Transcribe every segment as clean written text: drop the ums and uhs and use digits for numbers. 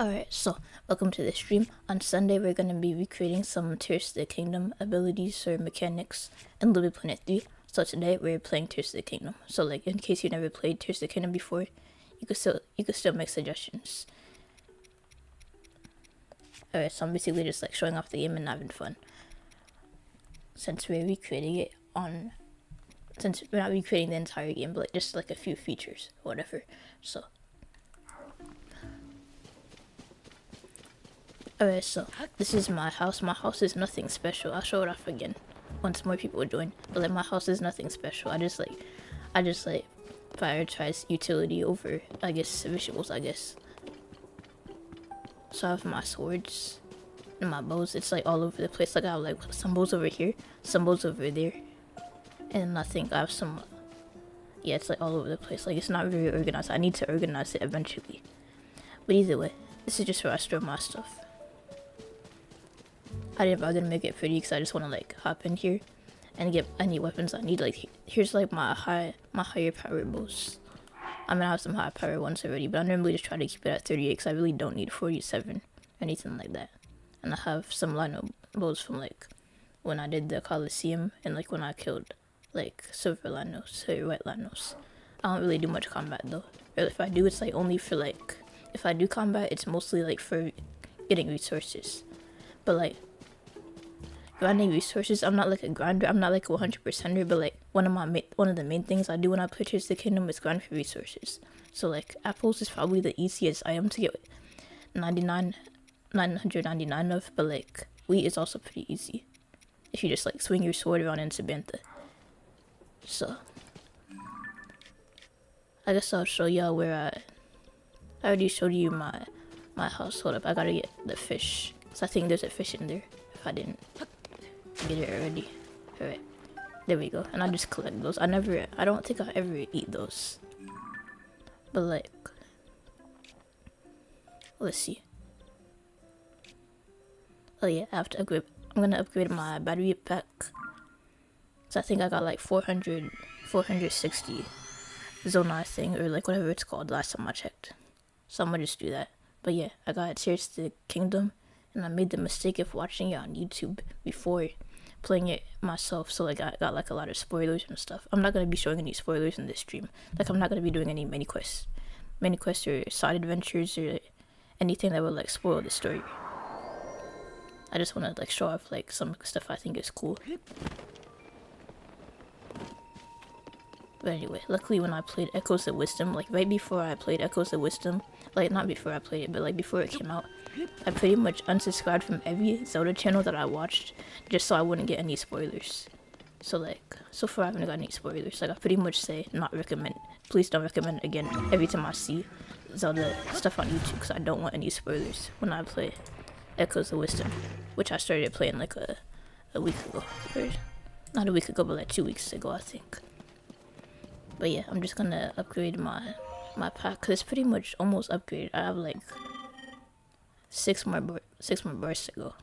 Alright, so welcome to the stream. On Sunday, we're going to be recreating some Tears of the Kingdom abilities or mechanics in LBP3. So today, we're playing Tears of the Kingdom. So like, in case you never played Tears of the Kingdom before, you could still make suggestions. Alright, so I'm basically just like showing off the game and having fun. Since we're recreating it since we're not recreating the entire game, but like, just like a few features, or whatever. So. Alright, so this is my house. My house is nothing special. I'll show it off again once more people join. But like, my house is nothing special. I just like prioritize utility over, I guess, visuals, I guess. So I have my swords and my bows. It's like all over the place. Like I have like some bows over here, some bows over there, and I think I have some. Yeah, it's like all over the place. Like it's not very organized. I need to organize it eventually. But either way, this is just where I store my stuff. I didn't bother to make it pretty because I just want to like hop in here and get any weapons I need. Like here's like my higher power bows. I mean I have some high power ones already, but I normally just try to keep it at 38 because I really don't need 47 or anything like that. And I have some lino bows from like when I did the Coliseum and like when I killed like silver linos or white linos. I don't really do much combat though. Or if I do, it's like only for like, if I do combat, it's mostly like for getting resources. But like grinding resources, I'm not like a grinder, I'm not like a 100%er, but like one of the main things I do when I play Tears of the Kingdom is grind for resources. So like apples is probably the easiest item to get 999 of, but like wheat is also pretty easy if you just like swing your sword around in Sabantha. So I guess I'll show y'all where I already showed you my house. Hold up, I gotta get the fish, so I think there's a fish in there if I didn't get it already. Alright, there we go. And I just collect those. I don't think I ever eat those, but like, let's see. Oh yeah, I have to upgrade. I'm gonna upgrade my battery pack, so I think I got like 460 Zona thing, or like whatever it's called last time I checked. So I'm gonna just do that. But yeah, I got Tears of the Kingdom, and I made the mistake of watching it on YouTube before playing it myself, so like I got like a lot of spoilers and stuff. I'm not gonna be showing any spoilers in this stream. Like I'm not gonna be doing any mini quests or side adventures or anything that would like spoil the story. I just want to like show off like some stuff I think is cool. But anyway, luckily when I played Echoes of Wisdom, like right before I played Echoes of Wisdom, like not before I played it, but like before it came out, I pretty much unsubscribed from every Zelda channel that I watched just so I wouldn't get any spoilers. So like, so far I haven't got any spoilers. Like I pretty much say not recommend, please don't recommend again every time I see Zelda stuff on YouTube, because I don't want any spoilers when I play Echoes of Wisdom, which I started playing like a week ago. Or not a week ago, but like 2 weeks ago I think. But yeah, I'm just gonna upgrade my pack because it's pretty much almost upgraded. I have like 6 more bars to go.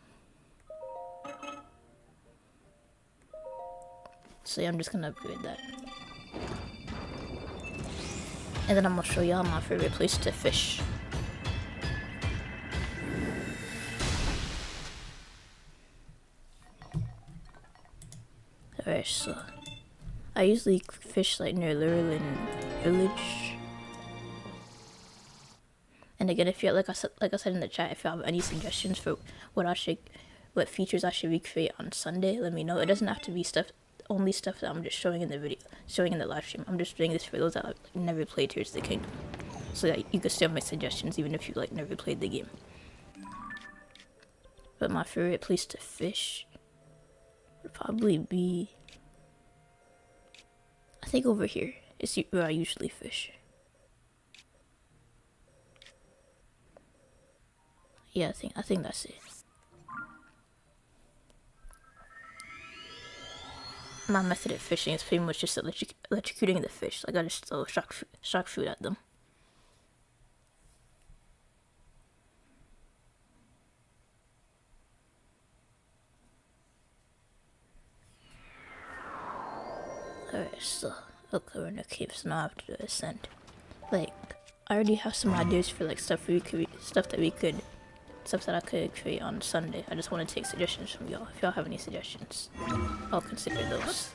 So yeah, I'm just gonna upgrade that. And then I'm gonna show y'all my favorite place to fish. Alright, so I usually fish like near Lurlin Village. And again, if you like I said in the chat, if you have any suggestions for what features I should recreate on Sunday, let me know. It doesn't have to be only stuff that I'm just showing in the live stream. I'm just doing this for those that like, never played Tears of the Kingdom, so that you can still make suggestions even if you like never played the game. But my favorite place to fish would probably be, I think over here is where I usually fish. Yeah, I think that's it. My method of fishing is pretty much just electrocuting the fish. Like I just throw shock food at them. Alright, so okay, we're in the cave, so now I have to ascend. Like, I already have some ideas for like stuff that I could create on Sunday. I just want to take suggestions from y'all. If y'all have any suggestions, I'll consider those.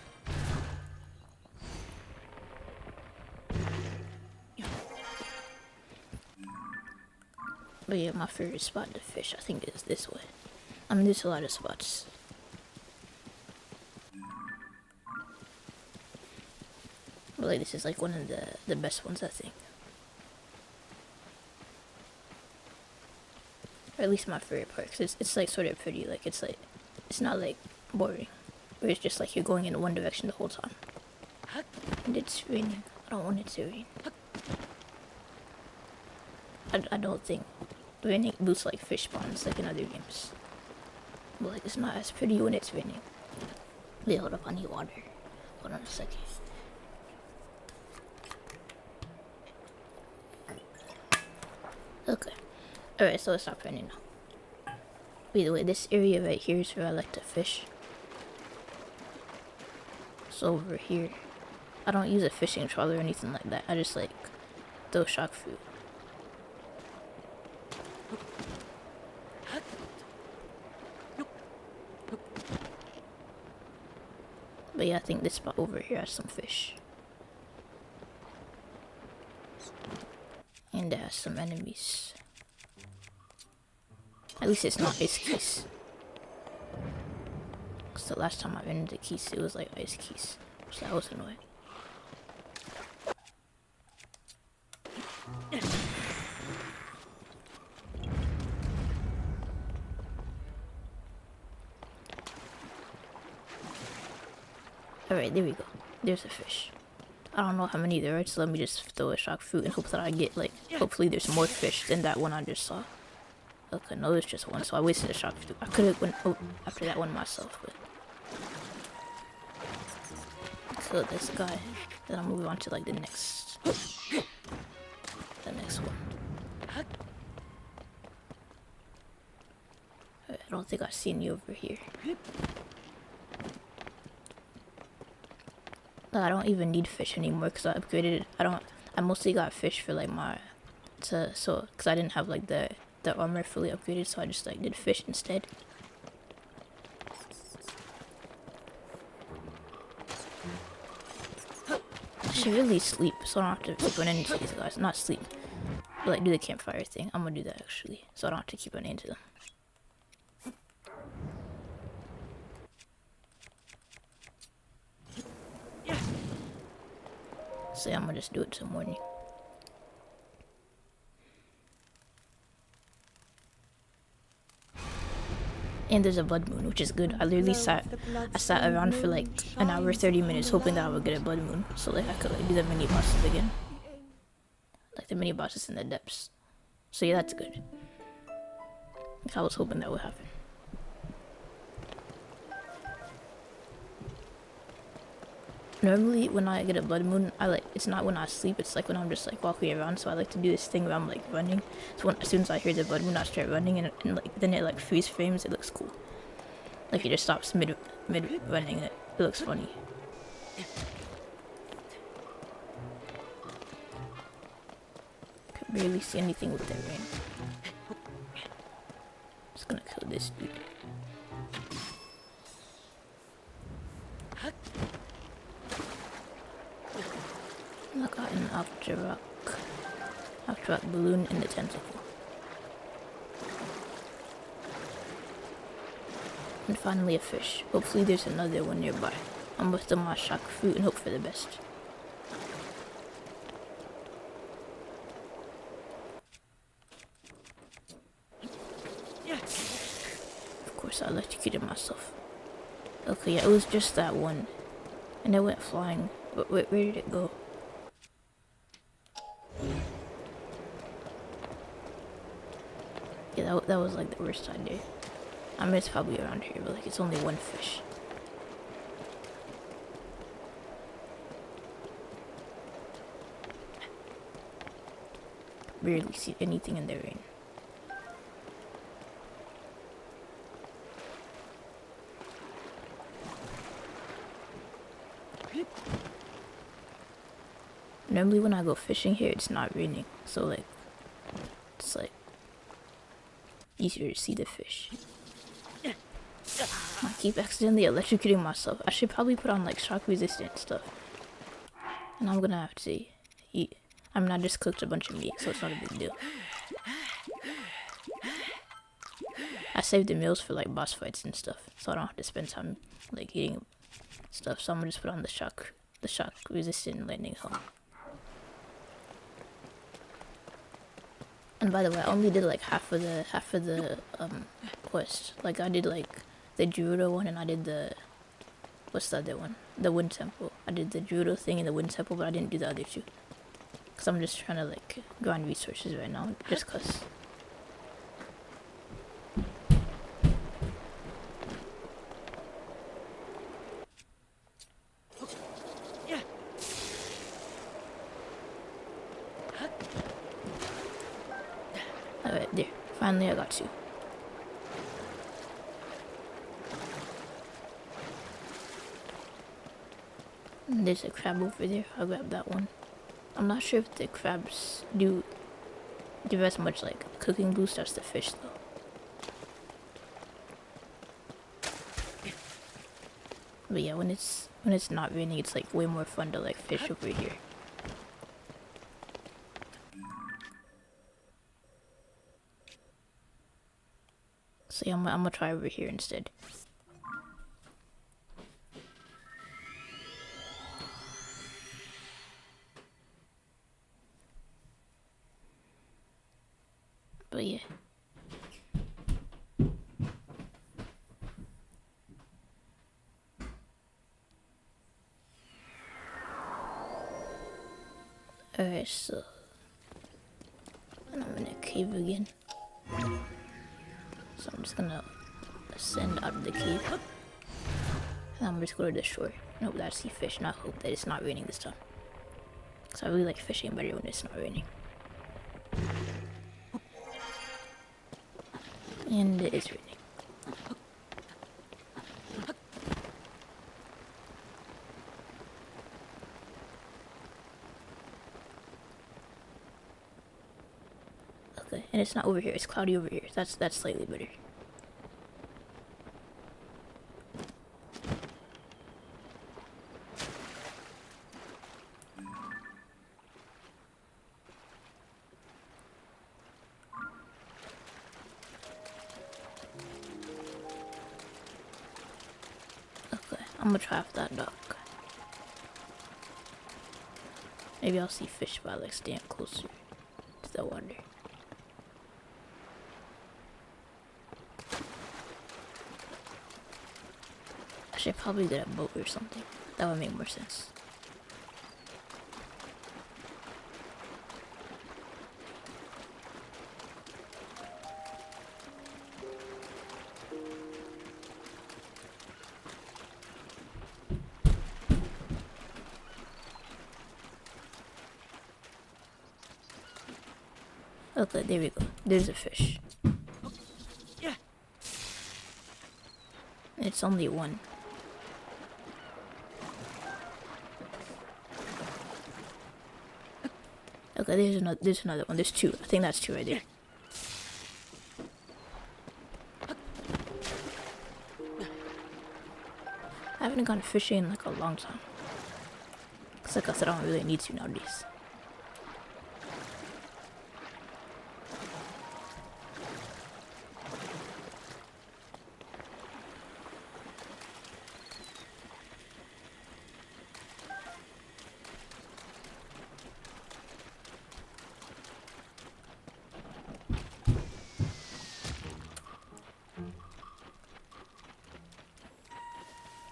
But yeah, my favorite spot to fish, I think, is this way. I mean, there's a lot of spots. But like, this is like one of the best ones, I think. Or at least my favorite part, because it's like sort of pretty. Like, it's not like boring. Where it's just like you're going in one direction the whole time. And it's raining. I don't want it to rain. I don't think raining boosts like fish spawns like in other games. But like, it's not as pretty when it's raining. Wait, hold up, I need water. Hold on a second. Okay. Alright, so it's not raining now. By the way, this area right here is where I like to fish. So over here, I don't use a fishing trawler or anything like that. I just like throw shark food. But yeah, I think this spot over here has some fish. And it has some enemies. At least it's not ice keys. Cause the last time I ran into keys, it was like ice keys. So that was annoying. Alright, there we go. There's a fish. I don't know how many there are, so let me just throw a shark fruit and hope that I get, like, hopefully there's more fish than that one I just saw. Okay, no, there's just one, so I wasted a shark fruit. I could have went after that one myself, but... So this guy, then I'll move on to, like, the next one. I don't think I see any over here. I don't even need fish anymore because I upgraded it. I mostly got fish for like because I didn't have like the armor fully upgraded, so I just like did fish instead. I should really sleep so I don't have to keep running into these guys. Not sleep, but like do the campfire thing. I'm gonna do that actually, so I don't have to keep running into them. So yeah, I'm gonna just do it till morning. And there's a blood moon, which is good. I literally sat around for like an hour, 30 minutes, hoping that I would get a blood moon, so like I could like do the mini bosses again, like the mini bosses in the depths. So yeah, that's good. I was hoping that would happen. Normally when I get a blood moon, it's not when I sleep, it's like when I'm just like walking around, so I like to do this thing where I'm like running. So as soon as I hear the blood moon, I start running, and like then it like freeze frames, it looks cool. Like it just stops mid running, and it looks funny. Can barely see anything with that rain. Just gonna kill this dude. I got an Octorok balloon in the tentacle. And finally a fish. Hopefully there's another one nearby. I'm gonna throw my shark fruit and hope for the best. Of course I electrocuted myself. Okay, yeah, it was just that one. And it went flying. But where did it go? Yeah, that was like the worst idea. I mean, it's probably around here, but like it's only one fish. Barely see anything in the rain. normally when I go fishing here, it's not raining, so like it's like easier to see the fish. I keep accidentally electrocuting myself. I should probably put on like shock resistant stuff. And I'm gonna have to eat. I mean, I just cooked a bunch of meat, so it's not a big deal. I saved the meals for like boss fights and stuff, so I don't have to spend time like eating stuff. So I'm gonna just put on the shock resistant landing helmet. And by the way, I only did like half of the quest. Like I did like the Gerudo one, and I did the, what's the other one? The Wind Temple. I did the Gerudo thing in the Wind Temple, but I didn't do the other two. Cause I'm just trying to like grind resources right now, just cause. Alright, there. Finally, I got you. And there's a crab over there. I'll grab that one. I'm not sure if the crabs do give as much like cooking boost as the fish though. But yeah, when it's not raining, it's like way more fun to like fish over here. So yeah, I'm gonna try over here instead. But yeah. Alright, so and I'm in a cave again. So I'm just gonna ascend out of the cave. And I'm just going to the shore and hope that I see fish, and I hope that it's not raining this time. Cause I really like fishing better when it's not raining. And it is raining. Okay, and it's not over here, it's cloudy over here. That's slightly better. Okay, I'm gonna try off that dock. Maybe I'll see fish if I like stand closer to the water. I should probably get a boat or something. That would make more sense. Okay, there we go. There's a fish. It's only one. Okay, there's another one. There's two. I think that's two right there. I haven't gone fishing in like a long time. Cause like I said, I don't really need to nowadays.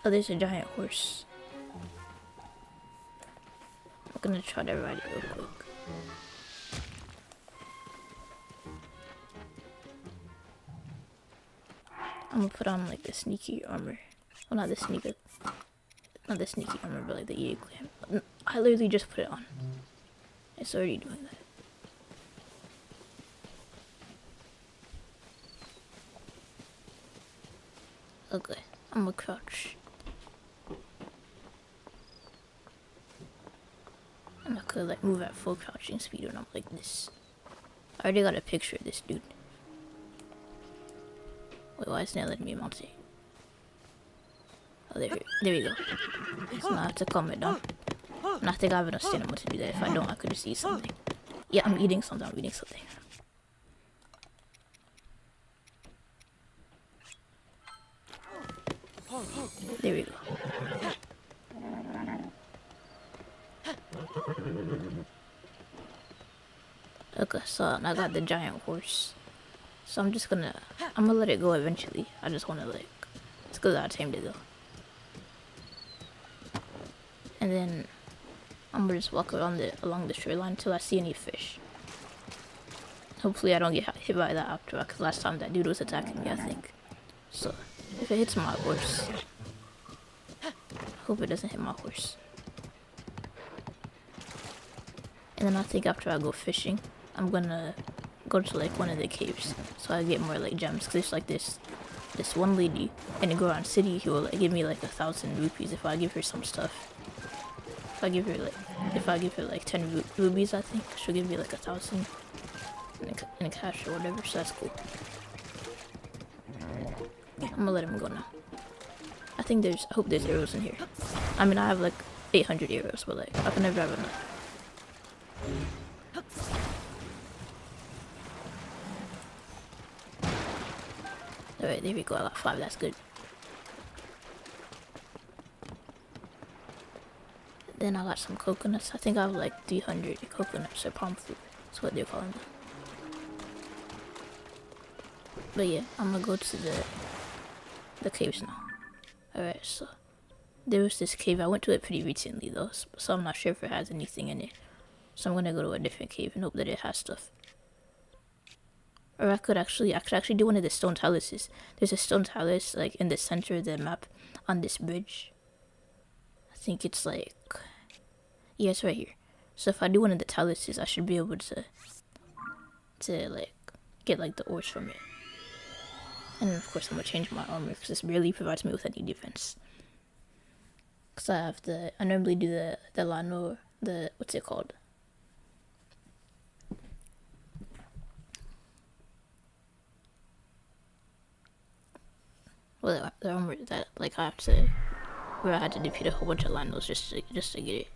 Oh, there's a giant horse. I'm gonna try to ride it real quick. I'm gonna put on like the sneaky armor. Well, not the sneaky armor, but like the EA clan. I literally just put it on. It's already doing that. Okay, I'm gonna crouch. I'm gonna could like move at full crouching speed when I'm like this. I already got a picture of this dude. Wait, why isn't it letting me mount it? Oh, there we go. So now I have to calm it down. And I think I have enough stamina to do that. If I don't, I could just eat something. Yeah, I'm eating something. There we go. Okay, so I got the giant horse. So I'm gonna let it go eventually. I just wanna like, it's cause I tamed it though. And then I'm gonna just walk along the shoreline until I see any fish. Hopefully I don't get hit by that octorock, cause last time that dude was attacking me, I think. So if it hits my horse, I hope it doesn't hit my horse. And then I think after I go fishing, I'm gonna go to like one of the caves so I get more like gems. Cause there's like this one lady in the Goron City who will like give me like 1,000 rupees if I give her some stuff. If I give her like 10 rubies, I think she'll give me like 1,000 in cash or whatever. So that's cool. I'm gonna let him go now. I hope there's arrows in here. I mean, I have like 800 arrows, but like I can never have enough. Alright, there we go. I got 5. That's good. Then I got some coconuts. I think I have like 300 coconuts or palm fruit. That's what they're calling them. But yeah, I'm gonna go to the caves now. Alright, so there was this cave. I went to it pretty recently though, so I'm not sure if it has anything in it. So I'm gonna go to a different cave and hope that it has stuff. Or I could actually do one of the stone taluses. There's a stone talus like in the center of the map on this bridge. I think it's like, yeah, it's right here. So if I do one of the taluses, I should be able to like get like the ores from it. And of course I'm gonna change my armor because this barely provides me with any defense. Cause I normally do the Lano, what's it called? Well, the armor that like where I had to defeat a whole bunch of Lanos just to get it.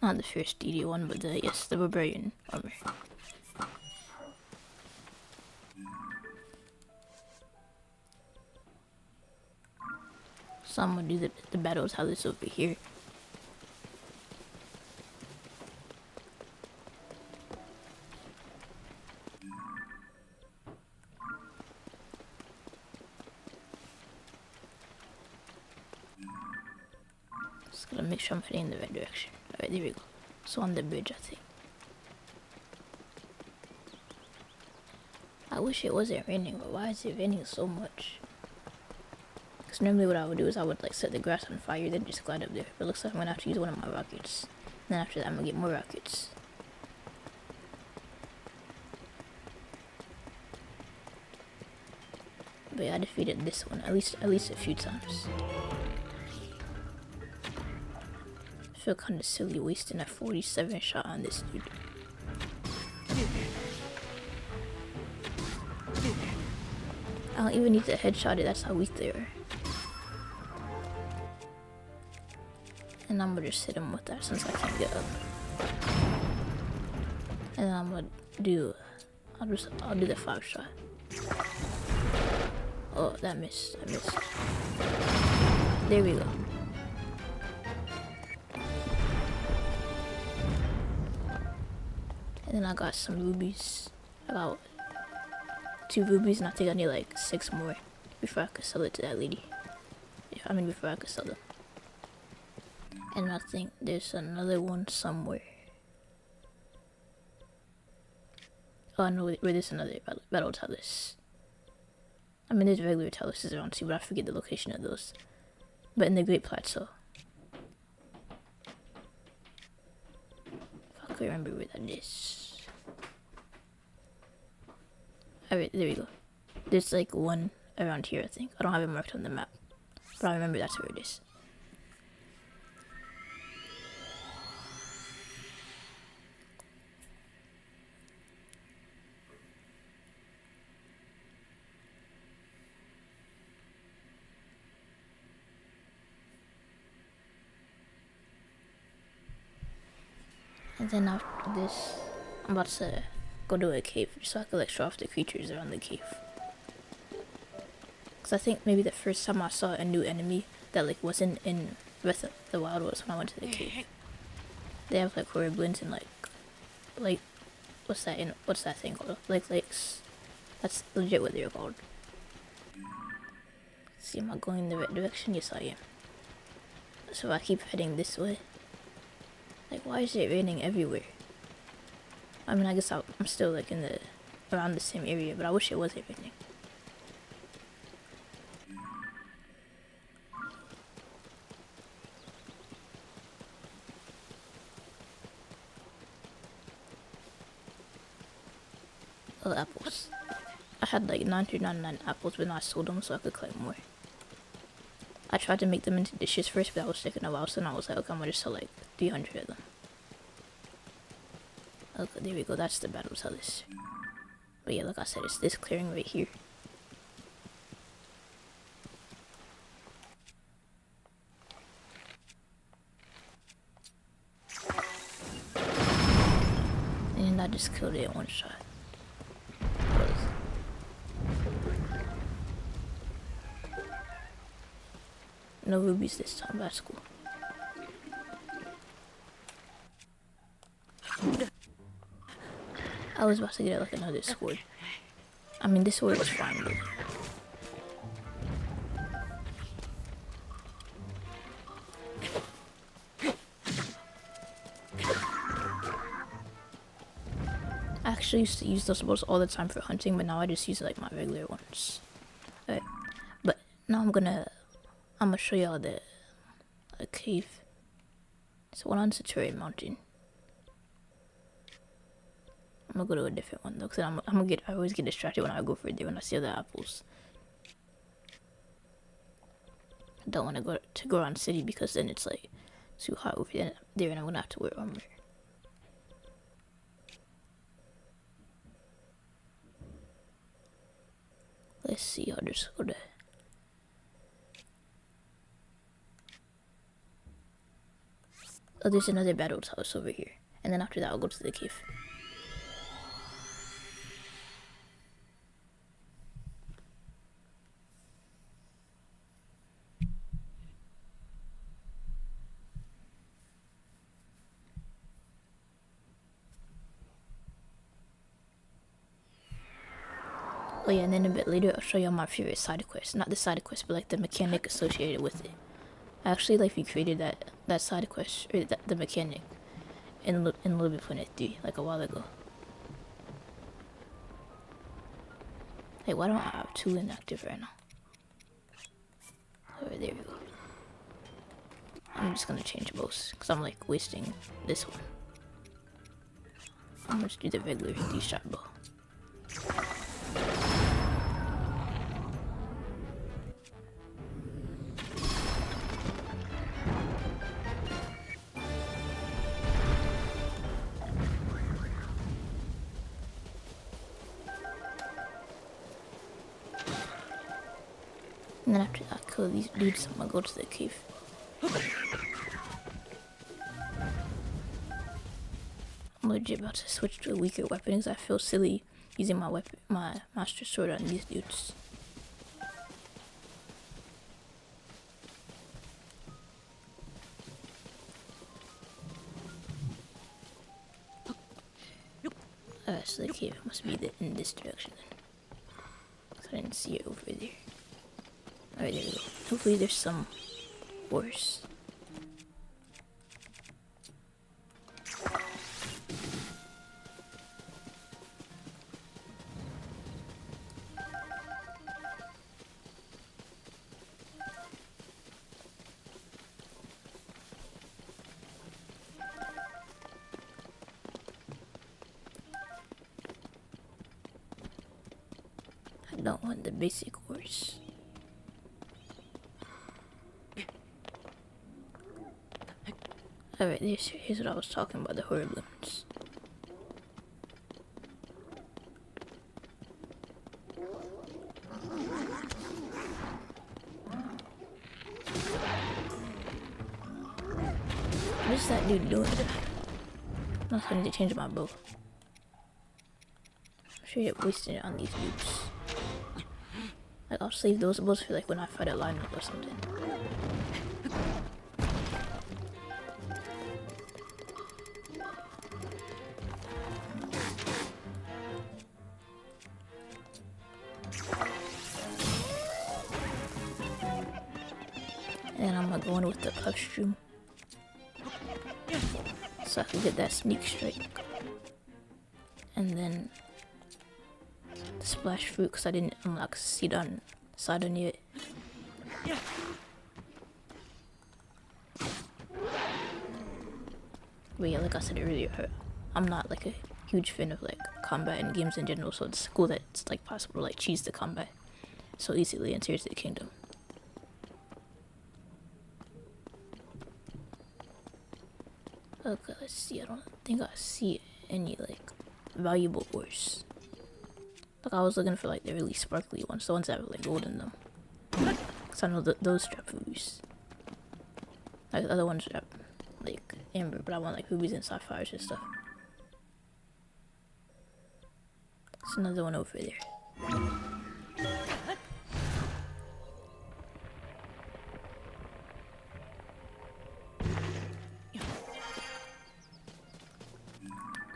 Not the first DD one, but the barbarian armor. So I'm gonna do the battle talus over here. Just gotta make sure I'm heading in the right direction. Alright, there we go. So on the bridge, I think. I wish it wasn't raining, but why is it raining so much? Because normally what I would do is I would like set the grass on fire, then just glide up there. But it looks like I'm gonna have to use one of my rockets. And then after that, I'm gonna get more rockets. But yeah, I defeated this one at least a few times. I feel kind of silly wasting a 47 shot on this dude. I don't even need to headshot it, that's how weak they are. And I'm gonna just hit him with that since I can't get up. And then I'm gonna I'll do the 5 shot. Oh, that missed. There we go. And then I got some rubies. I got 2 rubies, and I think I need like 6 more before I could sell it to that lady. Before I could sell them. And I think there's another one somewhere. Oh, I know where there's another battle talus. I mean, there's regular taluses around too, but I forget the location of those. But in the Great Plateau. If I could remember where that is. Alright, there we go. There's like one around here, I think. I don't have it marked on the map, but I remember that's where it is. And then after this, I'm about to go to a cave just so I could like show off the creatures around the cave. Cause I think maybe the first time I saw a new enemy that like wasn't in Breath of the Wild was when I went to the cave. They have like horriblins and like what's that thing called? Like lakes. That's legit what they're called. Let's see, am I going in the right direction? Yes, I am. So I keep heading this way. Like, why is it raining everywhere? I mean, I guess I'm still like around the same area, but I wish it wasn't raining. Oh, apples. I had like 999 apples, but now I sold them so I could collect more. I tried to make them into dishes first, but that was taking a while, so now I was like, okay, I'm gonna just sell like 300 of them. Okay, there we go, that's the battle tellers. But yeah, like I said, it's this clearing right here. And I just killed it in one shot. No rubies this time, that's cool. I was about to get like another sword. I mean, this sword was fine, but I actually used to use those bows all the time for hunting, but now I just use like my regular ones. Alright, but now I'm gonna show y'all the cave. It's one on Satori Mountain. I'm gonna go to a different one though, cause I always get distracted when I go for there when I see the apples. I don't want to go around the city because then it's like too hot over there and I'm gonna have to wear armor. Let's see, I'll just go to... Oh, there's another battle house over here. And then after that, I'll go to the cave. Oh yeah, and then a bit later, I'll show y'all my favorite side quest. Not the side quest, but like the mechanic associated with it. I actually like recreated that side quest, or the mechanic, in LBP3, like a while ago. Hey, why don't I have 2 inactive right now? Oh, there we go. I'm just gonna change both, because I'm like wasting this one. I'm gonna just do the regular D-shot bow. And then after that, I kill these dudes, I'm gonna go to the cave. I'm legit about to switch to a weaker weapon because I feel silly using my master sword on these dudes. So the cave must be in this direction then. So I didn't see it over there. Alright, there we go. Hopefully there's some horse. don't want the basic horse. Alright, here's what I was talking about, the horriblins. What is that dude doing? I'm not going to change my bow. I'm sure you're wasting it on these dudes. Like, I'll save those bows for like when I fight a lineup or something. And then I'm gonna go in with the puff stream, so I can get that sneak strike. And then the splash fruit, because I didn't unlock seed on Sidon yet. But yeah, like I said earlier, I'm not like a huge fan of like combat and games in general, so it's cool that it's like possible to like cheese the combat so easily in Tears of the Kingdom. Okay, let's see. I don't think I see any like valuable ores. Like I was looking for like the really sparkly ones, the ones that have like gold in them. Cause I know those drop rubies. Like the other ones drop like amber, but I want like rubies and sapphires and stuff. There's another one over there.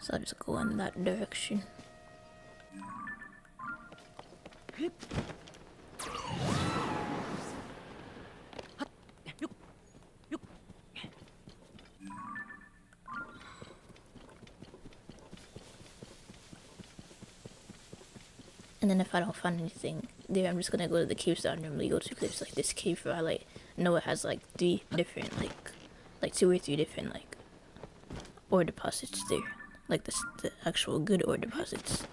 So I'll just go in that direction. And then if I don't find anything there, I'm just gonna go to the caves that I normally go to, because it's like this cave where I like know it has like 3 different like 2 or 3 different like ore deposits there. Like the actual good ore deposits.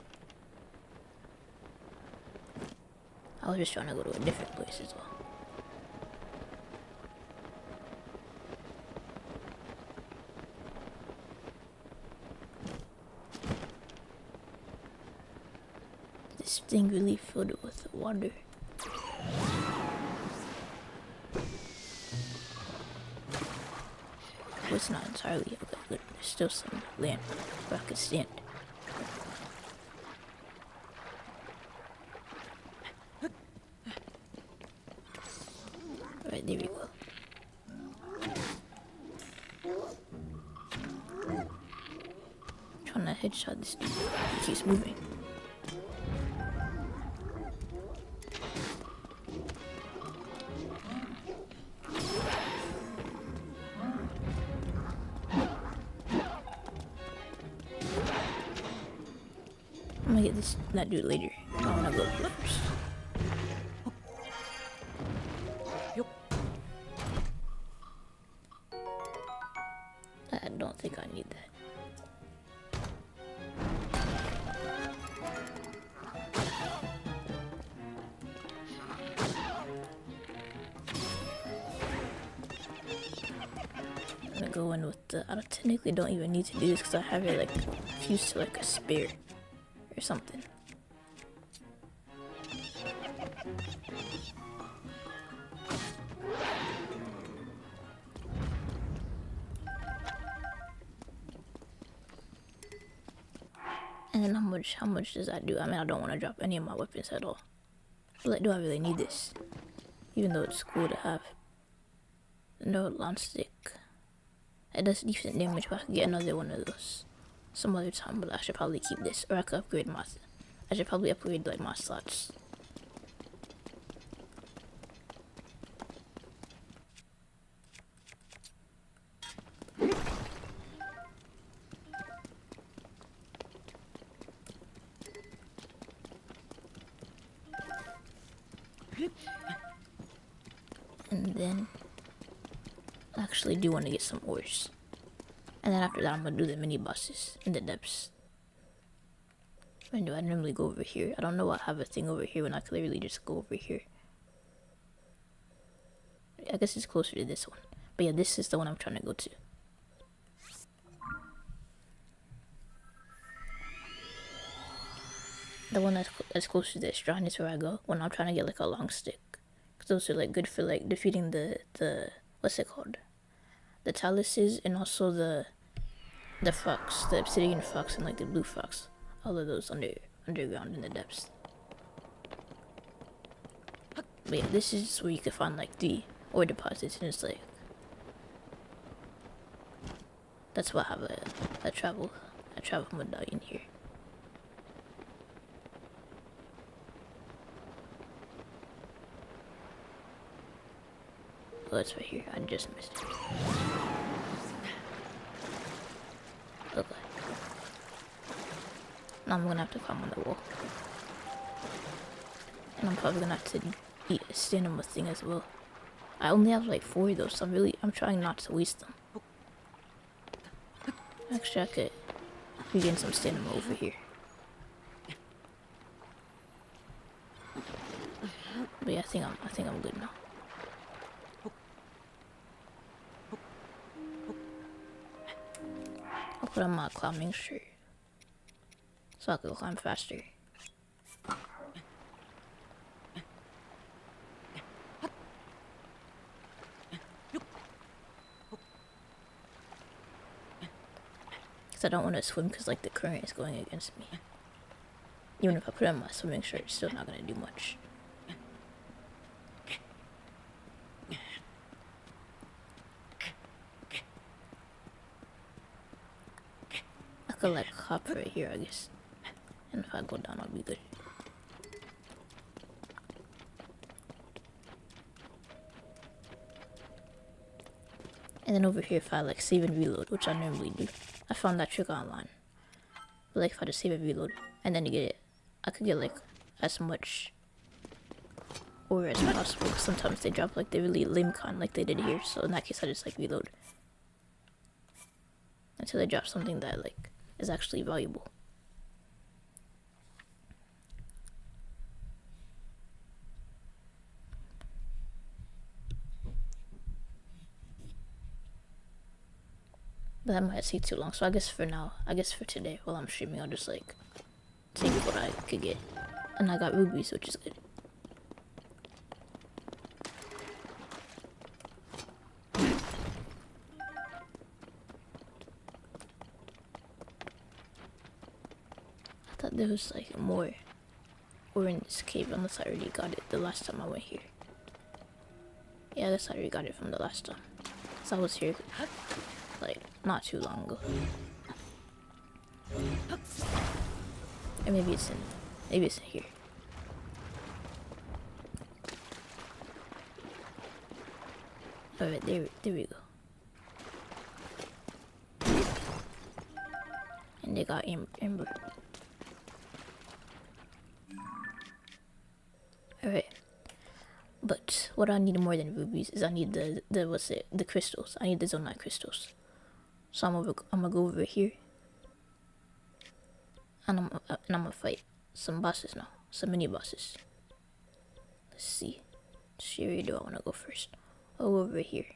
I was just trying to go to a different place as well. This thing really filled with water. Well, it's not entirely okay, but there's still some land where I could stand. Alright, there we go. I'm trying to headshot this dude. He keeps moving. I'm gonna get that dude later. I wanna go here first. I don't think I need that. I'm gonna go in with the. I technically don't even need to do this because I have it like fused to like a spear or something. And then how much does that do? I mean, I don't want to drop any of my weapons at all. But like, do I really need this? Even though it's cool to have. No launch stick. It does decent damage, but I could get another one of those some other time. But I should probably keep this, or I could upgrade my. I should probably upgrade like my slots. And then I actually do want to get some ores. And then after that I'm gonna do the mini bosses in the depths. I know I normally go over here. I don't know why I have a thing over here when I could literally just go over here. I guess it's closer to this one. But yeah, this is the one I'm trying to go to. The one that's close to the shrine is where I go when I'm trying to get like a long stick. Cause those are like good for like defeating the what's it called? The taluses and also the fox, the obsidian fox and like the blue fox. All of those underground in the depths. But yeah, this is where you can find like the ore deposits, and it's like that's why I have a travel medallion here. Oh, it's right here. I just missed it. Okay. Now I'm gonna have to climb on the wall. And I'm probably gonna have to eat a stamina thing as well. I only have like 4 of those, so I'm trying not to waste them. Actually, I could regain some stamina over here. But yeah, I think I'm good now. I'll put on my climbing shirt so I can climb faster. Cause I don't want to swim because like the current is going against me. Even if I put on my swimming shirt, it's still not gonna do much. I could like hop right here, I guess. And if I go down, I'll be good. And then over here, if I like save and reload, which I normally do, I found that trick online. But like if I just save and reload, and then you get it, I could get like as much ore as possible. Sometimes they drop like the really lame kind like they did here. So in that case, I just like reload until they drop something that like is actually valuable. But that might take too long, so I guess for today, while I'm streaming, I'll just like take what I could get. And I got rubies, which is good. I thought there was like more ore in this cave, unless I already got it the last time I went here. Yeah, I guess I already got it from the last time. So I was here like not too long ago. Or maybe it's in here. Alright, there we go. And they got ember. Alright. But what I need more than rubies is I need the crystals. I need the zonite crystals. So I'm gonna go over here, and I'm gonna fight some bosses now, some mini bosses. Let's see, which area do I want to go first? Oh, over here.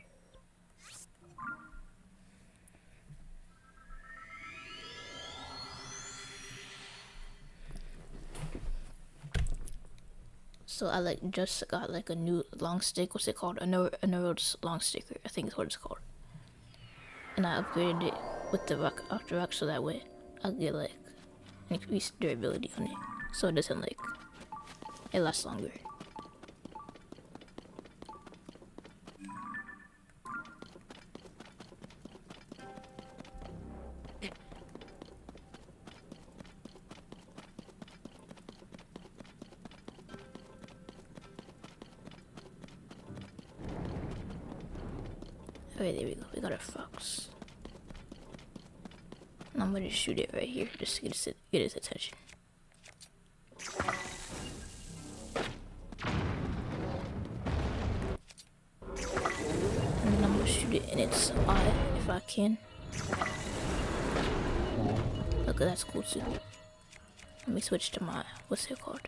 So I like just got like a new long stick. What's it called? A Emerald's long sticker, I think is what it's called. And I upgraded it with the rock after rock, so that way I'll get like increased durability on it, so it doesn't like it lasts longer. Alright, there we go. We got a fox. And I'm gonna shoot it right here just to get his attention. And then I'm gonna shoot it in its eye if I can. Look, that's cool too. Let me switch to my, what's it called?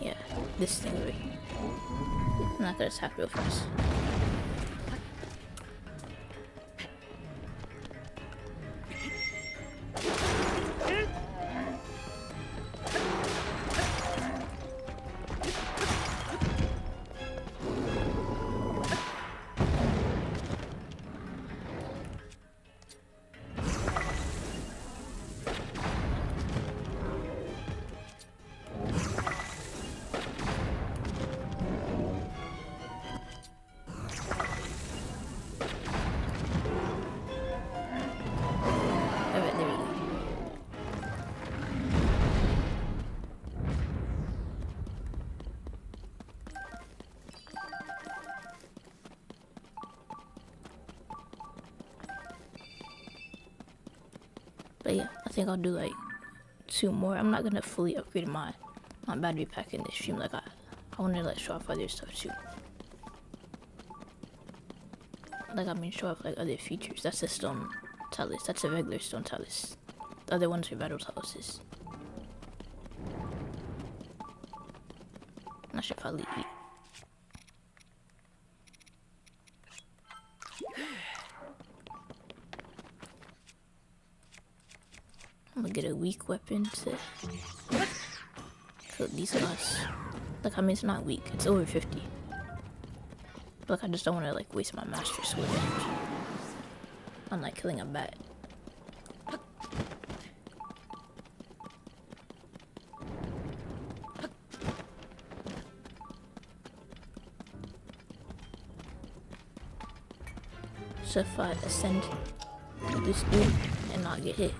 Yeah, this thing right here. I'm not gonna attack real fast. Alright, there we go. But yeah, I think I'll do like 2 more. I'm not gonna fully upgrade my battery pack in this stream. Like I want to like show off other stuff too. Like I mean, show off like other features. That's a stone talus. That's a regular stone talus. The other ones are battle taluses. I should probably eat. I'm gonna get a weak weapon to kill these guys. Like I mean, it's not weak. It's over 50. But like I just don't want to like waste my master sword energy on like killing a bat. So if I ascend to this dude and not get hit.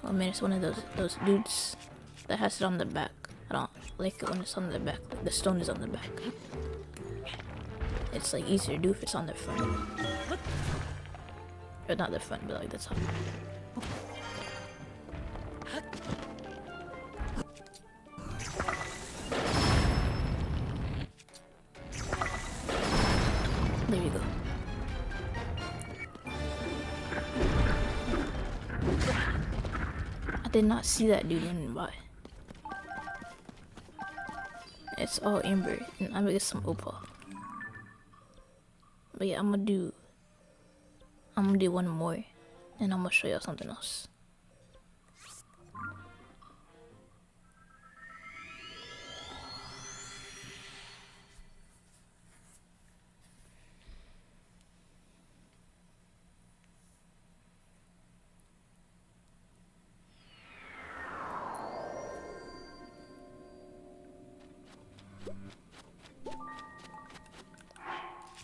Oh man, it's one of those dudes that has it on the back. I don't like it when it's on the back. Like the stone is on the back. It's like easier to do if it's on the front. Or not the front, but like the top. There you go. I did not see that dude running by. It's all amber, and I'm gonna get some opal. But yeah, I'm gonna do one more, and I'm gonna show y'all something else.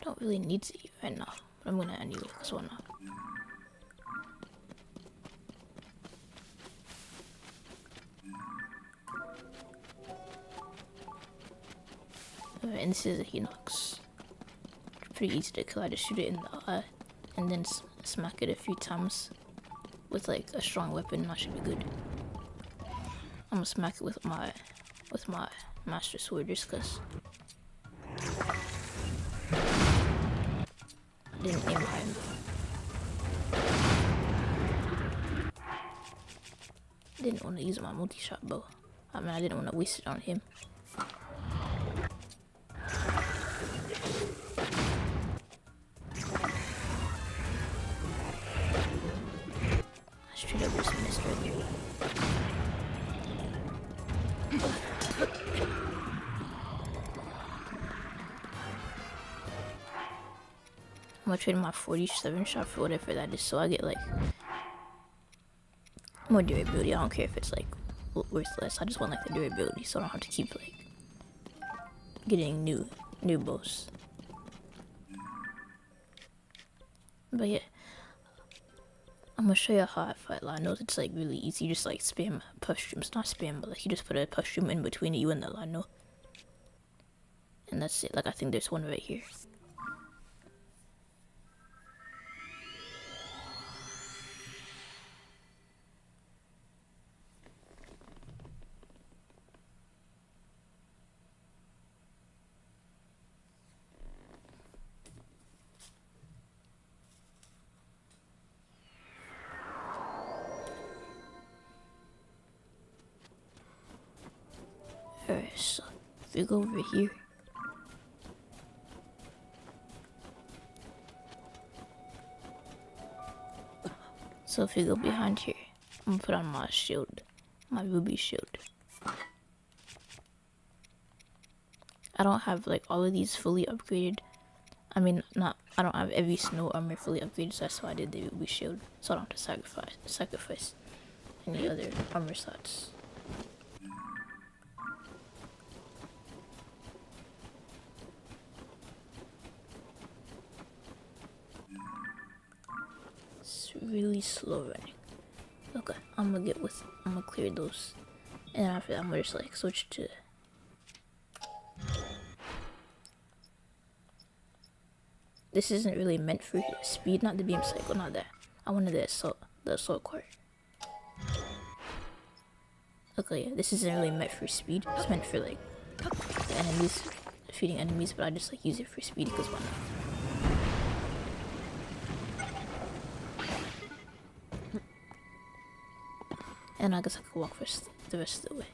Don't really need to eat right now, but I'm gonna anyway, because why not? Alright, and this is a Hinox. It's pretty easy to kill. I just shoot it in the eye and then smack it a few times with like a strong weapon, and that should be good. I'm gonna smack it with my master sword just cause I didn't aim high enough. I didn't want to use my multi-shot bow. I mean, I didn't want to waste it on him. I straight up just missed right there. I'm gonna trade my 47 shot for whatever that is, so I get like more durability. I don't care if it's like worth less. I just want like the durability, so I don't have to keep like getting new bows. But yeah, I'm gonna show you how I fight Lino. It's like really easy. You just like spam puff streams, not spam, but like you just put a puff stream in between you and the Lino, and that's it. Like I think there's one right here. if we go over here. So if we go behind here, I'm gonna put on my shield, my ruby shield. I don't have like all of these fully upgraded. I mean, I don't have every snow armor fully upgraded, so that's why I did the ruby shield, so I don't have to sacrifice any other armor slots. It's really slow running. Okay, I'm gonna clear those, and after that I'm gonna just like switch to. This isn't really meant for speed, not the beam cycle, not that. I wanted the assault cart. Okay, yeah, this isn't really meant for speed. It's meant for like the enemies, defeating enemies, but I just like use it for speed because why not? And I guess I could walk the rest of the way.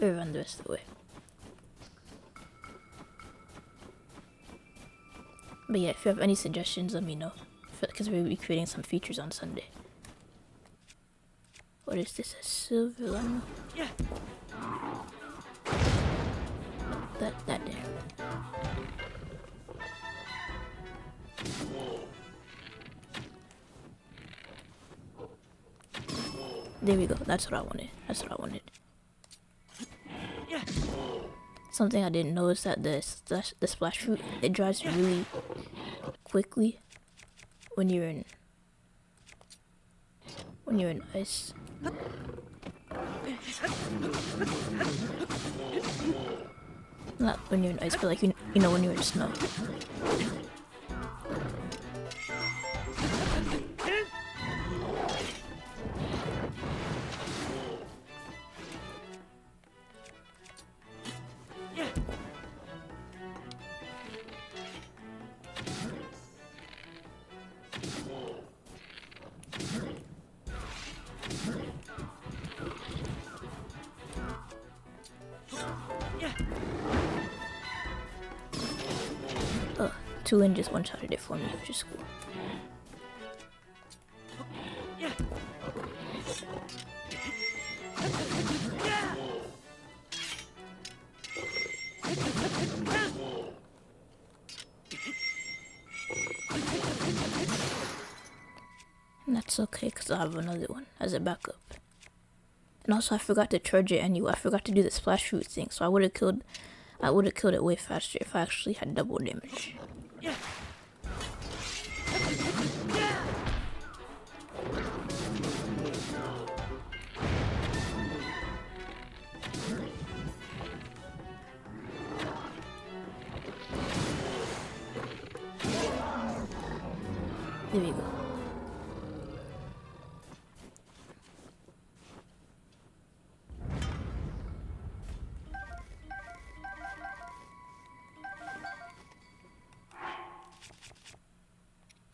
Or run the rest of the way. But yeah, if you have any suggestions, let me know. Because we'll be creating some features on Sunday. What is this? A silver llama? Yeah. That there. There we go. That's what I wanted. Yeah. Something I didn't know is that the splash fruit, it dries really quickly when you're in ice. Not when you're in ice, but like you know when you're in snow. Tulin just one-shotted it for me, which is cool. And that's okay, because I have another one as a backup. And also I forgot to charge it anyway. I forgot to do the splash fruit thing, so I would have killed it way faster if I actually had double damage. Yeah. There we go.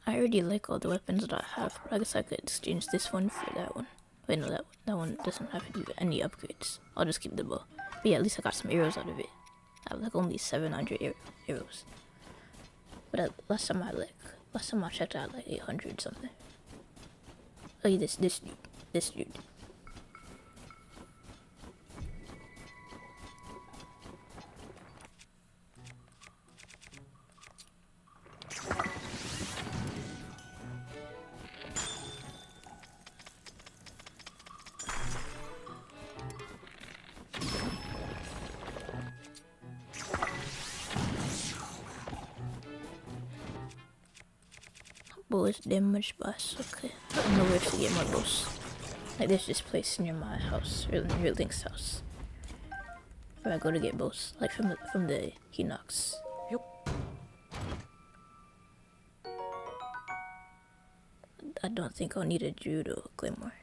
I already like all the weapons that I have, but I guess I could exchange this one for that one. Wait, no, that one doesn't have any upgrades. I'll just keep the bow. But yeah, at least I got some arrows out of it. I have like only 700 arrows. But last time I checked, I had like 800 something. Oh yeah, this dude. Bow is damaged, but it's okay. I know where to get my bows. Like there's this place near my house, or near Link's house, where I go to get bows, like from the Hinox. Yep. I don't think I'll need a Druid or a Claymore.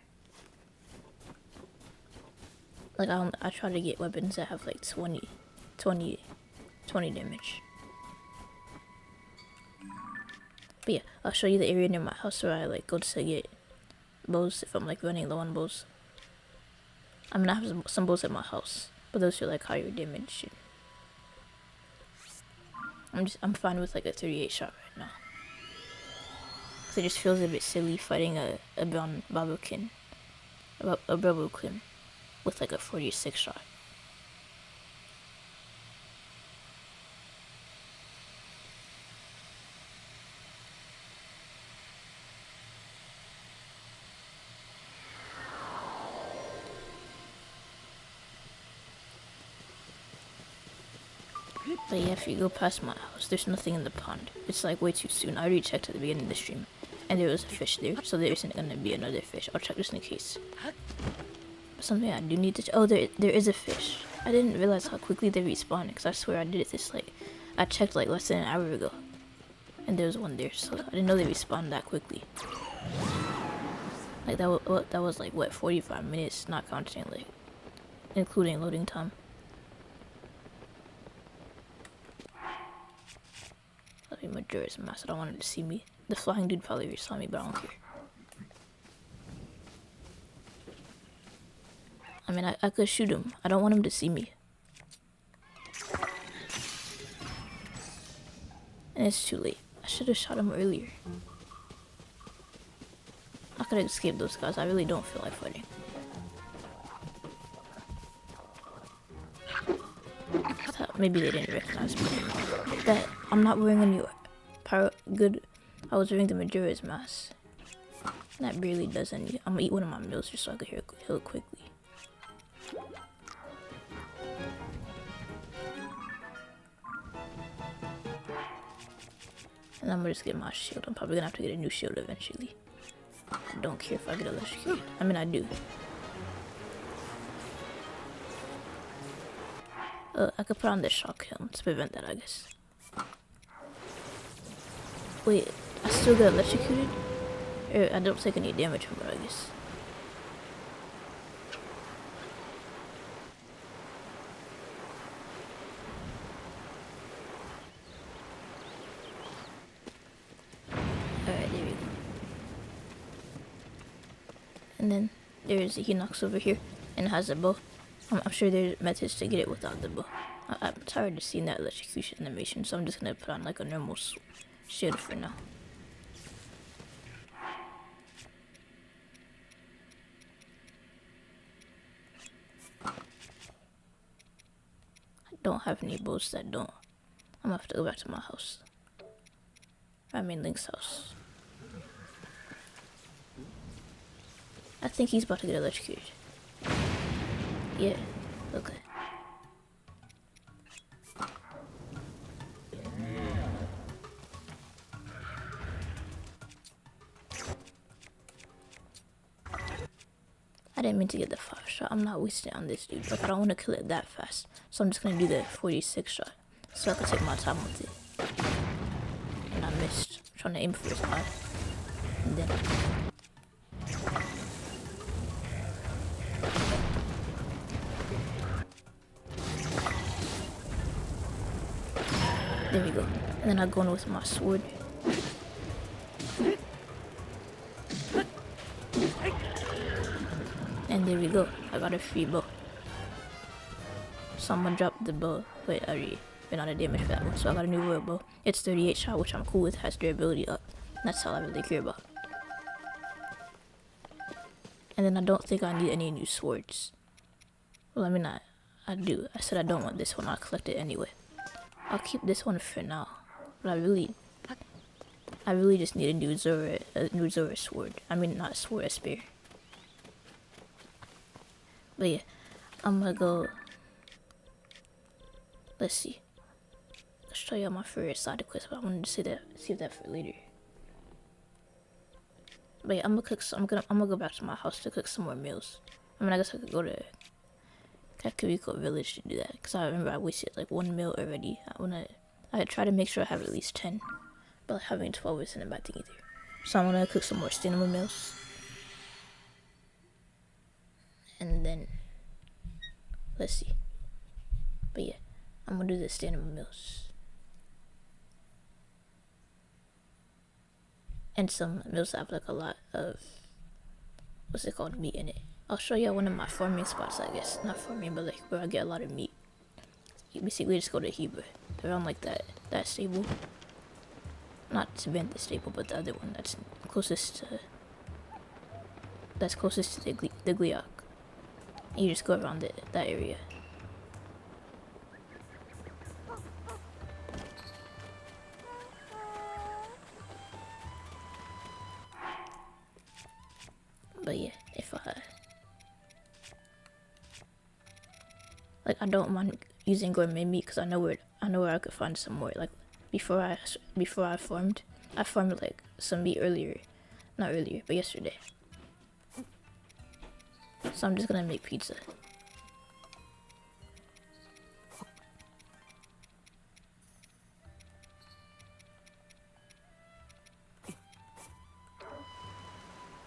Like I try to get weapons that have like 20 damage. But yeah, I'll show you the area near my house where I like go to get bows if I'm like running low on bows. I mean, I have some bows at my house, but those are like higher damage. I'm fine with like a 38 shot right now. Cause it just feels a bit silly fighting a brown babukin with like a 46 shot. But yeah, if you go past my house, there's nothing in the pond. It's like way too soon. I already checked at the beginning of the stream, and there was a fish there, so there isn't gonna be another fish. I'll check just in case. But something I do need to oh, there is a fish. I didn't realize how quickly they respawn, because I swear I did it this like, I checked like less than an hour ago, and there was one there, so I didn't know they respawned that quickly. Like that was like what, 45 minutes, not counting like, including loading time. Majora's Mask. I don't want him to see me. The flying dude probably saw me, but I don't care. I mean, I could shoot him. I don't want him to see me. And it's too late. I should have shot him earlier. I could have escaped those guys. I really don't feel like fighting. I thought maybe they didn't recognize me. That I'm not wearing any I was wearing the Majora's Mask. That barely does any. I'm gonna eat one of my meals just so I can heal quickly. And I'm gonna just get my shield. I'm probably gonna have to get a new shield eventually. I don't care if I get electrocuted. I mean, I do. I could put on the shock helm to prevent that, I guess. Wait, I still get electrocuted? I don't take any damage from it, I guess. Alright, there we go. And then there's the Hinox over here, and it has a bow. I'm sure there's methods to get it without the bow. I'm tired of seeing that electrocution animation, so I'm just gonna put on like a normal shield for now. I don't have any bows that don't. I'm gonna have to go back to my house. I mean Link's house. I think he's about to get electrocuted. Yeah, okay. I didn't mean to get the 5 shot. I'm not wasting it on this dude. Like, I don't want to kill it that fast. So I'm just gonna do the 46 shot. So I can take my time with it. And I missed. I'm trying to aim for his eye. And then... there we go. And then I go in with my sword. And there we go. I got a free bow. Someone dropped the bow. Wait, I already been out of damage for that one. So I got a new royal bow. It's 38 shot, which I'm cool with. Has durability up. That's all I really care about. And then I don't think I need any new swords. Well, I mean, I do. I said I don't want this one. I'll collect it anyway. I'll keep this one for now. But I really just need a new Zora sword. I mean, not a sword, a spear. But yeah, I'm gonna go. Let's see. Let's show you my favorite side quest, but I wanted to save that for later. But yeah, I'm gonna go back to my house to cook some more meals. I mean, I guess I could go to Kakariko village to do that, because I remember I wasted like 1 meal already. I try to make sure I have at least 10, but like, having 12 isn't a bad thing either. So I'm gonna cook some more cinnamon meals. And then, let's see. But yeah, I'm gonna do the cinnamon meals. And some meals that have like a lot of, what's it called, meat in it. I'll show you one of my farming spots, I guess. Not farming, but like where I get a lot of meat. You basically just go to Heber, around like that stable. Not Savannah stable, but the other one that's closest to the Gliok. You just go around that area. But yeah, if I don't mind using gourmet meat because I know where I could find some more. Like before I farmed like some meat not earlier, but yesterday. So I'm just gonna make pizza.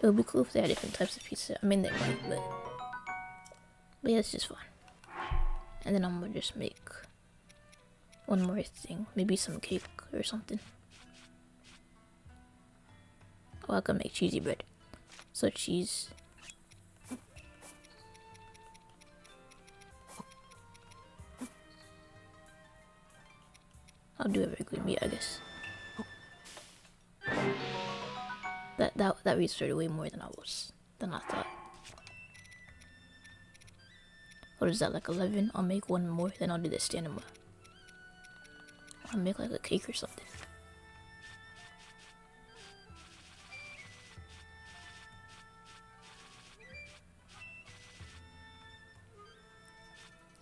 It would be cool if they had different types of pizza. I mean they might, but yeah, it's just fun. And then I'm gonna just make one more thing, maybe some cake or something. Oh, I can make cheesy bread. So cheese. I'll do a regular meat, I guess. That restarted way more than I thought. What is that, like 11? I'll make one more, then I'll do the stamina. I'll make like a cake or something.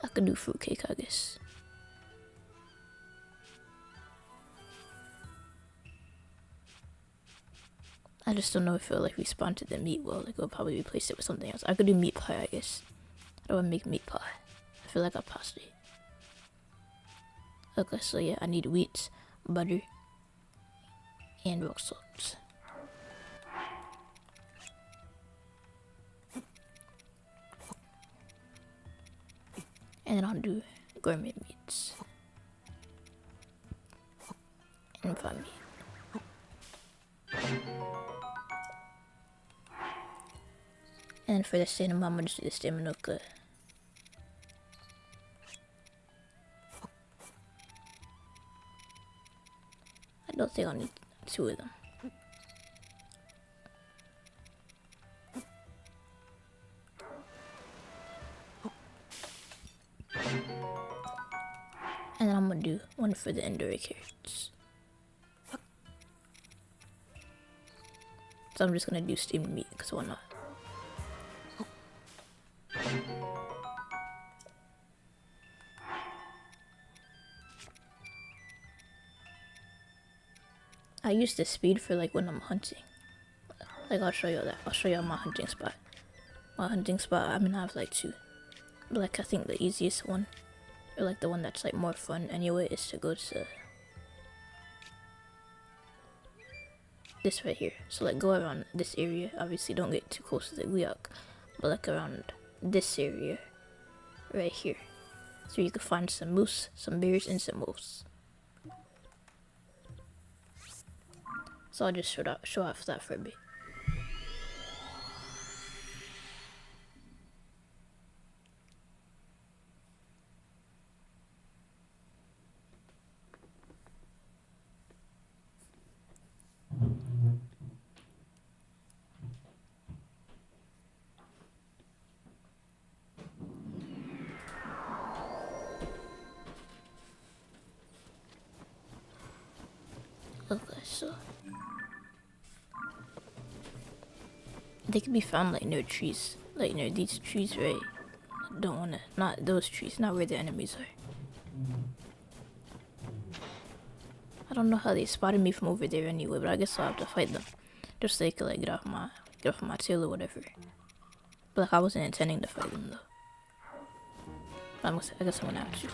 I could do fruit cake, I guess. I just don't know if it'll like respond to the meat well. Like I'll probably replace it with something else. I could do meat pie, I guess. I don't want to make meat pie. I feel like I passed it. Okay, so yeah, I need wheat, butter, and rock salt. And then I'll do gourmet meats. And fry meat. And for the stamina, I'm gonna just do the stamina. I don't think I'll need 2 of them. And then I'm gonna do one for the indoor carrots. So I'm just gonna do steamed meat, because why not? I use the speed for like when I'm hunting. Like I'll show you that. I'll show you my hunting spot. My hunting spot, I'm gonna have like 2. But like I think the easiest one, or like the one that's like more fun anyway, is to go to this right here. So like go around this area. Obviously don't get too close to the Gliok, but like around this area right here. So you can find some moose, some bears, and some wolves. So I'll just show off that for a bit. Okay, so they can be found like near trees, like near these trees, right? I don't wanna, not those trees, not where the enemies are. I don't know how they spotted me from over there anyway, but I guess I'll have to fight them, just so they could like get off my tail or whatever. But like I wasn't intending to fight them though. I guess I'm gonna have to.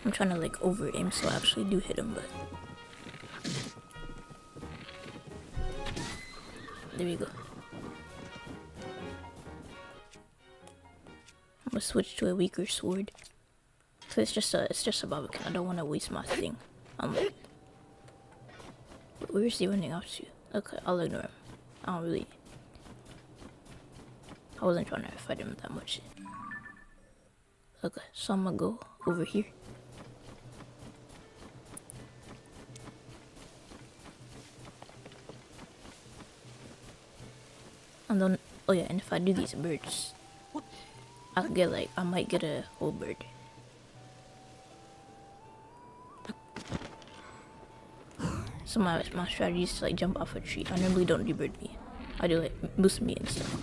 I'm trying to like over aim so I actually do hit him, but there we go. switch to a weaker sword. So it's just a barbican. I don't want to waste my thing. Where's he running off to? Okay, I'll ignore him. I wasn't trying to fight him that much. Okay, so I'm gonna go over here. And then, oh yeah, and if I do these birds, I could get I might get a whole bird. So my strategy is to jump off a tree. I normally don't do bird meat. I do moose meat and stuff.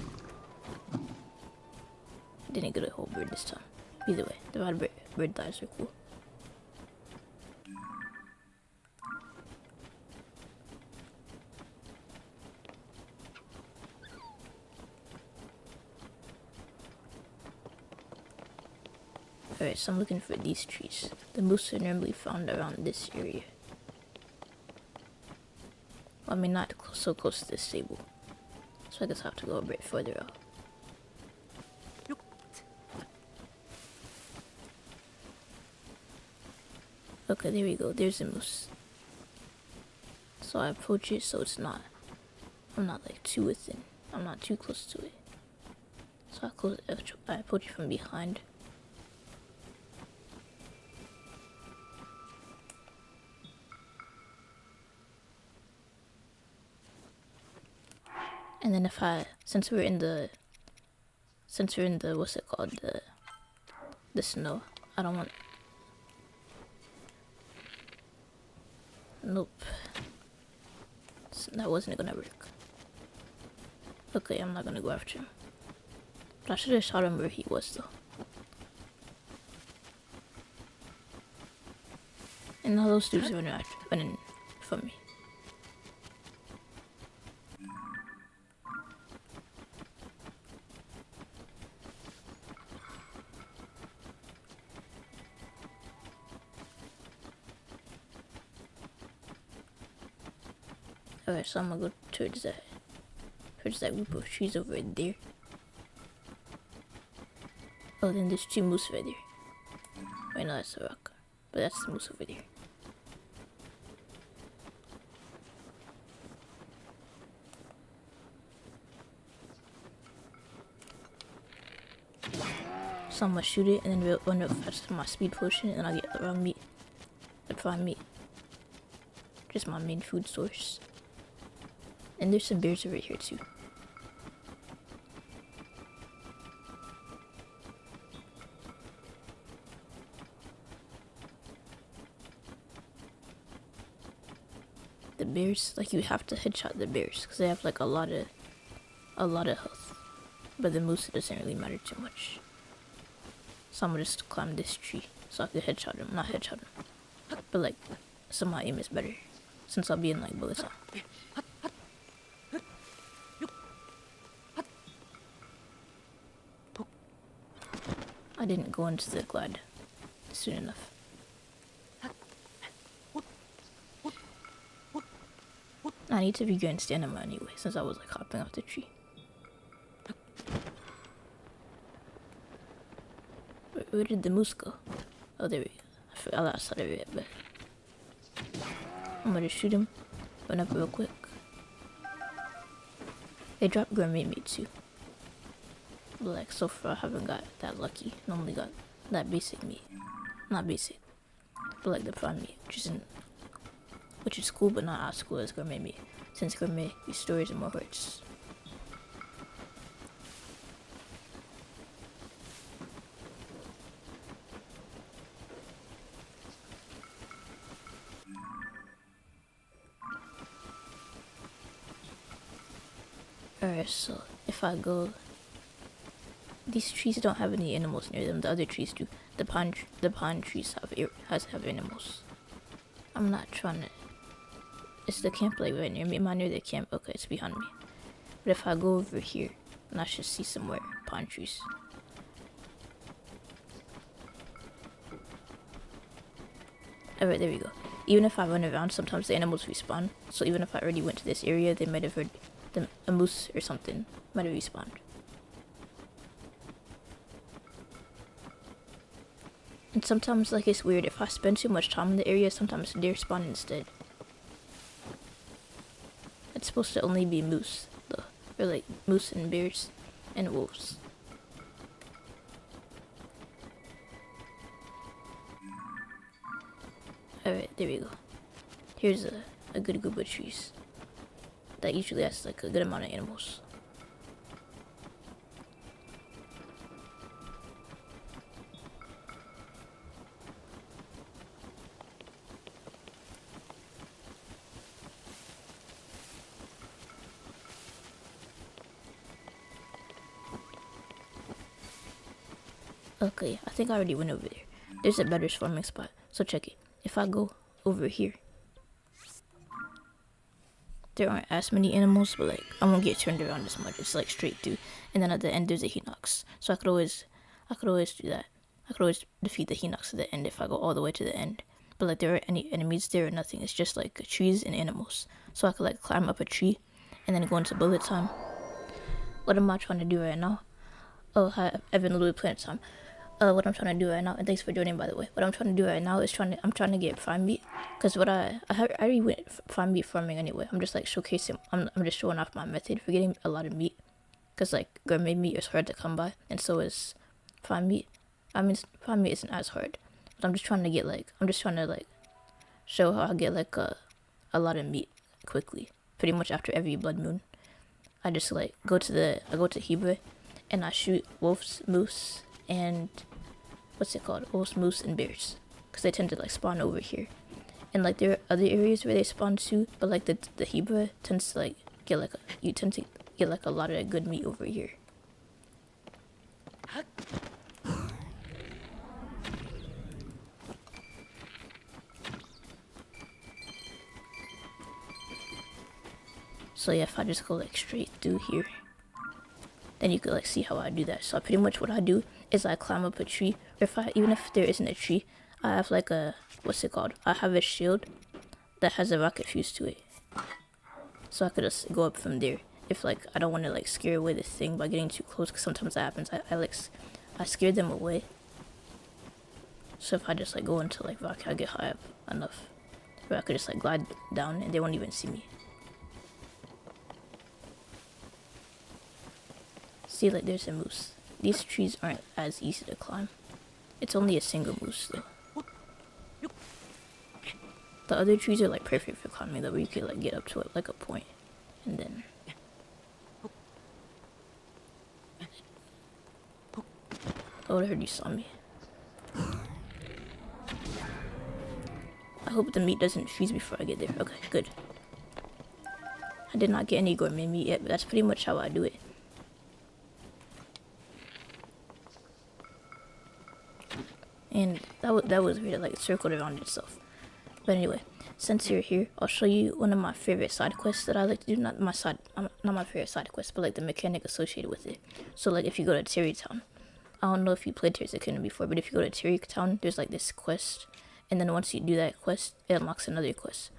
Didn't get a whole bird this time. Either way, the bird thighs are cool. Alright, so I'm looking for these trees. The moose are normally found around this area. Well, I mean, not so close to this stable. So I guess I have to go a bit further out. Okay, there we go. There's the moose. So I approach it so I'm not too within. I'm not too close to it. So I approach it from behind. And then since we're in the what's it called, the snow, I don't want. Nope. That wasn't gonna work. Okay, I'm not gonna go after him. But I should have shot him where he was though. And now those dudes are running from me. Alright, so I'm gonna go towards that group of trees over there. Oh, then there's two moose right there. Wait, no, that's a rock. But that's the moose over there. So I'm gonna shoot it and then run up fast to my speed potion and I'll get the raw meat. The prime meat. Just my main food source. And there's some bears over here too. The bears, you have to headshot the bears because they have a lot of health. But the moose, it doesn't really matter too much. So I'm gonna just climb this tree so I can headshot him. Not headshot him, but so my aim is better since I'll be in bullets on. I didn't go into the glide soon enough. I need to regain stamina anyway, since I was hopping off the tree. Where did the moose go? Oh, there we go. I lost sight of it, but I'm gonna shoot him. Run up real quick. They dropped gourmet meat too. But so far I haven't got that lucky. Normally got that basic meat. Not basic, but the prime meat, which is cool, but not as cool as gourmet meat, since gourmet restores more hearts. Alright, so if I go, these trees don't have any animals near them. The other trees do. The pine trees have animals. I'm not trying to. It's the camp right near me. Am I near the camp? Okay, it's behind me. But if I go over here, then I should see somewhere pine trees. Alright, there we go. Even if I run around, sometimes the animals respawn. So even if I already went to this area, they might have heard a moose or something might have respawned. And sometimes like it's weird, if I spend too much time in the area, sometimes deer spawn instead. It's supposed to only be moose though, or like moose and bears and wolves. Alright, there we go. Here's a good group of trees that usually has like a good amount of animals. Okay, I think I already went over there. There's a better farming spot, so check it. If I go over here, there aren't as many animals, but like I won't get turned around as much. It's like straight through, and then at the end there's a Hinox. So I could always do that. I could always defeat the Hinox at the end if I go all the way to the end. But like there aren't any enemies there or nothing. It's just like trees and animals. So I could like climb up a tree, and then go into bullet time. What am I trying to do right now? Oh, hi, Evan, Little Planet Time. What I'm trying to do right now, and thanks for joining, by the way. What I'm trying to do right now is I'm trying to get prime meat, because what I already went prime meat farming anyway. I'm just like showcasing, I'm just showing off my method for getting a lot of meat, because like gourmet meat is hard to come by, and so is prime meat. I mean, prime meat isn't as hard, but I'm just trying to show how I get like a lot of meat quickly, pretty much after every blood moon. I just like go to Hebrew, and I shoot wolves, moose, and wolves, moose, and bears, because they tend to like spawn over here. And like there are other areas where they spawn too, but like the Hebrew tends to like you tend to get like a lot of good meat over here. So yeah, if I just go like straight through here, then you could like see how I do that. So pretty much what I do is I climb up a tree, or even if there isn't a tree, I have like I have a shield that has a rocket fuse to it. So I could just go up from there if like I don't want to like scare away this thing by getting too close, because sometimes that happens. I scare them away. So if I just like go into like rocket, I get high up enough where I could just like glide down and they won't even see me. See, like there's a moose. These trees aren't as easy to climb. It's only a single moose though. The other trees are like perfect for climbing though, where you could like get up to it like a point, and then oh, I heard you saw me. I hope the meat doesn't freeze before I get there. Okay, good. I did not get any gourmet meat yet, but that's pretty much how I do it. And that was weird, like it circled around itself. But anyway, since you're here, I'll show you one of my favorite side quests that I like to do. Not my favorite side quest, but like the mechanic associated with it. So like if you go to Terry Town, I don't know if you played Tears of the Kingdom before, but if you go to Terry Town, there's like this quest, and then once you do that quest, it unlocks another quest.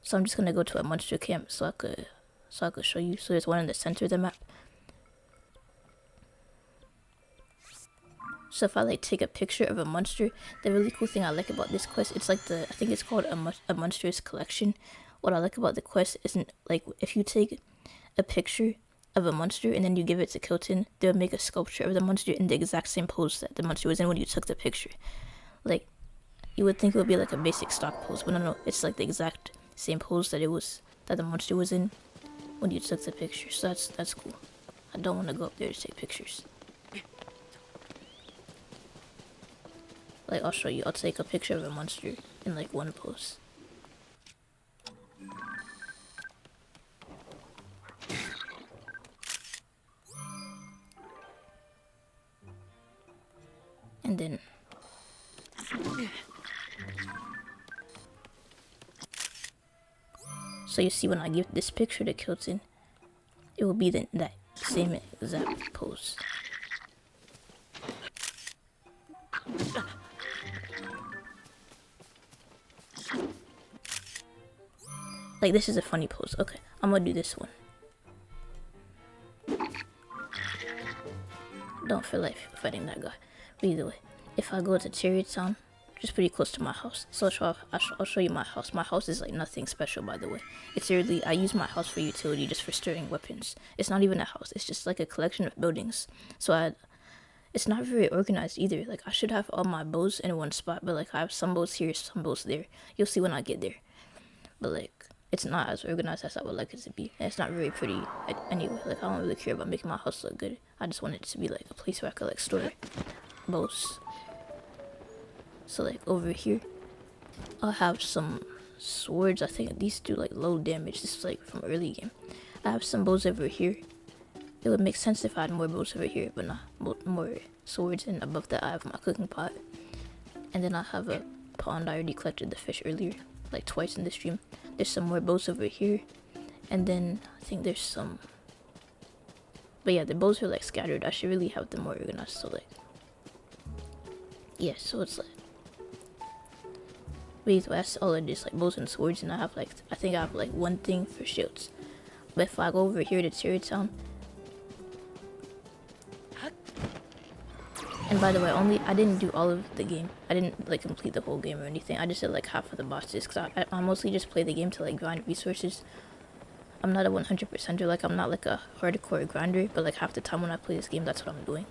So I'm just gonna go to a monster camp so I could show you. So there's one in the center of the map. So if I like take a picture of a monster, the really cool thing I like about this quest, it's like I think it's called a monsters collection. What I like about the quest isn't like if you take a picture of a monster and then you give it to Kilton, they'll make a sculpture of the monster in the exact same pose that the monster was in when you took the picture. Like you would think it would be like a basic stock pose, but no, it's like the exact same pose that the monster was in when you took the picture. So that's cool. I don't want to go up there to take pictures. Like, I'll show you. I'll take a picture of a monster in, like, one pose. And then... So you see when I give this picture to Kilton, it will be that same exact pose. Like, this is a funny pose. Okay, I'm gonna do this one. Don't feel like fighting that guy. But either way, if I go to Terry Town, which is pretty close to my house. So I'll show you my house. My house is like nothing special, by the way. It's really, I use my house for utility, just for storing weapons. It's not even a house, it's just like a collection of buildings. So it's not very organized either. Like, I should have all my bows in one spot, but like I have some bows here, some bows there. You'll see when I get there. But like, it's not as organized as I would like it to be. And it's not very pretty anyway. Like, I don't really care about making my house look good. I just want it to be like a place where I could like store bows. So like over here, I'll have some swords. I think these do like low damage. This is like from early game. I have some bows over here. It would make sense if I had more bows over here, but not more swords. And above that I have my cooking pot. And then I have a pond. I already collected the fish earlier, like twice in the stream. There's some more bows over here. And then I think there's some, but yeah, the bows are like scattered. I should really have them more organized. So like, yeah, so it's like, wait, that's all it is, like bows and swords. And I have like, I think I have like one thing for shields. But if I go over here to Terrytown, and by the way, I didn't do all of the game. I didn't like complete the whole game or anything. I just did like half of the bosses, because I mostly just play the game to like grind resources. I'm not a 100%er, like I'm not like a hardcore grinder, but like half the time when I play this game, that's what I'm doing.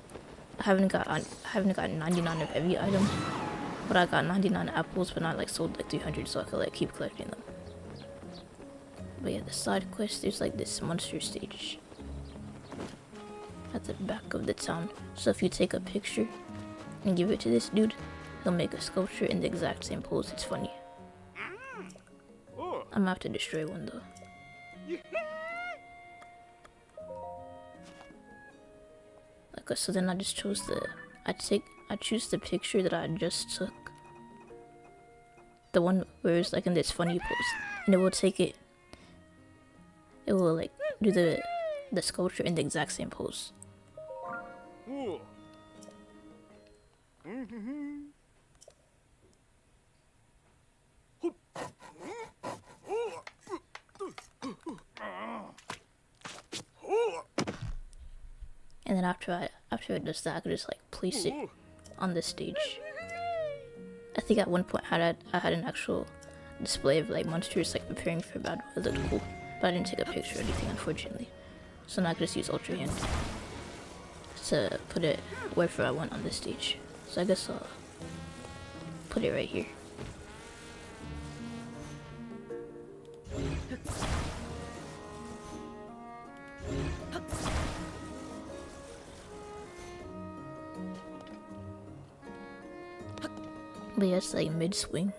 I haven't got 99 of every item, but I got 99 apples, but not like sold like 300, so I could like keep collecting them. But yeah, the side quest, there's like this monster stage at the back of the town. So if you take a picture and give it to this dude, he'll make a sculpture in the exact same pose. It's funny. I'm gonna have to destroy one though. Okay, so then I just chose I choose the picture that I just took, the one where it's like in this funny pose, and it will take it. It will like do the sculpture in the exact same pose. And then after it does that, I could just like place it on the stage. I think at one point I had an actual display of like monsters like preparing for battle. It looked cool, but I didn't take a picture or anything, unfortunately. So now I could just use Ultra Hand to put it wherever I want on the stage. So I guess I'll put it right here. But yeah, it's like mid-swing.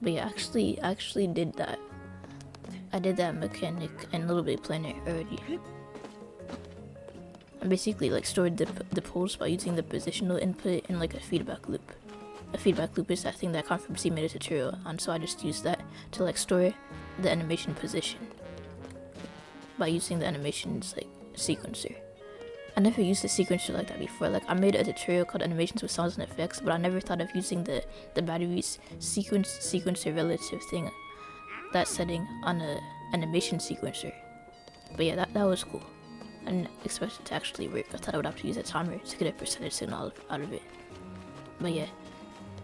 But yeah, I actually did that. I did that mechanic in Little Big Planet already. I basically like stored the pose by using the positional input in like a feedback loop. A feedback loop is that thing that Confirm C made a tutorial on, so I just used that to like store the animation position by using the animations like sequencer. I never used a sequencer like that before. Like, I made a tutorial called Animations with Sounds and Effects, but I never thought of using the batteries sequencer relative thing, that setting, on a animation sequencer. But yeah, that was cool. I didn't expect it to actually work. I thought I would have to use a timer to get a percentage signal out of it. But yeah,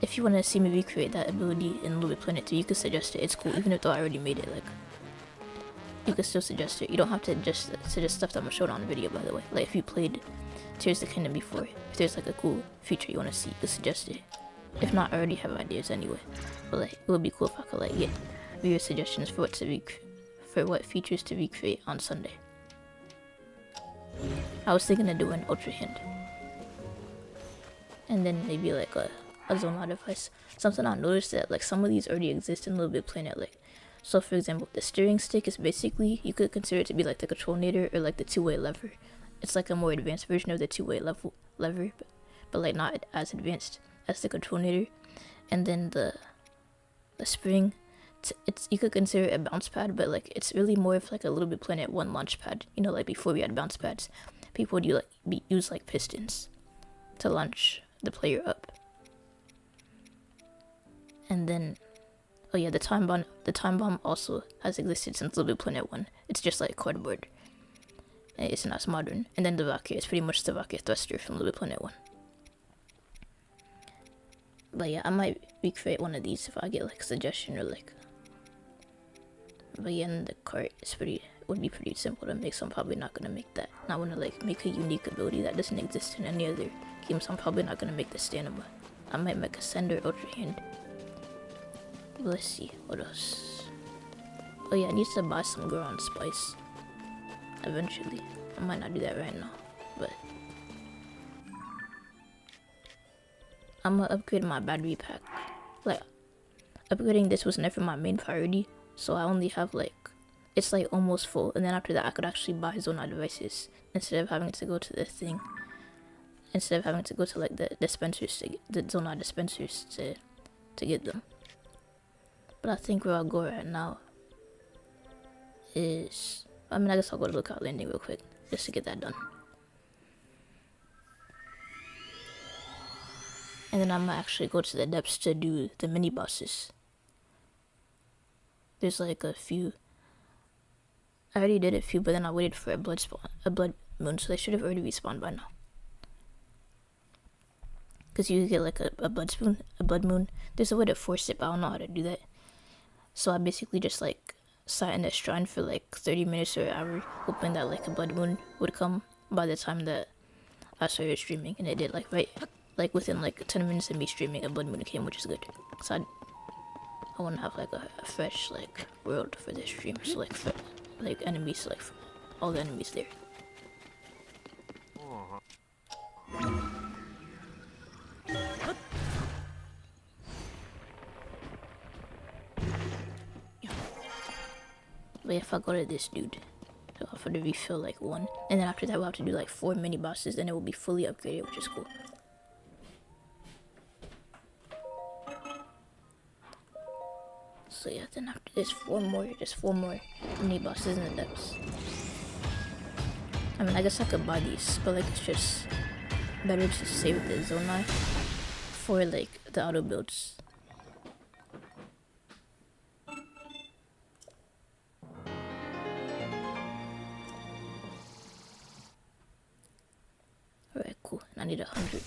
if you want to see me recreate that ability in Little Big Planet 2, you can suggest it. It's cool, even if though I already made it. Like, you can still suggest it. You don't have to just suggest stuff that I'm showing on the video, by the way. Like, if you played Tears of the Kingdom before, if there's like a cool feature you want to see, you can suggest it. If not, I already have ideas anyway. But like, it would be cool if I could like get viewer suggestions for what features to recreate on Sunday. I was thinking of doing Ultra Hand, and then maybe like a Zonal device. Something I noticed that like some of these already exist in Little Big Planet. Like, so for example, the steering stick is basically, you could consider it to be like the controlnator or like the two-way lever. It's like a more advanced version of the two-way lever, but like not as advanced as the controlnator. And then the spring, you could consider it a bounce pad, but like it's really more of like a Little Big Planet 1 launch pad. You know, like before we had bounce pads, people would use like pistons to launch the player up. And then, oh yeah, the time bomb also has existed since Little Big Planet 1. It's just like cardboard. It's not as modern. And then the Valkyrie is pretty much the Valkyrie thruster from Little Big Planet 1. But yeah, I might recreate one of these if I get like a suggestion or like. But yeah, in the cart would be pretty simple to make, so I'm probably not gonna make that. I wanna like make a unique ability that doesn't exist in any other game, so I'm probably not gonna make the stamina. I might make a sender ultra hand. But let's see, what else? Oh yeah, I need to buy some ground spice. Eventually. I might not do that right now, but I'm gonna upgrade my battery pack. Like, upgrading this was never my main priority, so I only have like, it's like almost full, and then after that I could actually buy Zona devices instead of having to go to the thing. Instead of having to go to like the dispensers, the Zona dispensers to get them. But I think where I'll go right now is, I mean, I guess I'll go to Lookout Landing real quick just to get that done. And then I'm gonna actually go to the depths to do the mini bosses. There's like a few. I already did a few, but then I waited for a blood moon, so they should have already respawned by now. Cause you get like a blood moon. There's a way to force it, but I don't know how to do that. So I basically just like sat in a shrine for like 30 minutes or an hour, hoping that like a blood moon would come by the time that I started streaming, and it did. Like within like 10 minutes of me streaming, a blood moon came, which is good. So I want to have like a fresh like world for this stream, so like enemies, like all the enemies there. But if I go to this dude, I'll have to refill like 1, and then after that we'll have to do like 4 mini bosses, and it will be fully upgraded, which is cool. So yeah, then after this, 4 more mini bosses in the depths. I mean, I guess I could buy these, but like it's just better to save the Zona for like the auto builds. Alright, cool. I need 100.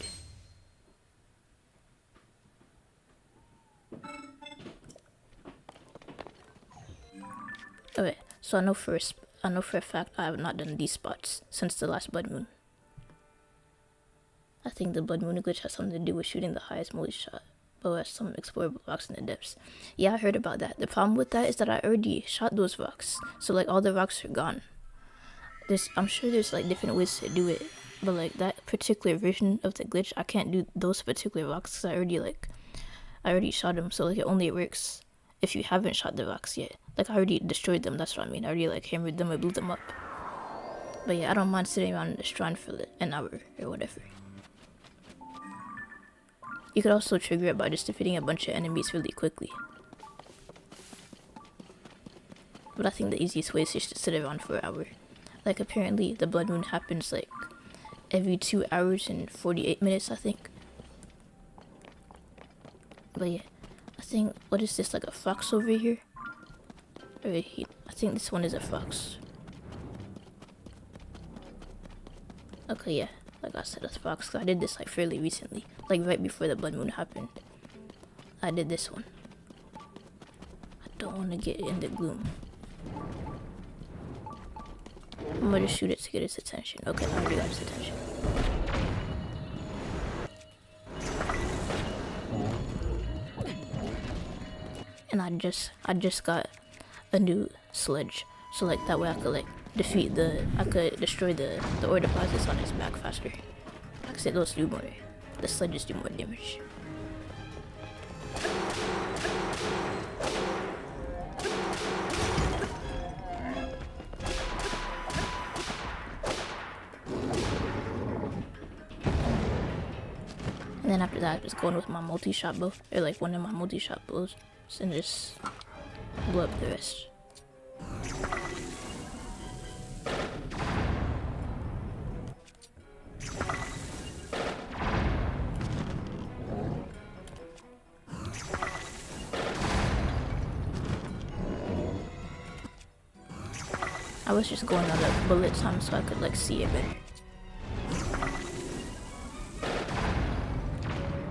Okay, so I know for a fact I have not done these spots since the last blood moon. I think the blood moon glitch has something to do with shooting the highest multi shot, but has some explorable rocks in the depths. Yeah, I heard about that. The problem with that is that I already shot those rocks, so like all the rocks are gone. I'm sure there's like different ways to do it, but like that particular version of the glitch, I can't do those particular rocks because I already shot them, so like it only works if you haven't shot the rocks yet. Like I already destroyed them, that's what I mean. I already like hammered them, I blew them up. But yeah, I don't mind sitting around in the shrine for like an hour or whatever. You could also trigger it by just defeating a bunch of enemies really quickly. But I think the easiest way is just to sit around for an hour. Like apparently the blood moon happens like every 2 hours and 48 minutes, I think. But yeah, I think, what is this, like a fox over here? I think this one is a fox. Okay, yeah, like I said, a fox, cause I did this like fairly recently, like right before the blood moon happened. I did this one. I don't want to get in the gloom. I'm gonna just shoot it to get its attention. Okay, I already got its attention. And I just got a new sledge, so like that way I could like destroy the ore deposits on its back faster. Like I said, those do more. The sledges do more damage. And then after that, just going with my multi-shot bow, or like one of my multi-shot bows, and just blow up the rest. I was just going on a bullet time so I could like see it better.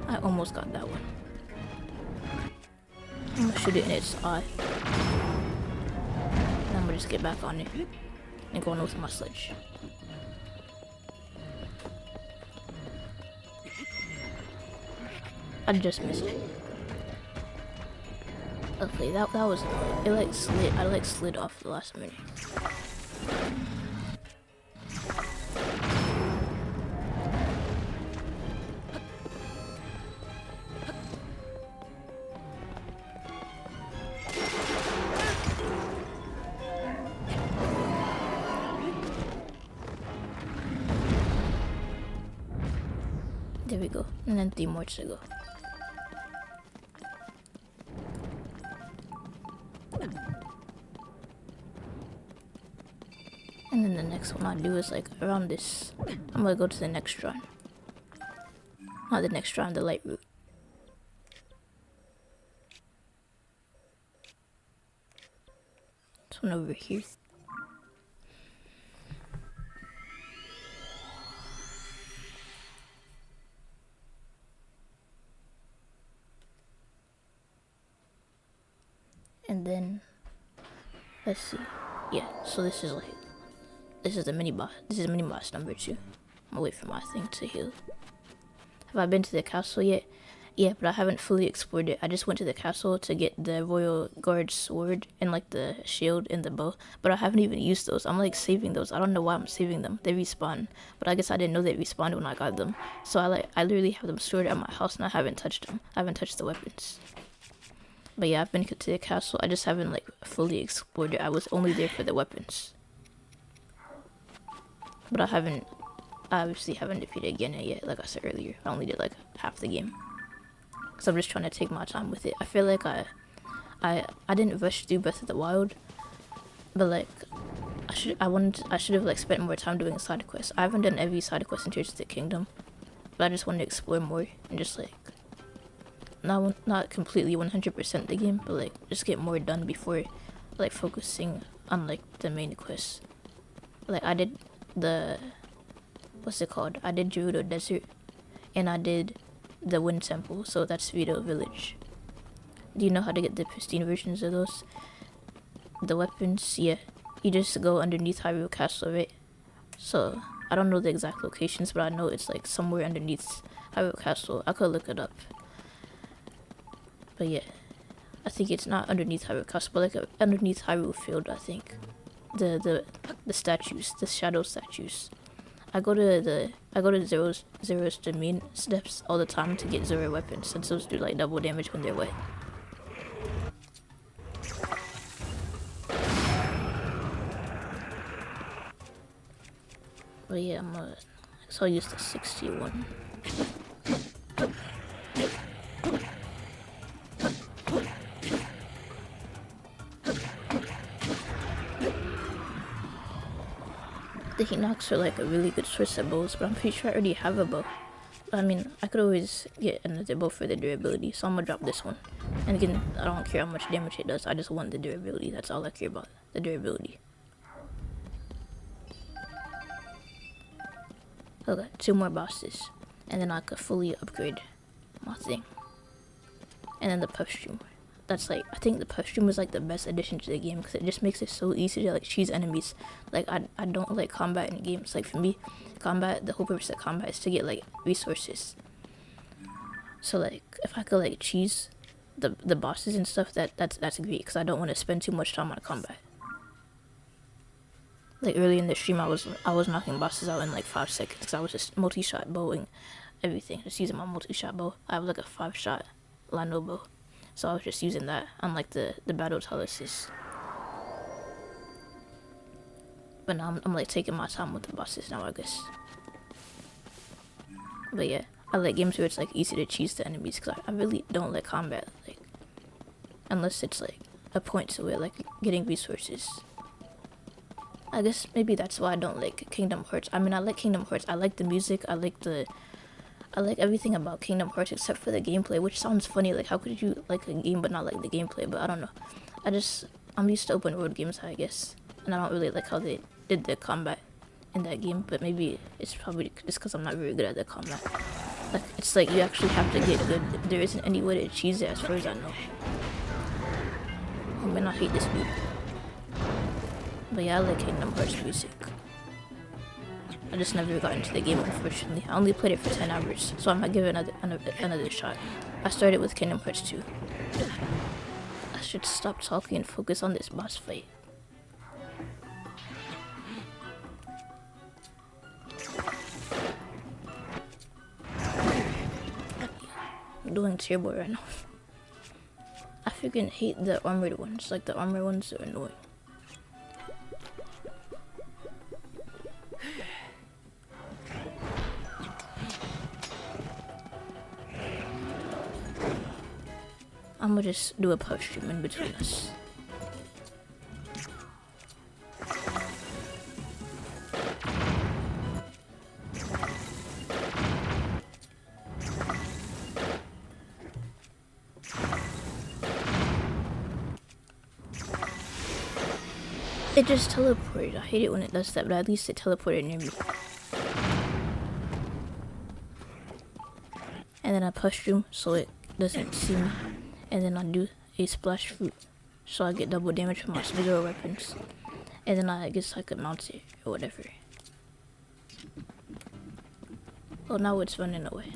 I almost got that one. I'm gonna shoot it in its eye. And I'm gonna just get back on it and go on with my sledge. I just missed it. Okay, that was it. Like slid. I like slid off the last minute. There we go. And then 3 more to go. And then the next one I do is like around this. I'm gonna go to the next shrine. Not the next shrine, the light route. This one over here. And then, let's see. Yeah, so this is the mini boss. This is mini boss number 2. I'm gonna wait for my thing to heal. Have I been to the castle yet? Yeah, but I haven't fully explored it. I just went to the castle to get the royal guard sword and like the shield and the bow, but I haven't even used those. I'm like saving those. I don't know why I'm saving them. They respawn, but I guess I didn't know they respawned when I got them. So I literally have them stored at my house and I haven't touched them. I haven't touched the weapons. But yeah, I've been to the castle. I just haven't like fully explored it. I was only there for the weapons. But I obviously haven't defeated Gena yet, like I said earlier. I only did like half the game. Cause I'm just trying to take my time with it. I feel like I didn't rush through Breath of the Wild, but like I should have like spent more time doing side quests. I haven't done every side quest in Tears of the Kingdom, but I just wanted to explore more and just like not completely 100% the game, but like just get more done before like focusing on like the main quests. Like I did the what's it called? I did Gerudo Desert and I did the Wind Temple, so that's Vito Village. Do you know how to get the pristine versions of those? The weapons, yeah. You just go underneath Hyrule Castle, right? So I don't know the exact locations, but I know it's like somewhere underneath Hyrule Castle. I could look it up. But yeah, I think it's not underneath Hyrule Castle, but like underneath Hyrule Field, I think. The statues, the shadow statues. I go to Zero's domain steps all the time to get Zero weapons, since those do like double damage when they're wet. But yeah, so I'll use the 61. The heat knocks are like a really good source of bows, but I'm pretty sure I already have a bow. I mean, I could always get another bow for the durability, so I'm gonna drop this one. And again, I don't care how much damage it does, I just want the durability. That's all I care about, the durability. Okay, 2 more bosses, and then I could fully upgrade my thing. And then the puff stream. That's like, I think the puff stream is like the best addition to the game because it just makes it so easy to like cheese enemies. Like I don't like combat in games. Like for me, the whole purpose of combat is to get like resources. So like if I could like cheese the bosses and stuff, that's great because I don't want to spend too much time on combat. Like early in the stream, I was knocking bosses out in like 5 seconds because I was just multi-shot bowing everything, just using my multi-shot bow. I have like a 5-shot Lano bow, so I was just using that on like the battle taluses. But now I'm like taking my time with the bosses now, I guess. But yeah, I like games where it's like easy to cheese the enemies because I really don't like combat, like unless it's like a point to where like getting resources. I guess maybe that's why I don't like Kingdom Hearts. I mean, I like Kingdom Hearts. I like the music. I like everything about Kingdom Hearts except for the gameplay, which sounds funny. Like, how could you like a game but not like the gameplay? But I don't know. I'm used to open world games, I guess, and I don't really like how they did the combat in that game. But maybe it's probably just because I'm not very good at the combat. Like, it's like you actually have to get good. There isn't any way to cheese it, as far as I know. I mean, I hate this dude. But yeah, I like Kingdom Hearts music. I just never got into the game, unfortunately. I only played it for 10 hours, so I might give it another shot. I started with Kingdom Hearts 2. I should stop talking and focus on this boss fight. I'm doing terrible right now. I freaking hate the armored ones. Like, the armored ones are annoying. I'm gonna just do a push stream in between us. It just teleported. I hate it when it does that, but at least it teleported near me. And then I push through so it doesn't see me. And then I do a splash fruit so I get double damage from my special weapons. And then I guess I could mount it or whatever. Oh, now it's running away.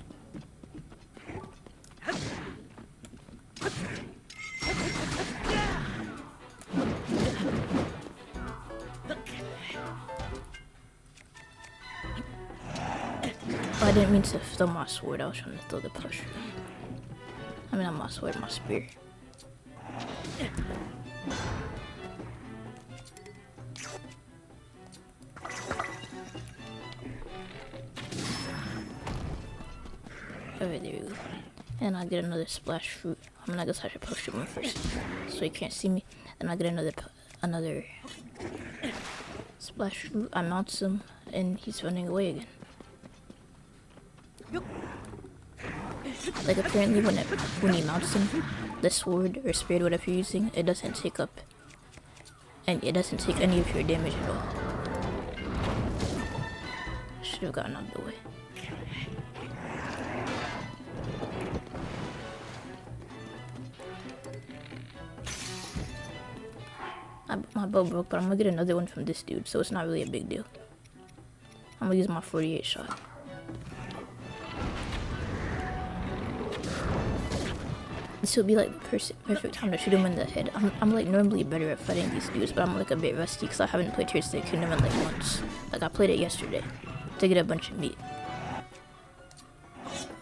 I didn't mean to throw my sword, I was trying to throw the push. I mean, not my sword, my spear. Alright, there we go. And I get another splash fruit. I mean, I guess I should push him first, so he can't see me. And I get another splash fruit. I mount him, and he's running away again. Like, apparently when he mounts him, the sword or spear, whatever you're using, it doesn't take up, and it doesn't take any of your damage at all. Should have gotten out of the way. My bow broke, but I'm gonna get another one from this dude, so it's not really a big deal. I'm gonna use my 48 shot. This would be like the perfect time to shoot him in the head. I'm like normally better at fighting these dudes, but I'm like a bit rusty because I haven't played Tears of the Kingdom in like months. Like, I played it yesterday to get a bunch of meat.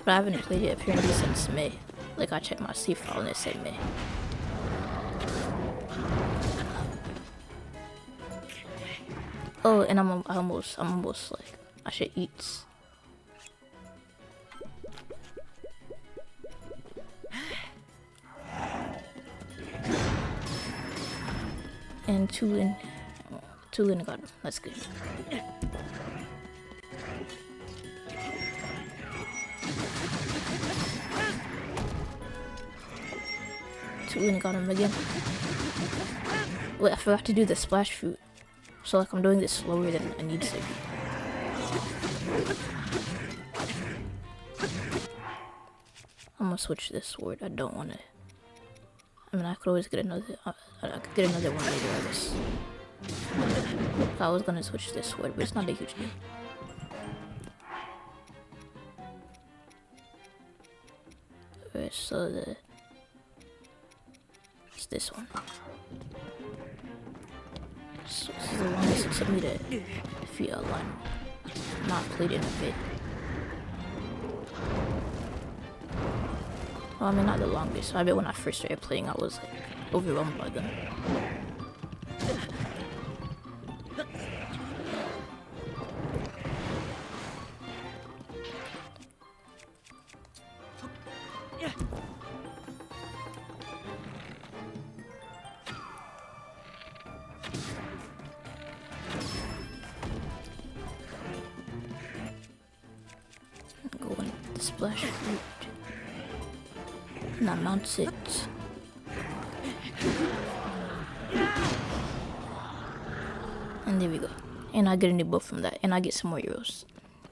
But I haven't played it apparently since May. Like, I checked my save file and it said May. Oh, and I'm almost like, I should eat. And two in got him. That's good. Two in got him again. Wait, I forgot to do the splash fruit. So like, I'm doing this slower than I need to be. I'm gonna switch this sword. I don't want to. I mean, I could always get another. I could get another one later, I guess. I was gonna switch this sword, but it's not a huge deal. Alright, so it's this one. So this is the longest it took me to defeat a line. Not played in a bit. Well, I mean, not the longest. I bet when I first started playing, I was like overwhelmed by them. Go on the splash fruit. And I mount it. And there we go. And I get a new bow from that. And I get some more euros.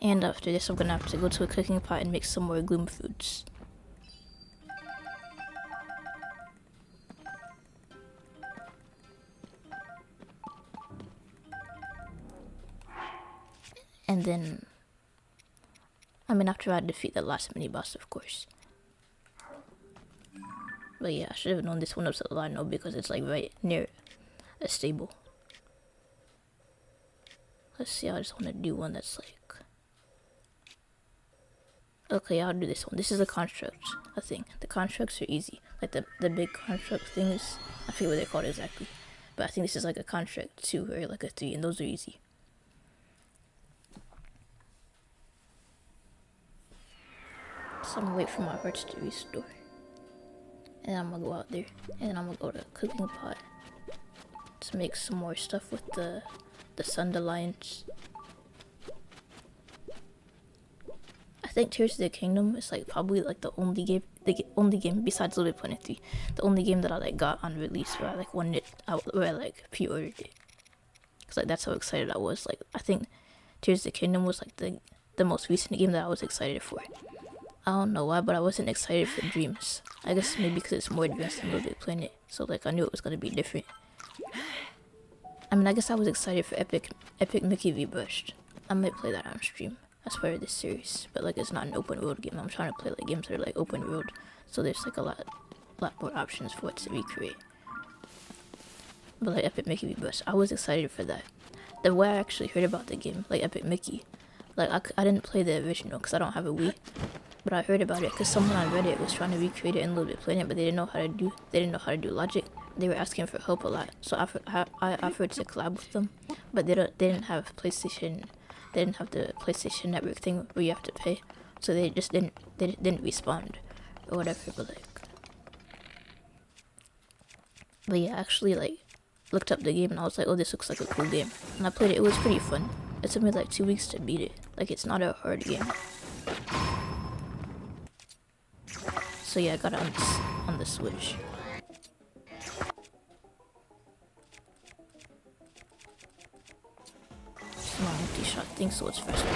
And after this, I'm gonna have to go to a cooking pot and make some more gloom foods. And then, I mean, after I defeat the last mini boss, of course. But yeah, I should have known this one was a Lino because it's like right near a stable. Let's see, I just want to do one that's like... Okay, I'll do this one. This is a construct, I think. The constructs are easy. Like the big construct things, I forget what they're called exactly. But I think this is like a construct 2 or like a 3, and those are easy. So I'm gonna wait for my hearts to restore. And I'm gonna go out there, and then I'm gonna go to cooking pot to make some more stuff with the Sun Alliance. I think Tears of the Kingdom is like probably like the only game besides LBP3, the only game that I like got on release where I like wanted it out, where I like pre-ordered it. Cause like that's how excited I was. Like I think Tears of the Kingdom was like the most recent game that I was excited for. I don't know why, but I wasn't excited for Dreams. I guess maybe because it's more advanced than LBP3, so like I knew it was gonna be different. I mean, I guess I was excited for Epic Mickey v Brushed. I might play that on stream as part of this series, but like it's not an open world game. I'm trying to play like games that are like open world, so there's like a lot more options for it to recreate. But like Epic Mickey v Brushed, I was excited for that. The way I actually heard about the game, like Epic Mickey, like I didn't play the original because I don't have a Wii. But I heard about it because someone on Reddit was trying to recreate it in LBP3, but they didn't know how to do logic. They were asking for help a lot, so I offered to collab with them, but they didn't have PlayStation. They didn't have the PlayStation Network thing where you have to pay, so they just didn't respond or whatever. But yeah, I actually like looked up the game and I was like, oh, this looks like a cool game, and I played it. It was pretty fun. It took me like 2 weeks to beat it. Like it's not a hard game. So yeah, I got it on the Switch. It's not multi-shot thing, so it's faster.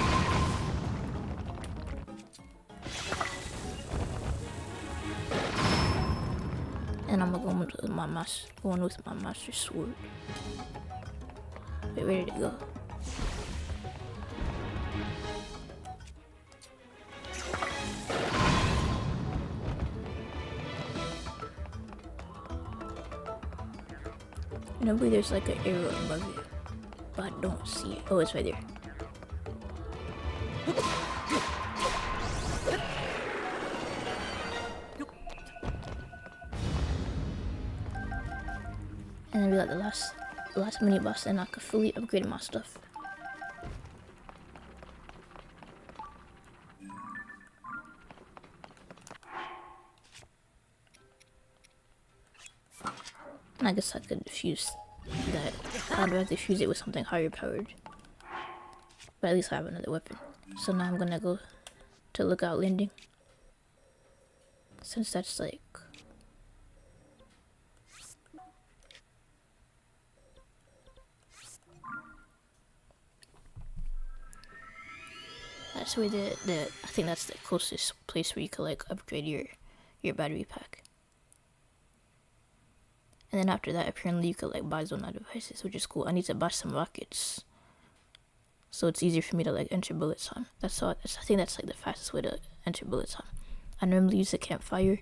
And I'm gonna go with my master sword. Wait, where did it go? Normally there's like an arrow above it, but I don't see it. Oh, it's right there. And then we got the last mini boss, and I could fully upgrade my stuff. And I guess I could defuse that. I'd rather defuse it with something higher powered. But at least I have another weapon. So now I'm gonna go to Lookout Landing. Since that's like... That's where I think that's the closest place where you could like upgrade your battery pack. And then after that, apparently you could like buy Zona devices, which is cool. I need to buy some rockets, so it's easier for me to like enter bullet time. I think that's like the fastest way to enter bullet time. I normally use a campfire.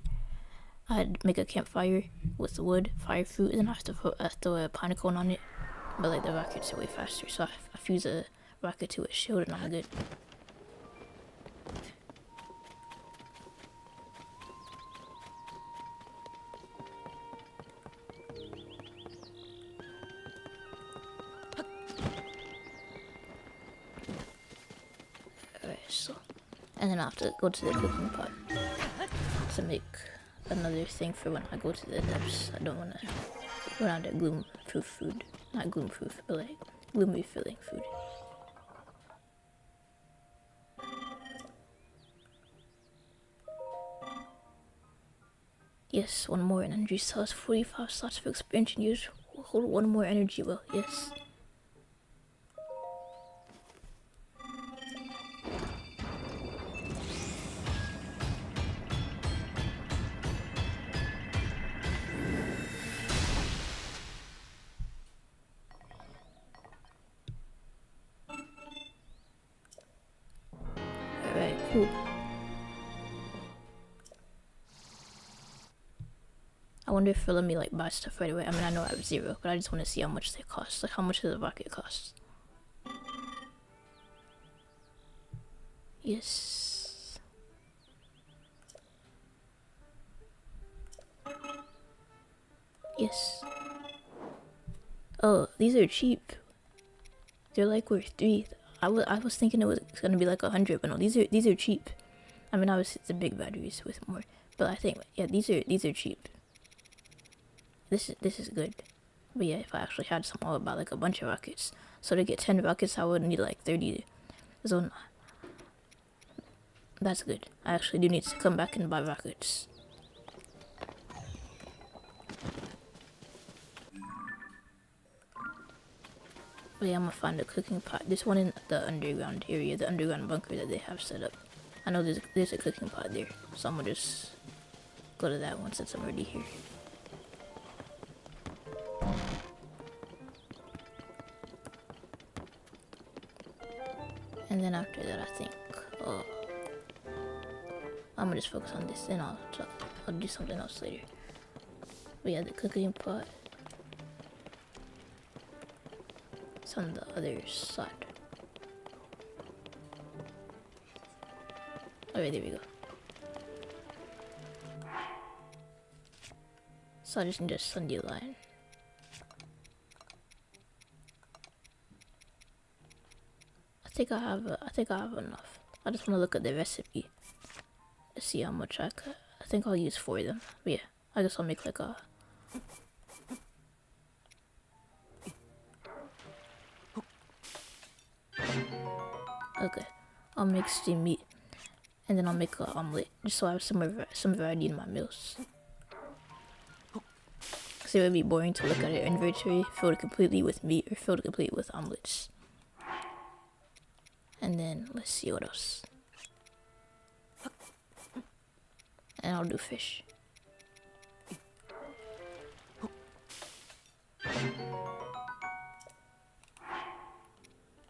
I'd make a campfire with the wood, fire fruit, and then I have to throw a pine cone on it. But like the rockets are way faster, so I fuse a rocket to a shield and I'm good. And then I have to go to the cooking pot to make another thing for when I go to the depths. I don't want to run out of gloom-proof food. Not gloom-proof, but like gloom-refilling food. Yes, one more energy cell has 45 slots for expansion use. Hold one more energy well, yes. cool. I wonder if it'll let me like buy stuff right away. I mean, I know I have 0, but I just want to see how much they cost. Like, how much does a rocket cost? Yes. Yes. Oh, these are cheap. They're like worth 3. I was thinking it was gonna be like 100, but no, these are cheap. I mean, obviously it's the big batteries with more, but I think, yeah, these are cheap. This is good. But yeah, if I actually had some, I would buy like a bunch of rockets. So to get 10 rockets, I would need like 30. So that's good. I actually do need to come back and buy rockets. But yeah, I'm gonna find a cooking pot. This one in the underground area, the underground bunker that they have set up. I know there's a cooking pot there, so I'm gonna just go to that one since I'm already here. And then after that, I think I'm gonna just focus on this, and I'll do something else later. But yeah, the cooking pot. It's on the other side. Alright, there we go. So I just need a Sunday line. I think I have enough. I just want to look at the recipe to see how much I think I'll use 4 of them. But yeah, I guess I'll make like a. Okay, I'll make steamed meat, and then I'll make an omelet, just so I have some variety in my meals. Because it would be boring to look at an inventory filled completely with meat or filled completely with omelets. And then let's see what else. And I'll do fish.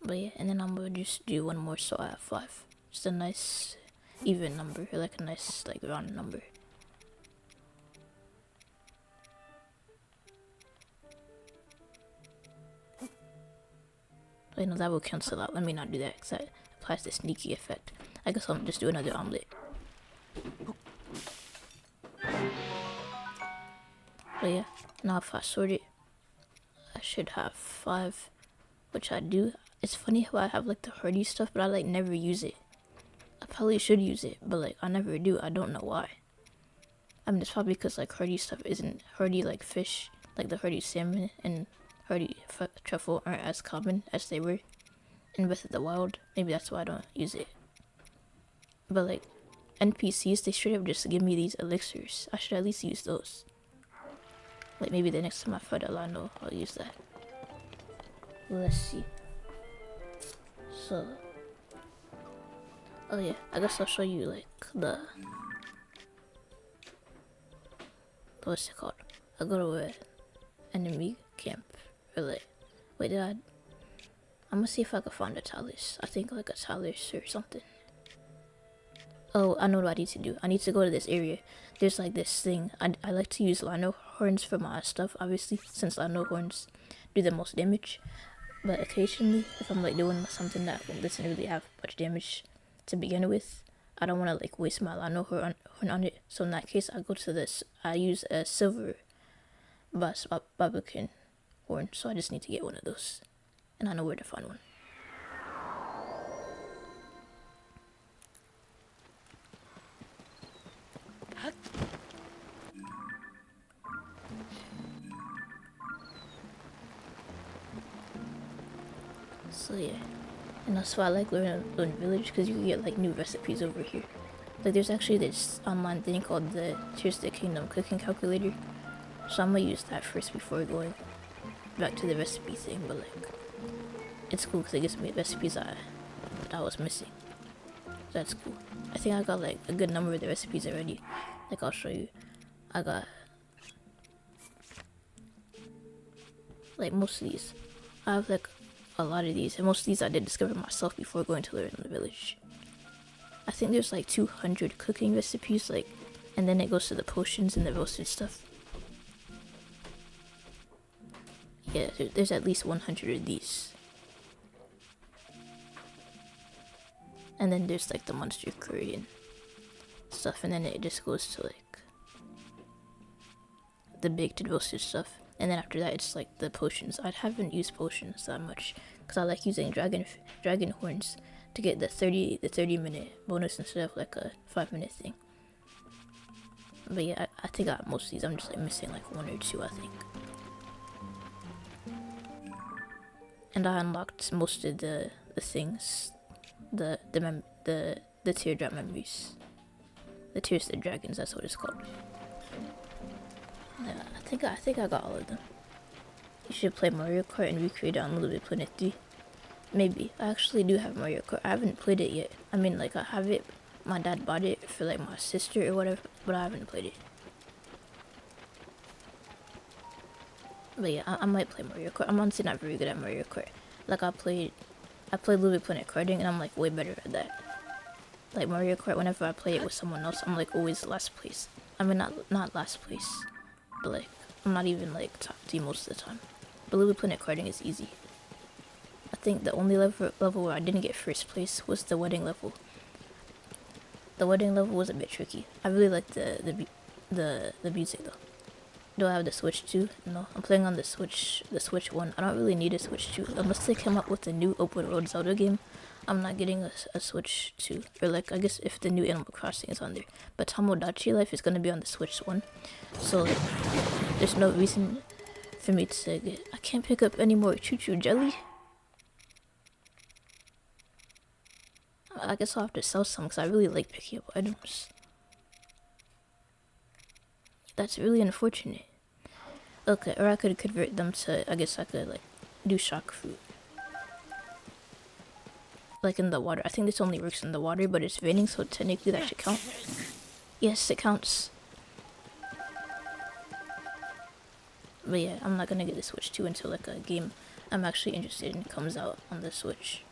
But yeah, and then I'm gonna just do one more, so I have 5. Just a nice even number, or like a nice like round number. Wait, no, that will cancel out. Let me not do that, because that applies the sneaky effect. I guess I'll just do another omelet. But yeah, now if I sort it, I should have 5, which I do. It's funny how I have like the hardy stuff, but I like never use it. I probably should use it, but like I never do. I don't know why. I mean, it's probably because like hardy stuff isn't hardy, like fish, like the hardy salmon and hardy truffle aren't as common as they were in Breath of the Wild. Maybe that's why I don't use it. But like NPCs, they straight up just give me these elixirs. I should at least use those. Like maybe the next time I fight a Lano, I'll use that. Let's see. So, oh yeah, I guess I'll show you like the, what's it called? I go to an enemy camp, or like, wait, I'm gonna see if I can find a talus. I think like a talus or something. Oh, I know what I need to do. I need to go to this area. There's like this thing. I like to use Lino horns for my stuff, obviously, since Lino horns do the most damage. But occasionally, if I'm like doing something that doesn't really have much damage to begin with, I don't want to like waste my Lino horn on it. So in that case, I go to this. I use a silver barbican horn. So I just need to get one of those, and I know where to find one. So yeah, and that's why I like learning Village, because you can get like new recipes over here. Like there's actually this online thing called the Tears of the Kingdom cooking calculator. So I'm gonna use that first before going back to the recipe thing. But like, it's cool because it gives me recipes that I was missing. So that's cool. I think I got like a good number of the recipes already. Like I'll show you. I got like most of these. I have like a lot of these, and most of these I did discover myself before going to learn in the village. I think there's like 200 cooking recipes, like, and then it goes to the potions and the roasted stuff. Yeah, there's at least 100 of these. And then there's like the monster curry and stuff, and then it just goes to like the baked and roasted stuff. And then after that, it's like the potions. I haven't used potions that much because I like using dragon horns to get the 30-minute bonus instead of like a 5-minute thing. But yeah, I think I got most of these. I'm just like missing like 1 or 2, I think. And I unlocked most of the things, the teardrop memories, the Tears the Dragons. That's what it's called. Yeah, I think I got all of them. You should play Mario Kart and recreate it on LBP3. Maybe. I actually do have Mario Kart. I haven't played it yet. I mean, like, I have it. My dad bought it for like my sister or whatever, but I haven't played it. But yeah, I might play Mario Kart. I'm honestly not very good at Mario Kart. Like, I played Little Planet Karting, and I'm like way better at that. Like Mario Kart, whenever I play it with someone else, I'm like always last place. I mean, not last place, but like I'm not even like top 2 most of the time. But Little Planet Karting is easy. I think the only level where I didn't get first place was the wedding level. The wedding level was a bit tricky. I really like the music though. Do I have the Switch 2? No, I'm playing on the Switch 1. I don't really need a Switch 2. Unless they come up with a new open world Zelda game, I'm not getting a Switch 2. Or like, I guess if the new Animal Crossing is on there. But Tomodachi Life is going to be on the Switch 1. So like, there's no reason for me to get... I can't pick up any more choo-choo jelly. I guess I'll have to sell some because I really like picking up items. That's really unfortunate. Okay, or I could convert them to, I guess I could like do shock fruit. Like in the water. I think this only works in the water, but it's raining, so technically that should count. Yes, it counts. But yeah, I'm not gonna get the Switch 2 until like a game I'm actually interested in comes out on the Switch.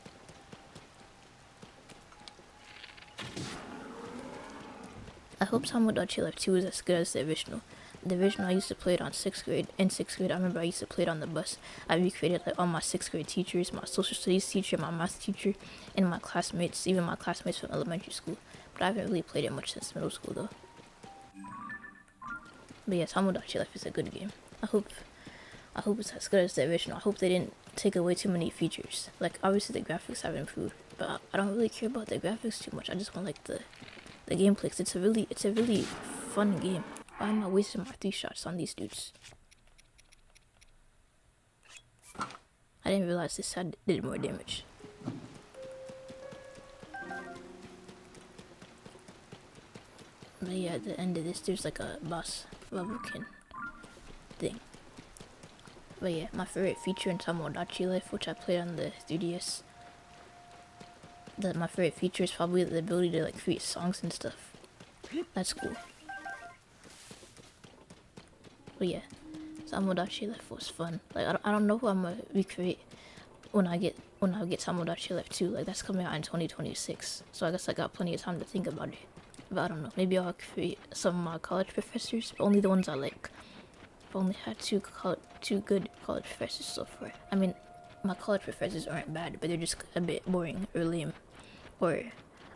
I hope Tomodachi Life 2 is as good as the original. The original, I used to play it on 6th grade. In 6th grade, I remember I used to play it on the bus. I recreated like all my 6th grade teachers, my social studies teacher, my math teacher, and my classmates, even my classmates from elementary school. But I haven't really played it much since middle school though. But yeah, Tomodachi Life is a good game. I hope it's as good as the original. I hope they didn't take away too many features. Like obviously the graphics have improved, but I don't really care about the graphics too much. I just want like the gameplay. It's a really fun game. Why am I wasting my 3 shots on these dudes? I didn't realize this side did more damage. But yeah, at the end of this, there's like a boss levelkin thing. But yeah, my favorite feature in Tomodachi Life, which I played on the 3DS, my favorite feature is probably the ability to like create songs and stuff. That's cool. But yeah, Tomodachi Life was fun. Like I don't know who I'm gonna recreate when I get Tomodachi Life 2. Like that's coming out in 2026. So I guess I got plenty of time to think about it. But I don't know. Maybe I'll create some of my college professors, but only the ones I like. I've only had two good college professors so far. I mean, my college professors aren't bad, but they're just a bit boring or lame. Or,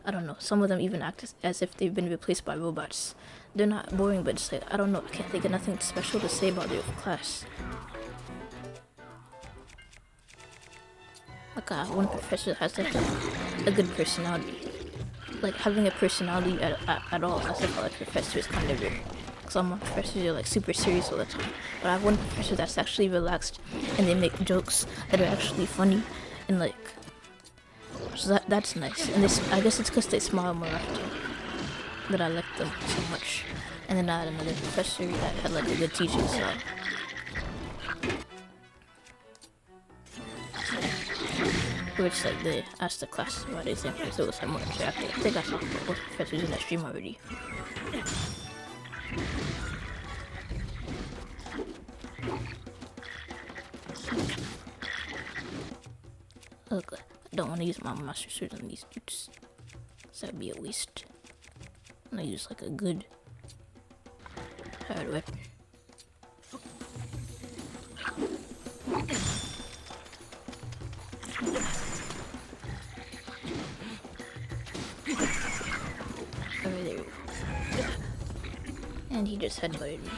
I don't know, some of them even act as if they've been replaced by robots. They're not boring, but it's like, I don't know, I can't think of nothing special to say about their class. Like, one professor has like a good personality. Like, having a personality at all as a college professor is kind of rare. Some of my professors are like super serious all the time. But I have one professor that's actually relaxed, and they make jokes that are actually funny, and like, so that's nice. And I guess it's because they smile more often that I like them so much. And then I had another professor that had like a good teaching style. Which like they asked the class about examples, so it was like more interactive. I think I talked about both professors in that stream already. Okay, I don't want to use my master sword on these dudes. So that'd be a waste. I'm gonna use like a good hard weapon. Over there. And he just headbutted me.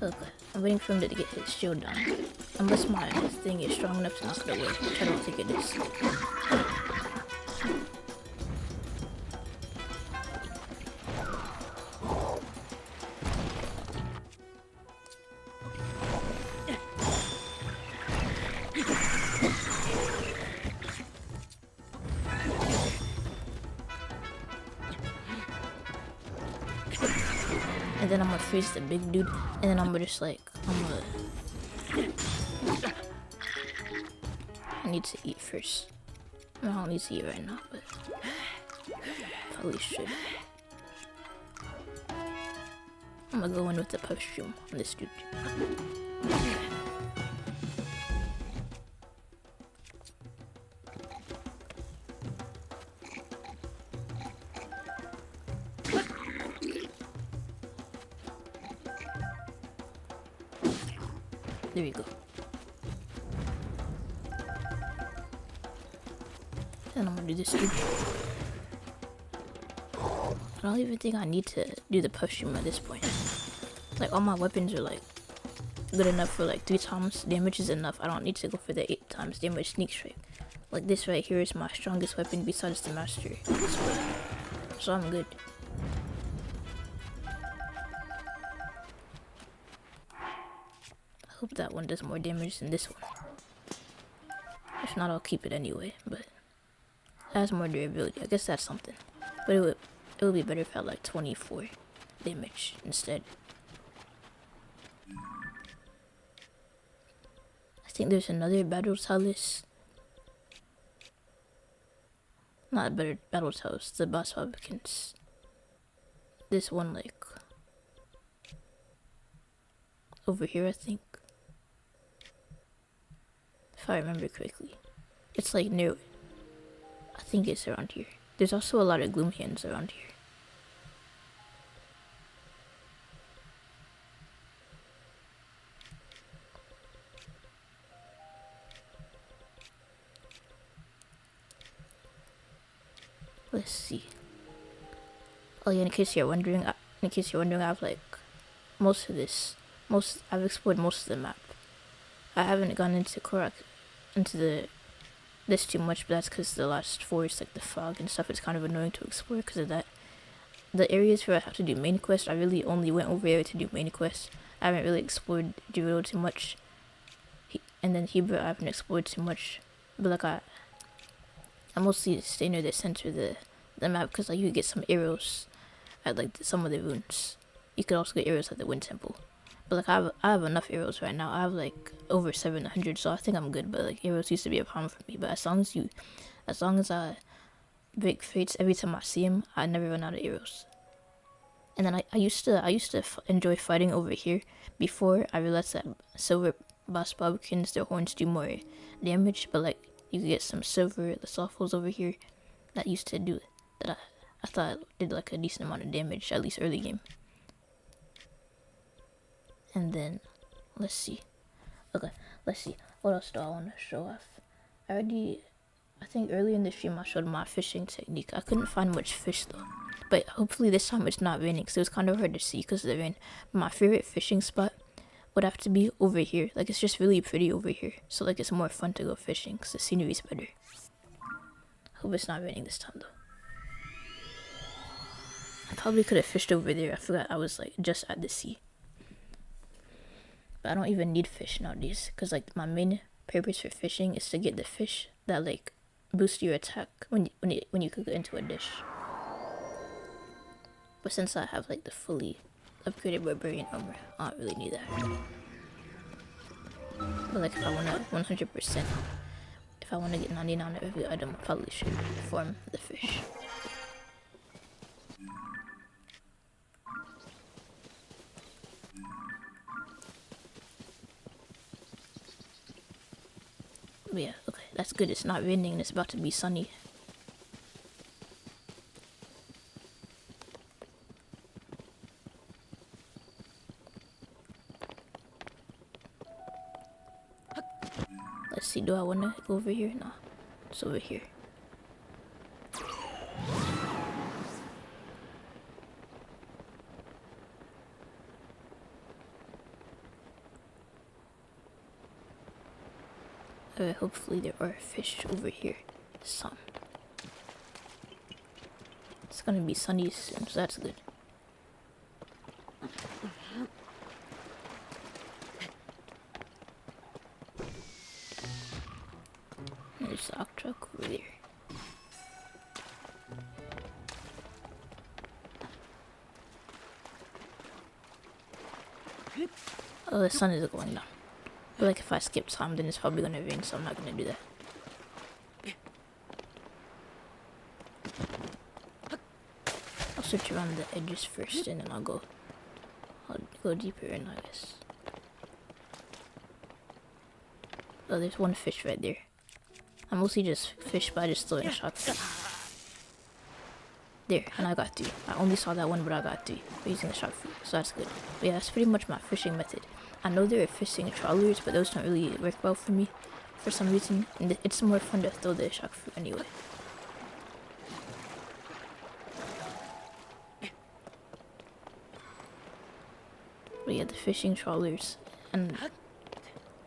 Okay, I'm waiting for him to get his shield down. Unless my thing is strong enough to knock it away, which I don't think it is. And then I'm gonna freeze the big dude, and then I'm gonna just like, I need to eat first. No, I don't need to eat right now, but probably should. I'm gonna go in with the perfume on this dude. There we go. And I'm gonna do this dude. I don't even think I need to do the perfume at this point. Like all my weapons are like good enough for like 3 times damage is enough. I don't need to go for the 8 times damage sneak strike. Like this right here is my strongest weapon besides the master. So I'm good. I hope that one does more damage than this one. If not, I'll keep it anyway, but it has more durability. I guess that's something. But it would be better if I had like 24 damage instead. I think there's another battle talus. Not a better battle talus, the boss fabricants. This one like over here, I think. If I remember correctly. It's like near, I think it's around here. There's also a lot of gloom hands around here. Let's see. Oh yeah, in case you're wondering, I have like most of this. I've explored most of the map. I haven't gone into this too much, but that's because the last forest, like the fog and stuff, it's kind of annoying to explore because of that. The areas where I have to do main quest, I really only went over there to do main quest. I haven't really explored Jiro too much. And then Hebrew, I haven't explored too much. But like I mostly stay near the center of the map because like you could get some arrows at like some of the runes. You could also get arrows at the Wind Temple. But like I have enough arrows right now. I have like over 700, so I think I'm good. But like arrows used to be a problem for me. But as long as I break fates every time I see him, I never run out of arrows. And then I used to enjoy fighting over here before I realized that silver boss barbicans, their horns do more damage. But like you could get some silver, the softballs over here that used to do that. I thought did like a decent amount of damage, at least early game. And then, let's see. Okay, let's see. What else do I want to show off? I think earlier in the stream I showed my fishing technique. I couldn't find much fish though. But hopefully this time it's not raining, because it was kind of hard to see because of the rain. My favorite fishing spot would have to be over here. Like it's just really pretty over here. So like it's more fun to go fishing because the scenery is better. Hope it's not raining this time though. I probably could have fished over there. I forgot I was like just at the sea. But I don't even need fish nowadays, because like my main purpose for fishing is to get the fish that like boost your attack when you cook it into a dish. But since I have like the fully upgraded barbarian armor, I don't really need that. But like if I want to 100%, if I want to get 99 of every item, I probably should farm the fish. But yeah, okay, that's good. It's not raining and it's about to be sunny. Let's see, do I want to go over here? Nah, it's over here. Hopefully there are fish over here. Some. It's gonna be sunny soon, so that's good. There's a truck over there. Oh, the sun is going down. But like if I skip time, then it's probably gonna rain, so I'm not gonna do that. I'll search around the edges first, and then I'll go deeper in, I guess. Oh, there's one fish right there. I mostly just fish, but I just throw it in shock. There, and I got 3. I only saw that one, but I got 3 by using the shark food, so that's good. But yeah, that's pretty much my fishing method. I know there are fishing trawlers, but those don't really work well for me for some reason. And it's more fun to throw the shark food anyway. But yeah, the fishing trawlers, and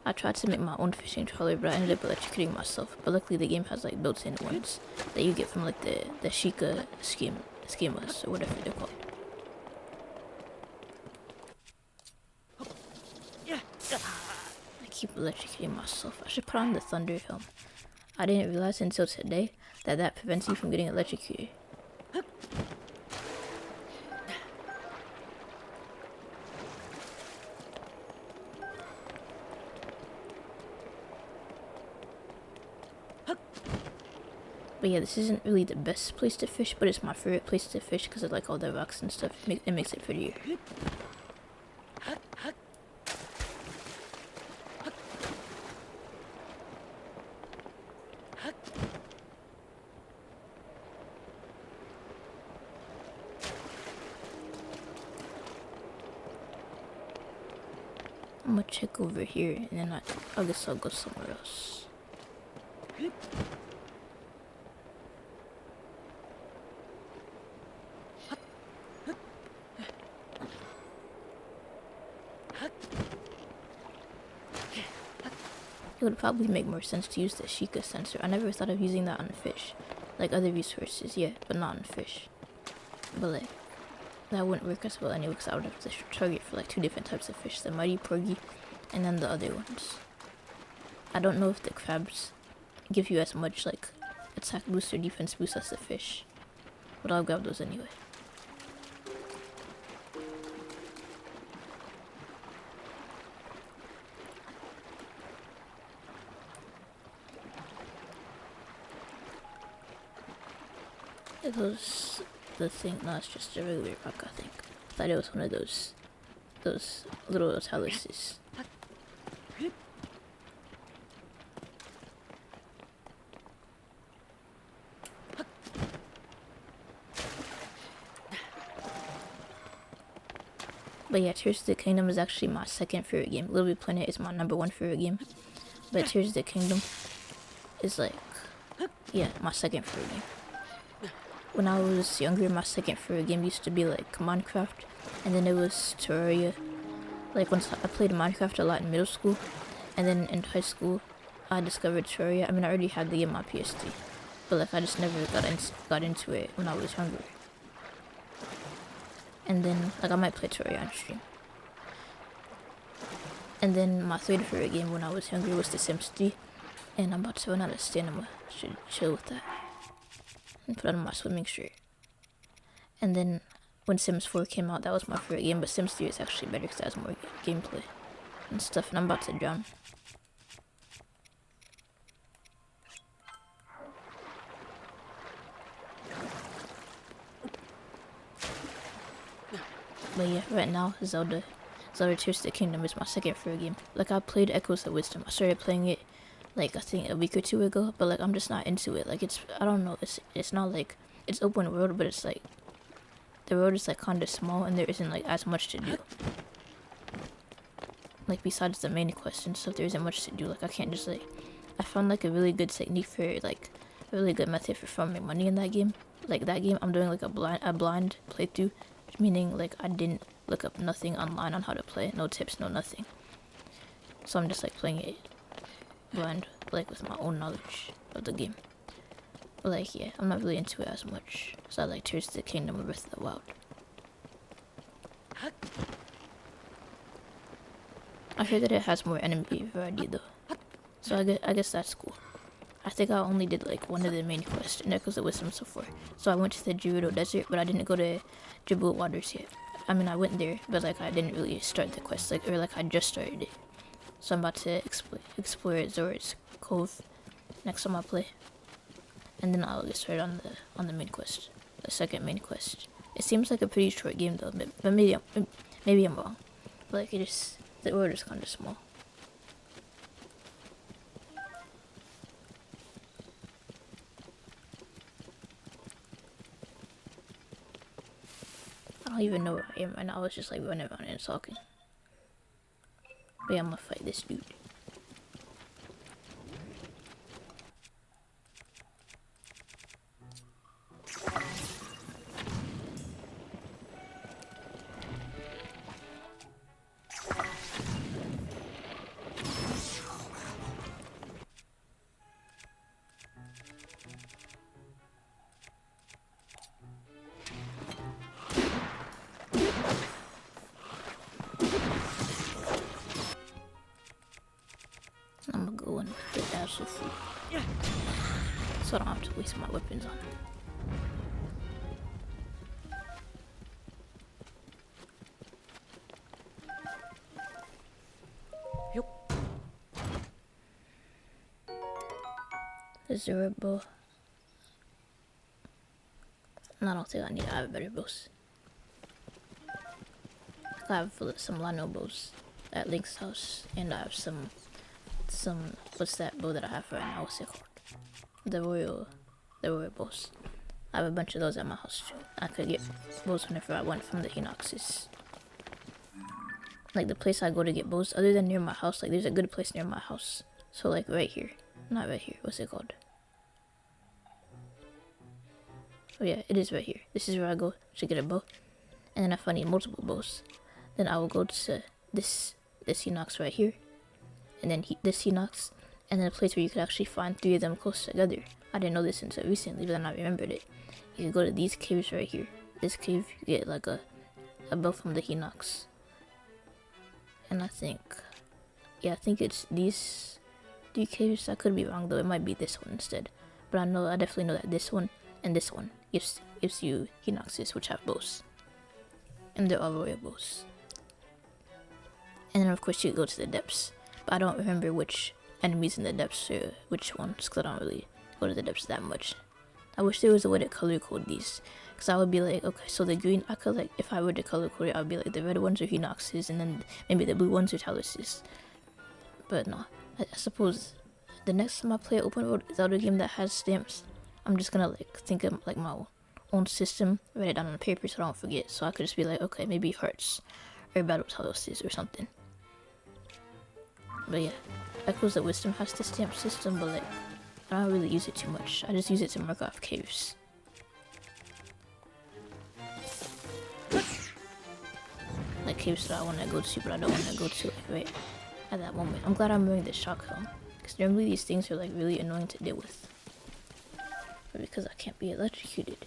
I tried to make my own fishing trawler, but I ended up electrocuting myself. But luckily the game has like built-in ones that you get from like the Sheikah schemas or whatever they're called. I keep electrocuting myself. I should put on the thunder helm. I didn't realize until today that prevents you from getting electrocuted. But yeah, this isn't really the best place to fish, but it's my favorite place to fish because of like all the rocks and stuff. It makes it prettier. I'm gonna check over here, and then I guess I'll go somewhere else. It would probably make more sense to use the Sheikah sensor. I never thought of using that on fish. Like other resources, yeah, but not on fish. But like, that wouldn't work as well anyway, because I would have to target for like 2 different types of fish. The mighty porgy, and then the other ones. I don't know if the crabs give you as much like attack boost or defense boost as the fish. But I'll grab those anyway. It was the thing. No, it's just a regular rock, I think. I thought it was one of those little taluses. But yeah, Tears of the Kingdom is actually my second favorite game. Little Big Planet is my #1 favorite game. But Tears of the Kingdom is like, yeah, my second favorite game. When I was younger, my second favorite game used to be like Minecraft, and then it was Terraria. Like once I played Minecraft a lot in middle school, and then in high school, I discovered Terraria. I mean, I already had the game on PS3, but like I just never got into it when I was younger. And then like I might play Terraria on stream. And then my third favorite game when I was younger was The Sims 3, and I'm about to run out of stamina. I should chill with that. And put on my swimming shirt. And then when Sims 4 came out, that was my favorite game, but Sims 3 is actually better because it has more gameplay and stuff, and I'm about to drown. But yeah, right now, Zelda Tears of the Kingdom is my second favorite game. Like I played Echoes of Wisdom. I started playing it like I think a week or 2 ago, but like I'm just not into it. Like I don't know, it's not like it's open world, but it's like the world is like kind of small and there isn't like as much to do. Like besides the main quest and stuff, there isn't much to do. Like I can't just like I found like a really good technique for like a really good method for farming money in that game. Like that game, I'm doing like a blind playthrough, meaning like I didn't look up nothing online on how to play, no tips, no nothing. So I'm just like playing it blind, like with my own knowledge of the game. But like yeah, I'm not really into it as much. So I like Tears of the Kingdom or Breath of the Wild. I heard that it has more enemy variety though, so I guess that's cool. I think I only did like one of the main quests, and Echoes of Wisdom so far. So I went to the Gerudo Desert, but I didn't go to Jabut Waters yet. I mean, I went there, but like I didn't really start the quest, like, or like I just started it. So I'm about to explore Zora's Cove next time I play, and then I'll get started on the main quest, the second main quest. It seems like a pretty short game though, but maybe I'm wrong. Like the world is kind of small. I don't even know where I am right now. I was just like running around and talking. But yeah, I'm gonna fight this dude. I'm gonna go and get some food, so I don't have to waste my weapons on him. The Zora bow. I don't think I have better bows. I have some Lano bows at Link's house, and I have some what's that bow that I have right now? What's it called? The royal bows. I have a bunch of those at my house too. I could get bows whenever I want from the Enoxes. Like the place I go to get bows, other than near my house, like there's a good place near my house. So like right here, not right here. What's it called? Oh yeah, it is right here. This is where I go to get a bow, and then if I need multiple bows, then I will go to this Enox right here, and then this Enox, and then a place where you could actually find 3 of them close together. I didn't know this until recently, but then I remembered it. You can go to these caves right here. This cave, you get like a bow from the Enox. And I think it's these 3 caves. I could be wrong though. It might be this one instead. But I definitely know that this one and this one gives you Enoxes which have bows, and they're all royal bows. And then of course you go to the depths, but I don't remember which enemies in the depths or which ones, because I don't really go to the depths that much. I wish there was a way to color code these, because I would be like, okay, so the green, I could like, if I were to color code it, I would be like the red ones are Enoxes, and then maybe the blue ones are Taluses. But no, I suppose the next time I play an open world Zelda game that has stamps, I'm just gonna like think of like my own system, write it down on paper so I don't forget. So I could just be like, okay, maybe Hearts or Battle Taluses or something. But yeah, Echoes of Wisdom has the stamp system, but like I don't really use it too much. I just use it to mark off caves. Like caves that I want to go to, but I don't want to go to like right at that moment. I'm glad I'm wearing this shock helm, because normally these things are like really annoying to deal with. But because I can't be electrocuted.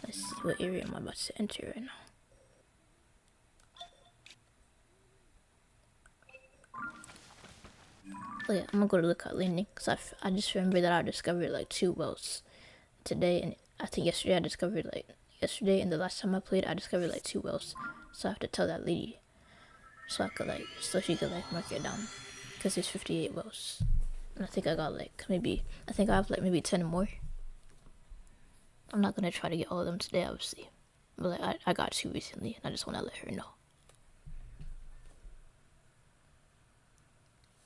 Let's see what area I'm about to enter right now. Oh yeah, I'm gonna go to Lookout Landing, because I just remember that I discovered like 2 wells today, and I think yesterday and the last time I played I discovered like 2 wells. So I have to tell that lady so she could like mark it down, because there's 58 wells, and I think I got like I have like maybe 10 more. I'm not gonna try to get all of them today obviously, but like I got 2 recently, and I just want to let her know.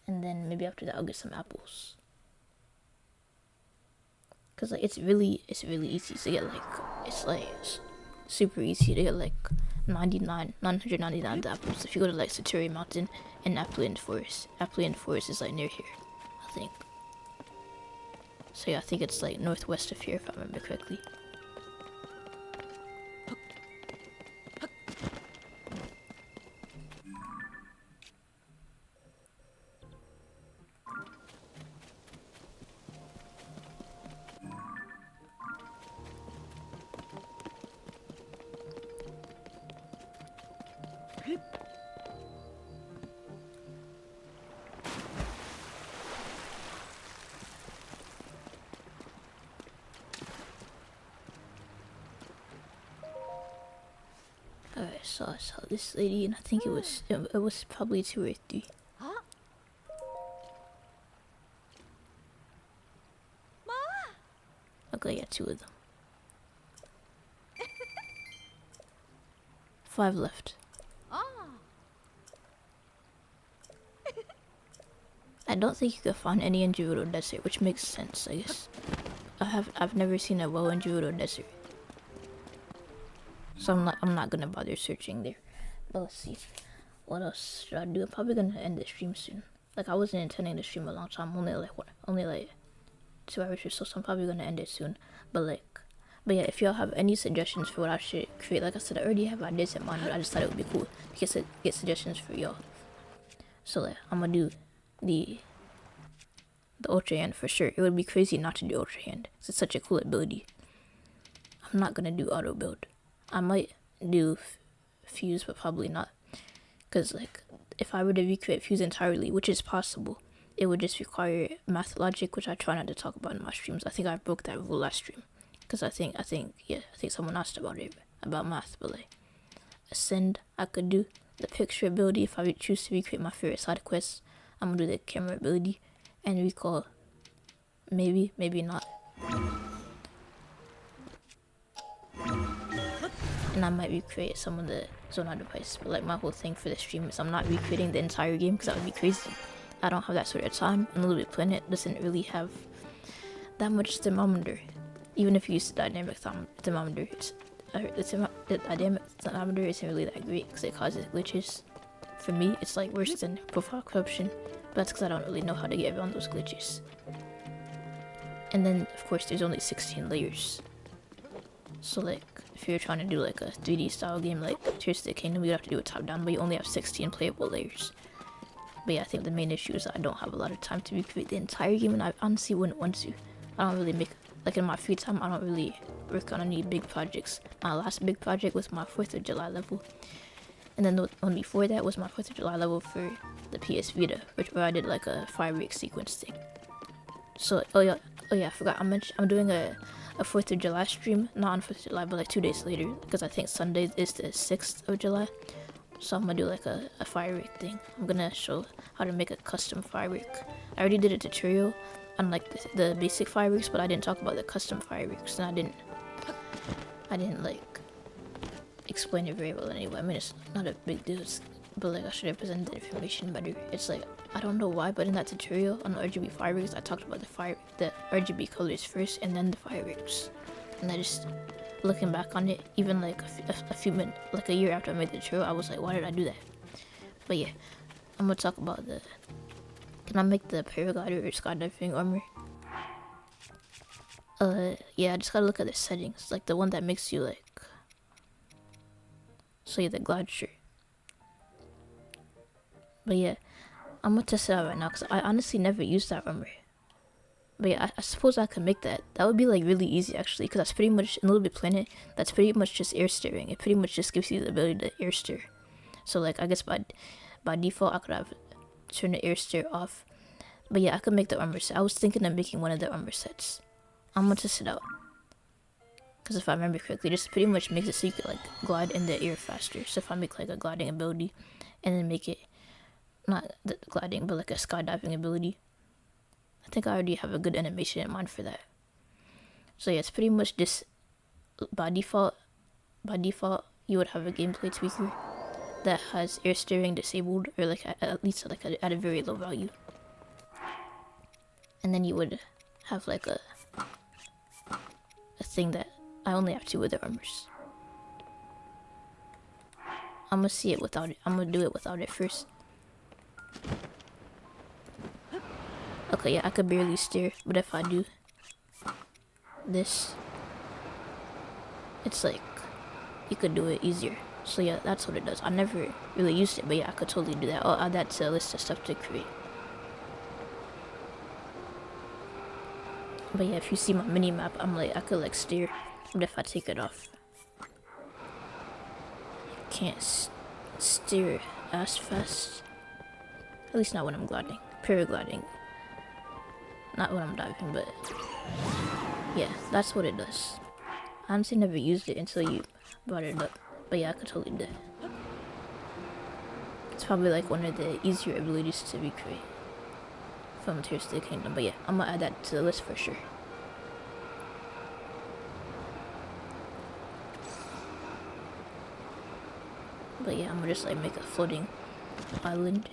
And then maybe after that I'll get some apples. Cause like it's really easy to get like, it's like super easy to get like 999 apples if you go to like Saturi Mountain and Appleland Forest. Appleland Forest is like near here, I think. So yeah, I think it's like northwest of here if I remember correctly. Alright, so I saw this lady and I think it was probably 2 or 3. Okay, yeah, 2 of them. 5 left. I don't think you could find any in Gerudo Desert, which makes sense, I guess. I've never seen a well in Gerudo Desert. So I'm not gonna bother searching there. But let's see. What else should I do? I'm probably gonna end the stream soon. Like I wasn't intending to stream a long time, only like 2 hours or so, so I'm probably gonna end it soon. But yeah, if y'all have any suggestions for what I should create, like I said, I already have ideas in mind, but I just thought it would be cool to get suggestions for y'all. So like I'm gonna do the Ultra Hand for sure. It would be crazy not to do Ultra Hand. It's such a cool ability. I'm not gonna do auto build. I might do Fuse, but probably not. Because like if I were to recreate Fuse entirely, which is possible, it would just require math logic, which I try not to talk about in my streams. I think I broke that rule last stream. Because I think someone asked about it, about math, but like Ascend, I could do the picture ability if I would choose to recreate my favorite side quests. I'm gonna do the camera ability and recall, maybe not. And I might recreate some of the Zona device, but like my whole thing for the stream is I'm not recreating the entire game because that would be crazy. I don't have that sort of time, and Little Bit Planet doesn't really have that much thermometer. Even if you use the dynamic thermometer, the dynamic thermometer isn't really that great because it causes glitches. For me, it's like worse than profile corruption, but that's because I don't really know how to get around those glitches. And then, of course, there's only 16 layers. So like, if you're trying to do like a 3D style game like Tears of the Kingdom, you'd have to do it top down, but you only have 16 playable layers. But yeah, I think the main issue is that I don't have a lot of time to recreate the entire game, and I honestly wouldn't want to. I don't really make, like in my free time, I don't really work on any big projects. My last big project was my 4th of July level. And then the one before that was my 4th of July level for the PS Vita, where I did like a fireworks sequence thing. So, oh yeah, I forgot, I'm doing a 4th of July stream, not on 4th of July, but like 2 days later, because I think Sunday is the 6th of July. So I'm gonna do like a firework thing. I'm gonna show how to make a custom firework. I already did a tutorial on like the basic fireworks, but I didn't talk about the custom fireworks, and I didn't like explain it very well anyway. I mean, it's not a big deal, but like I should have presented the information better. It's like, I don't know why, but in that tutorial on the RGB fireworks, I talked about the RGB colors first and then the fireworks. And I just, looking back on it, even like a few minutes, like a year after I made the tutorial, I was like, why did I do that? But yeah, I'm gonna talk about can I make the paraglider or skydiving armor? Yeah, I just gotta look at the settings, like the one that makes you like, so yeah, the glide shirt. But yeah, I'm gonna test it out right now because I honestly never used that armor. But yeah, I suppose I could make that. That would be like really easy actually, because that's pretty much, in Little Bit Planet, that's pretty much just air steering. It pretty much just gives you the ability to air steer. So like, I guess by default I could have turned the air steer off. But yeah, I could make the armor set. I was thinking of making one of the armor sets. I'm gonna test it out. Because if I remember correctly, this pretty much makes it so you could like glide in the air faster. So if I make like a gliding ability and then make it, not the gliding, but like a skydiving ability, I think I already have a good animation in mind for that. So yeah, it's pretty much just by default you would have a gameplay tweaker that has air steering disabled, or like at least like at a very low value. And then you would have like thing that I only have 2 other armors. I'm gonna see it without it. I'm gonna do it without it first. Okay, yeah, I could barely steer, but if I do this, it's like you could do it easier. So yeah, that's what it does. I never really used it, but yeah, I could totally do that. I'll add that to a list of stuff to create. But yeah, if you see my mini map, I'm like, I could like steer, but if I take it off, can't steer as fast. At least not when I'm gliding. Paragliding. Not when I'm diving, but yeah, that's what it does. I honestly never used it until you brought it up. But yeah, I could totally do it. It's probably like one of the easier abilities to recreate from Tears of the Kingdom. But yeah, I'm gonna add that to the list for sure. But yeah, I'm gonna just like make a floating island.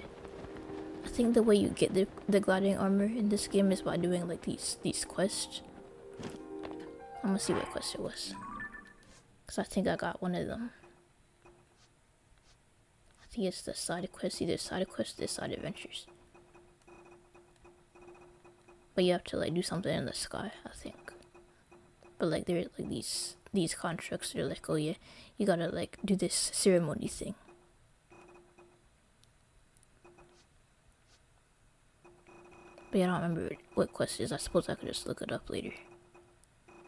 I think the way you get the gliding armor in this game is by doing like these quests. I'm gonna see what quest it was, cause I think I got one of them. I think it's the side quest, either side quest or side adventures. But you have to like do something in the sky, I think. But like there's like these constructs, they're like, oh yeah, you gotta like do this ceremony thing. But yeah, I don't remember what quest it is. I suppose I could just look it up later.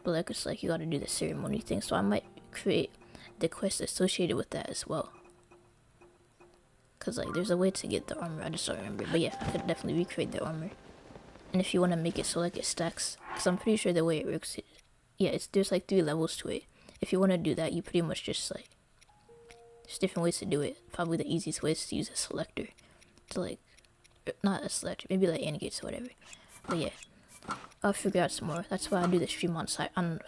But like it's like you gotta do the ceremony thing, so I might create the quest associated with that as well. Cause like there's a way to get the armor, I just don't remember. But yeah, I could definitely recreate the armor. And if you want to make it so like it stacks, cause I'm pretty sure the way it works, there's like 3 levels to it. If you want to do that, you pretty much just like, there's different ways to do it. Probably the easiest way is to use a selector to like, not a selector, maybe like AND gates or whatever. But yeah, I'll figure out some more. That's why I do the stream on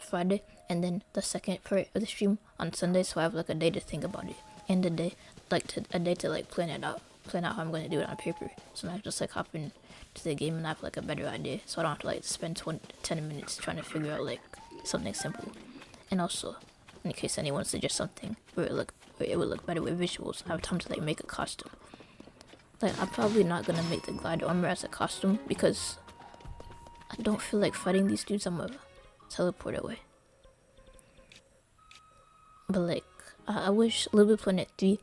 Friday, and then the second part of the stream on Sunday, so I have like a day to think about it, and a day to like plan out how I'm going to do it on paper. So I just like hop into the game and I have like a better idea, so I don't have to like spend 10 minutes trying to figure out like something simple. And also, in case anyone suggests something where it would look better with visuals, I have time to like make a costume. Like I'm probably not gonna make the glide armor as a costume because I don't feel like fighting these dudes. I'm gonna teleport away. But like I wish LBP Planet 3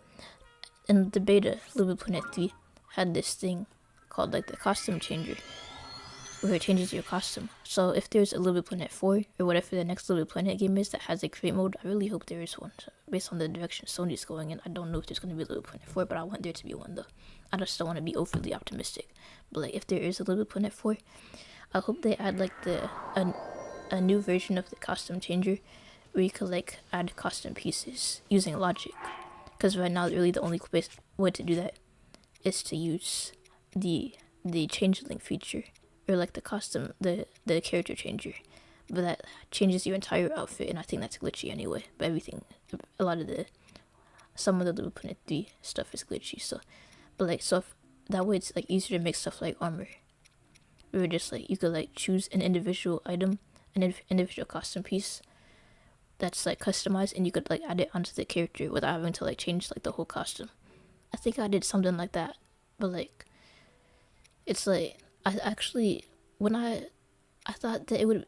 in the beta, LBP Planet 3 had this thing called like the costume changer, where it changes your costume. So if there's a LBP Planet 4 or whatever the next LBP Planet game is that has a create mode, I really hope there is one. So based on the direction Sony's going in, I don't know if there's gonna be a LBP Planet 4, but I want there to be one though. I just don't want to be overly optimistic. But like if there is a LBP Planet 4, I hope they add like a new version of the costume changer where you could like add costume pieces using logic. Because right now really the only way to do that is to use the changeling feature, or like the costume, the character changer, but that changes your entire outfit, and I think that's glitchy anyway. But some of the LBP Planet 3 stuff is glitchy. So, but like that way it's like easier to make stuff like armor, where just like you could like choose an individual item, an individual costume piece that's like customized, and you could like add it onto the character without having to like change like the whole costume. I think I did something like that, but like it's like I actually I thought that it would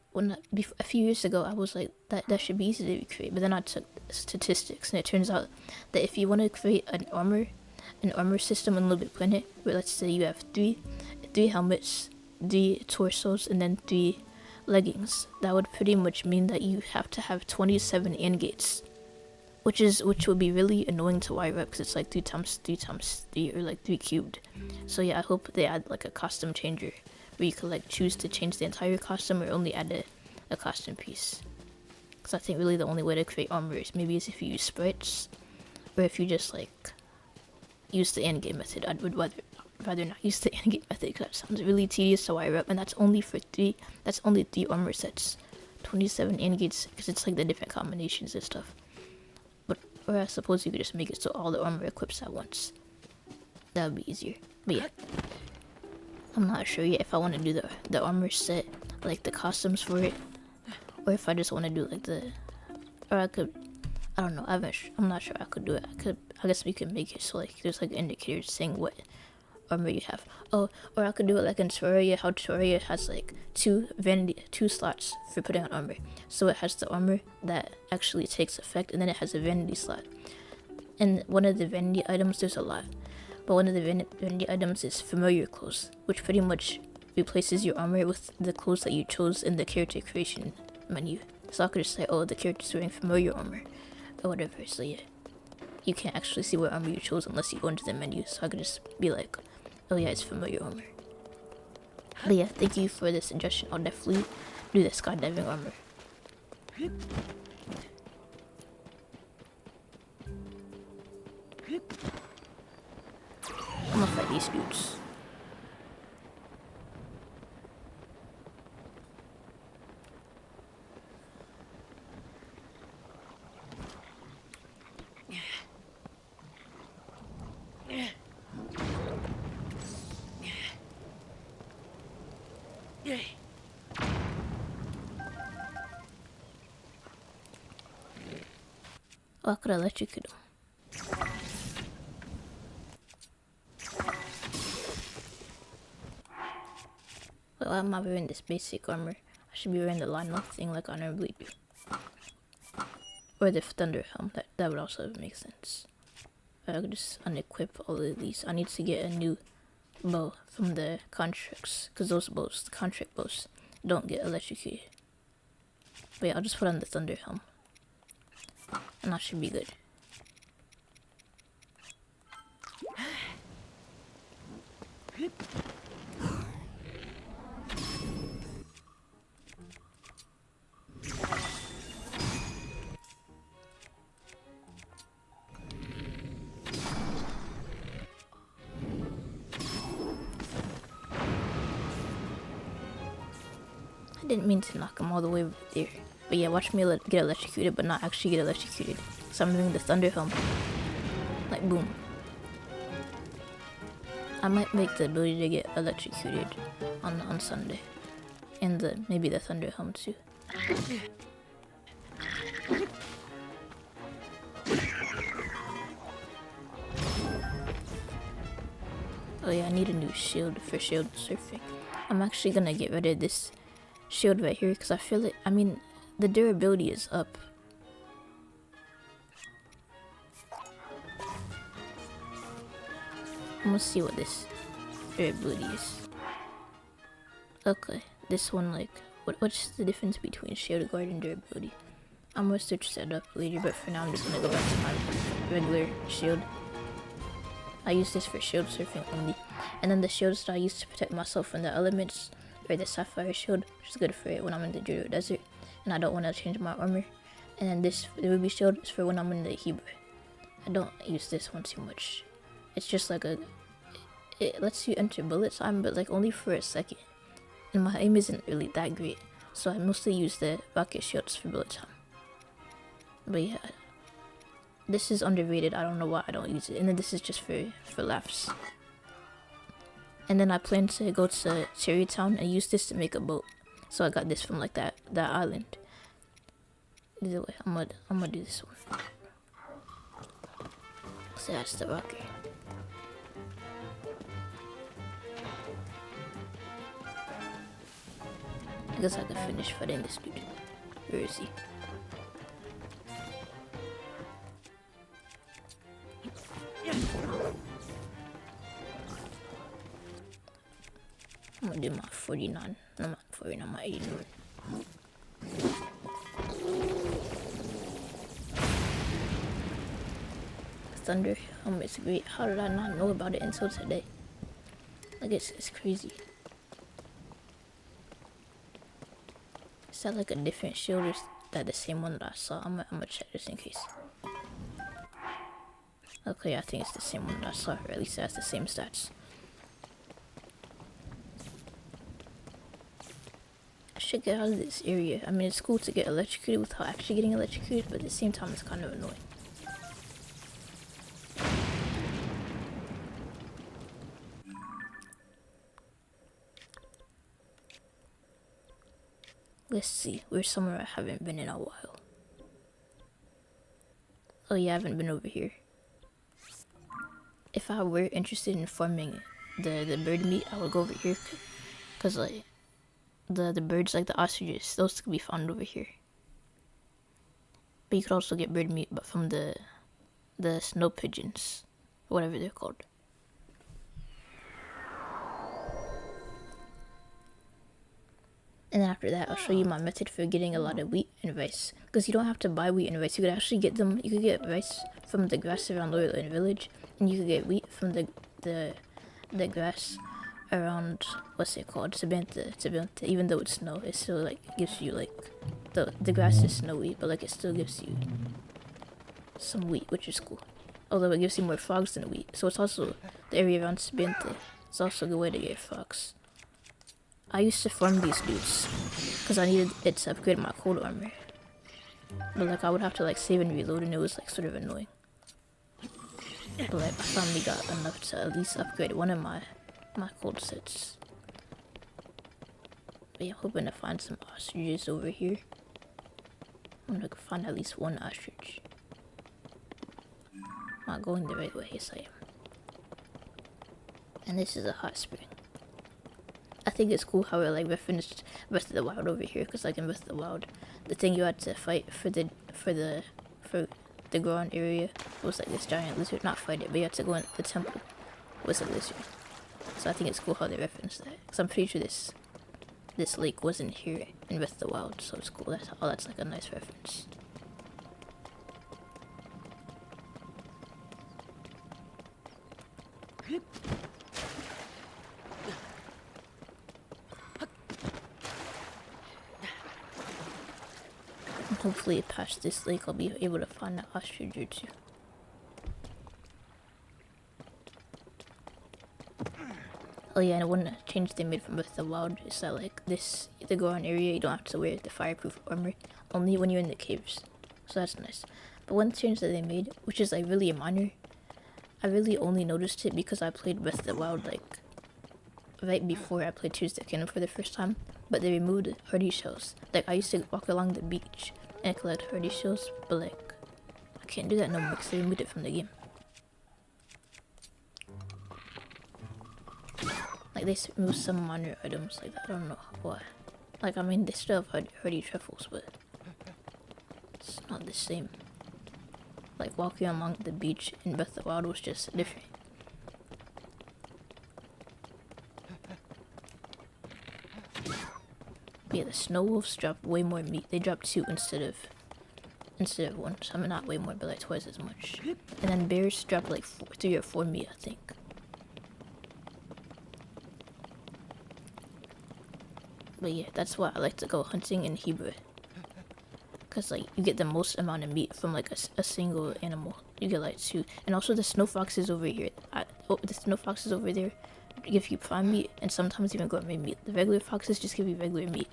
a few years ago I was like that should be easy to recreate, but then I took statistics and it turns out that if you want to create an armor system in LBP Planet, where let's say you have three helmets, 3 torsos, and then 3 leggings, that would pretty much mean that you have to have 27 AND gates, which would be really annoying to wire up because it's like 3 times 3 times 3, or like 3 cubed. So yeah, I hope they add like a costume changer where you could like choose to change the entire costume or only add a costume piece. Because I think really the only way to create armor is maybe if you use sprites, or if you just like use the AND gate method. I would rather not use the AND gate method because that sounds really tedious to wire up, and that's only 3 armor sets, 27 AND gates, because it's like the different combinations and stuff. Or I suppose you could just make it so all the armor equips at once. That would be easier. But yeah, I'm not sure yet if I want to do the armor set, like the costumes for it, Or if I just want to do like or I could, I don't know, I'm not sure I could do it. I guess we could make it so like there's like indicators saying what armor you have. Oh, or I could do it like in Terraria, how Terraria has like two slots for putting on armor. So it has the armor that actually takes effect, and then it has a vanity slot. And one of the vanity items, there's a lot, but one of the vanity items is familiar clothes, which pretty much replaces your armor with the clothes that you chose in the character creation menu. So I could just say, oh, the character's wearing familiar armor, or whatever. So yeah, you can't actually see what armor you chose unless you go into the menu. So I could just be like, oh yeah, it's familiar armor. But yeah, thank you for the suggestion. I'll definitely do the skydiving armor. I'm gonna fight these dudes. Oh, I could electrocute him. Well, I'm not wearing this basic armor. I should be wearing the line lock thing like I normally do. Or the thunder helm, that would also make sense. I could just unequip all of these. I need to get a new bow from the contracts, because those bows, the contract bows, don't get electrocuted. But yeah, I'll just put on the thunder helm. And that should be good. I didn't mean to knock him all the way over there. But yeah, watch me get electrocuted, but not actually get electrocuted. So I'm doing the thunder helm. Like, boom. I might make the ability to get electrocuted on Sunday. And maybe the thunder helm too. Oh yeah, I need a new shield for shield surfing. I'm actually gonna get rid of this shield right here because I feel it. I mean, the durability is up. I'm gonna see what this durability is. Okay, this one, like, what's the difference between shield guard and durability? I'm gonna search that up later, but for now I'm just gonna go back to my regular shield. I use this for shield surfing only. And then the shields that I use to protect myself from the elements, or the sapphire shield, which is good for it when I'm in the Gerudo Desert and I don't want to change my armor. And then this, the ruby shield, is for when I'm in the Hebrew. I don't use this one too much. It's just like it lets you enter bullet time, but like only for a second. And my aim isn't really that great, so I mostly use the rocket shields for bullet time. But yeah, this is underrated. I don't know why I don't use it. And then this is just for laughs. And then I plan to go to Cherry Town and use this to make a boat. So I got this from like that island. Either way, I'm gonna do this one. So that's the rocket. I guess I could finish fighting this dude. Where is he? I'm gonna do my 49. No, not 49, my 89. Thunder helmet is great. How did I not know about it until today? Like, it's crazy. Is that like a different shield, or is that the same one that I saw? I'm gonna check just in case. Okay, I think it's the same one that I saw, or at least it has the same stats. I should get out of this area. I mean, it's cool to get electrocuted without actually getting electrocuted, but at the same time, it's kind of annoying. Let's see. Where's somewhere I haven't been in a while? Oh yeah, I haven't been over here. If I were interested in farming the bird meat, I would go over here. Cause like the birds, like the ostriches, those could be found over here. But you could also get bird meat, but from the snow pigeons, whatever they're called. And then after that, I'll show you my method for getting a lot of wheat and rice. Because you don't have to buy wheat and rice. You could actually get them. You could get rice from the grass around Loyalland Village, and you could get wheat from the grass around, what's it called, Sabantha. Even though it's snow, it still like gives you like the grass is snowy, but like it still gives you some wheat, which is cool. Although it gives you more frogs than wheat, so it's also the area around Sabantha. It's also a good way to get frogs. I used to farm these dudes because I needed it to upgrade my cold armor, but like I would have to like save and reload, and it was like sort of annoying. But like I finally got enough to at least upgrade one of my cold sets. But yeah, I'm hoping to find some ostriches over here. I'm gonna find at least one ostrich. I'm not going the right way, yes I am. And this is a hot spring. I think it's cool how it like referenced Breath of the Wild over here, because like in Breath of the Wild, the thing you had to fight for the ground area was like this giant lizard. Not fight it, but you had to go in the temple was a lizard. So I think it's cool how they reference that, because I'm pretty sure this lake wasn't here in Breath of the Wild, so it's cool. That's like a nice reference. Hopefully past this lake I'll be able to find an ostrich or two. Oh yeah, and one change they made from Breath of the Wild is that like the ground area, you don't have to wear the fireproof armor, only when you're in the caves. So that's nice. But one change that they made, which is like really minor, I really only noticed it because I played Breath of the Wild like right before I played Tears of the Kingdom for the first time, but they removed hardy shells. Like I used to walk along the beach and collect hardy shells, but like I can't do that no more because they removed it from the game. Like they removed some minor items like that. I don't know why. Like I mean they still have hardy truffles, but it's not the same. Like walking along the beach in Breath of the Wild was just different. But yeah, the snow wolves drop way more meat. They drop 2 instead of 1. So I mean not way more, but like twice as much. And then bears drop like 3 or 4 meat, I think. But yeah, that's why I like to go hunting in Hebrew. Cause like you get the most amount of meat from like a single animal. You get like 2, and also the snow foxes over here. The snow foxes over there give you prime meat, and sometimes even gourmet meat. The regular foxes just give you regular meat.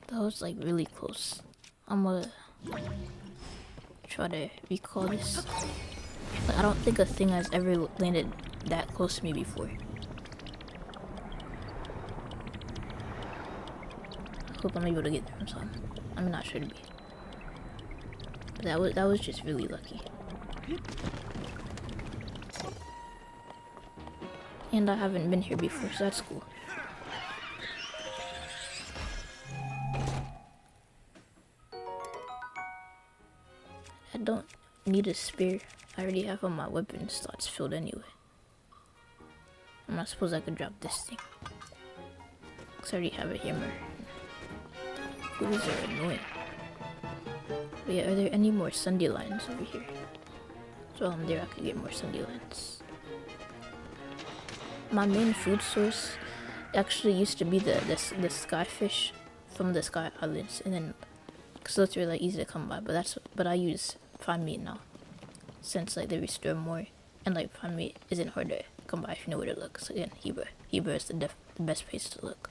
That was like really close. I'm gonna try to recall this. Like, I don't think a thing has ever landed that close to me before. I hope I'm able to get there on time. I'm not sure to be. But that was just really lucky. And I haven't been here before, so that's cool. I don't need a spear. I already have all my weapon slots filled anyway. I'm not supposed I could drop this thing, because I already have a hammer. These are annoying. But yeah, are there any more Sunday lines over here? So while I'm there, I could get more Sunday lines. My main food source actually used to be the skyfish from the Sky Islands, and then because those were like easy to come by. But I use prime meat now, since like they restore more, and like prime meat isn't hard to come by if you know where to look. So again, Hebrew is the best place to look.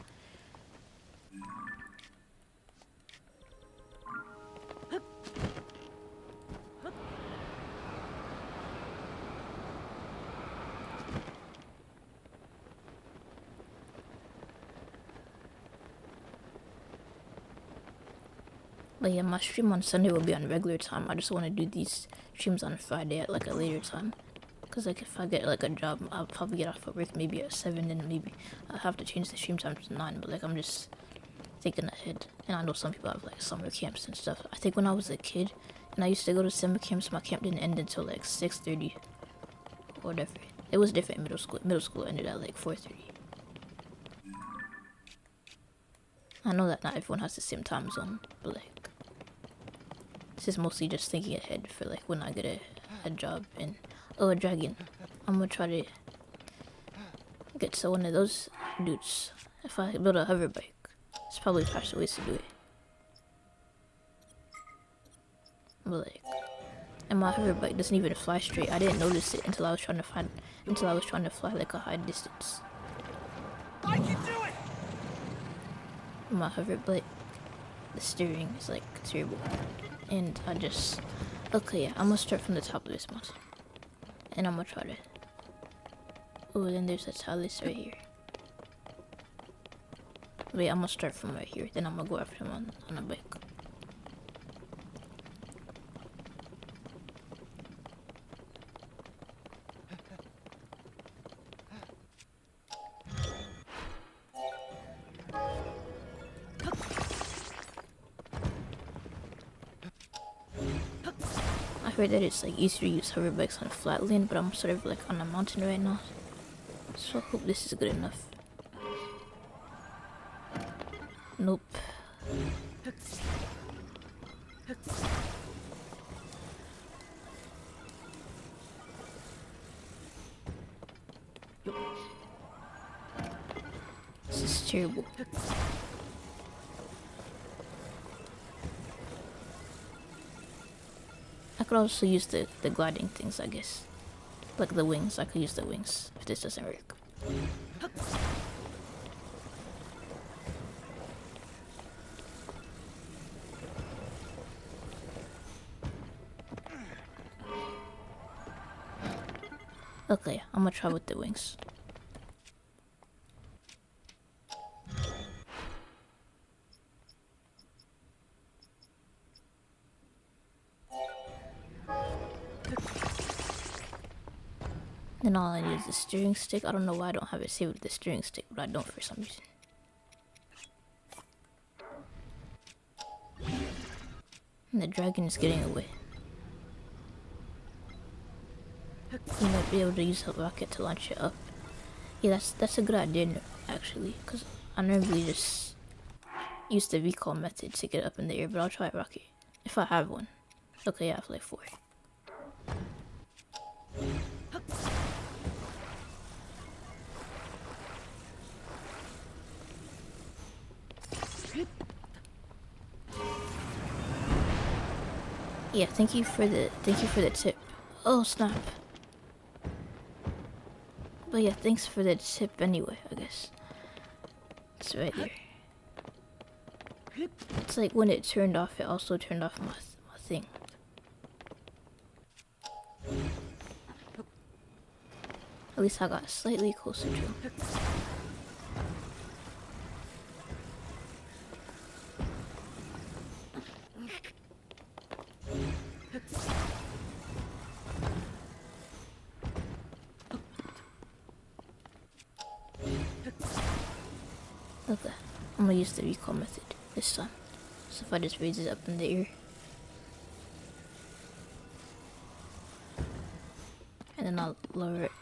But yeah, my stream on Sunday will be on regular time. I just want to do these streams on Friday at like a later time. Cause like if I get like a job, I'll probably get off of work maybe at 7, and maybe I'll have to change the stream time to 9. But like I'm just thinking ahead. And I know some people have like summer camps and stuff. I think when I was a kid and I used to go to summer camps, my camp didn't end until like 6:30 or whatever. It was different in middle school. Middle school ended at like 4:30. I know that not everyone has the same time zone, but like this is mostly just thinking ahead for like when I get a job. And oh, a dragon. I'm gonna try to get to one of those dudes. If I build a hover bike, it's probably faster ways to do it. But like, and my hover bike doesn't even fly straight. I didn't notice it until I was trying to fly like a high distance. I can do it. My hover bike, the steering is like terrible, and I just okay. Yeah, I'm gonna start from the top of this mountain, and I'm gonna try to. Oh, then there's a talus right here. Wait, I'm gonna start from right here. Then I'm gonna go after him on a bike. I heard that it's like easier to use hover bikes on a flat land, but I'm sort of like on a mountain right now. So I hope this is good enough. Nope. This is terrible. I could also use the gliding things, I guess. Like the wings, I could use the wings if this doesn't work. Okay, I'm gonna try with the wings. Then all I need is the steering stick. I don't know why I don't have it saved with the steering stick, but I don't for some reason. And the dragon is getting away. You might be able to use a rocket to launch it up. Yeah, that's a good idea actually, because I normally just use the recall method to get up in the air, but I'll try a rocket if I have one. Okay, yeah, I have like 4. Yeah, thank you for the tip. Oh snap. But yeah, thanks for the tip anyway, I guess. It's right there. It's like when it turned off, it also turned off my thing. At least I got slightly closer to him. Okay, I'm gonna use the recall method this time. So if I just raise it up in the air, and then I'll lower it.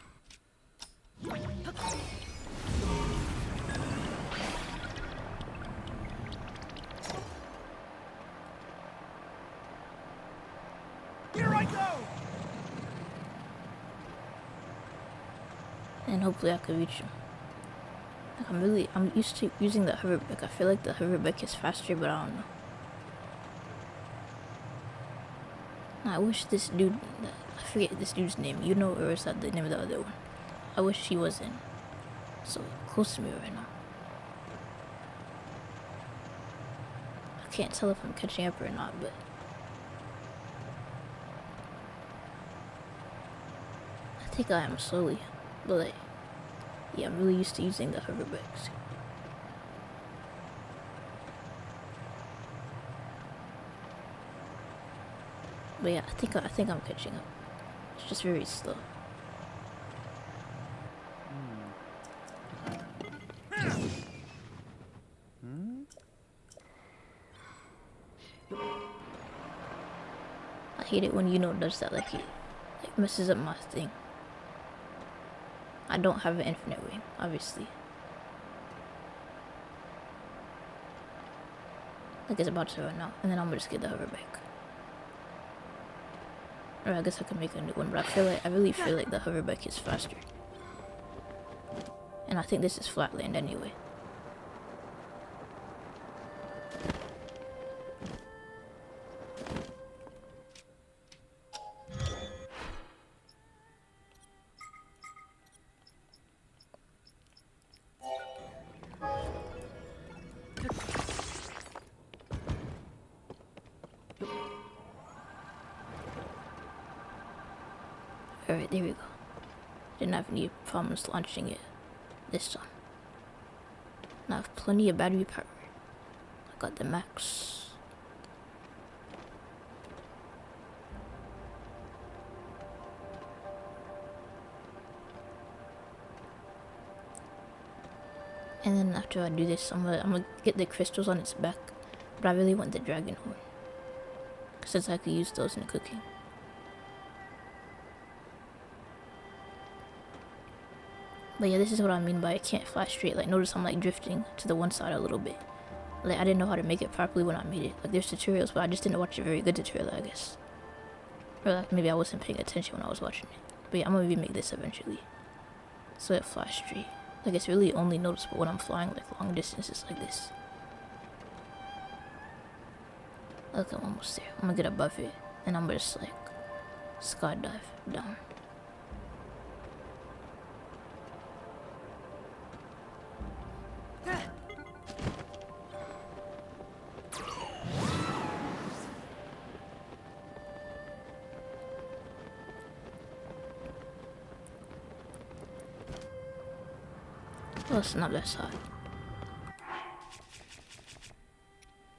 Here I go. And hopefully I can reach him. Like I'm used to using the hoverback. I feel like the hoverback is faster, but I don't know. I wish this dude, I forget this dude's name, you know, or is that the name of the other one? I wish he wasn't so close to me right now. I can't tell if I'm catching up or not, but I think I am slowly, but like, yeah, I'm really used to using the hoverbacks. But yeah, I think I'm catching up. It's just very slow. I hate it when does that, like it messes up my thing. I don't have an infinite ring, obviously. Like it's about to run out, and then I'm gonna just get the hover back. Or I guess I can make a new one, but I really feel like the hoverback is faster. And I think this is flatland anyway. Alright, there we go. Didn't have any problems launching it this time. Now I have plenty of battery power. I got the max. And then after I do this, I'm gonna get the crystals on its back. But I really want the dragon horn, since I could use those in cooking. But yeah, this is what I mean by I can't fly straight. Like, notice I'm like drifting to the one side a little bit. Like, I didn't know how to make it properly when I made it. Like, there's tutorials, but I just didn't watch a very good tutorial, I guess. Or like, maybe I wasn't paying attention when I was watching it. But yeah, I'm gonna remake this eventually, so it flies straight. Like, it's really only noticeable when I'm flying like long distances like this. Look, I'm almost there. I'm gonna get above it, and I'm gonna just like skydive down. Oh, it's not that side.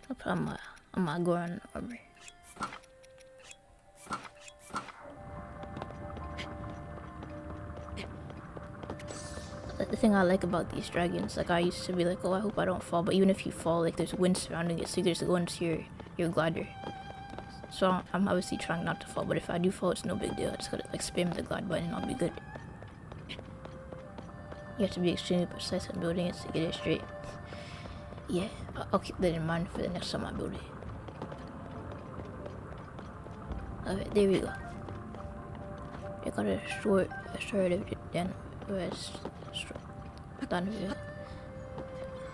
I'll put on my Goron armor. The thing I like about these dragons, like I used to be like, oh, I hope I don't fall, but even if you fall, like there's wind surrounding it, so you just go into your glider. So I'm obviously trying not to fall, but if I do fall, it's no big deal. I just gotta like spam the glide button and I'll be good. You have to be extremely precise on building it to get it straight. Yeah, I'll keep that in mind for the next time I build it. Alright, there we go. I got a short of it then rest done with it.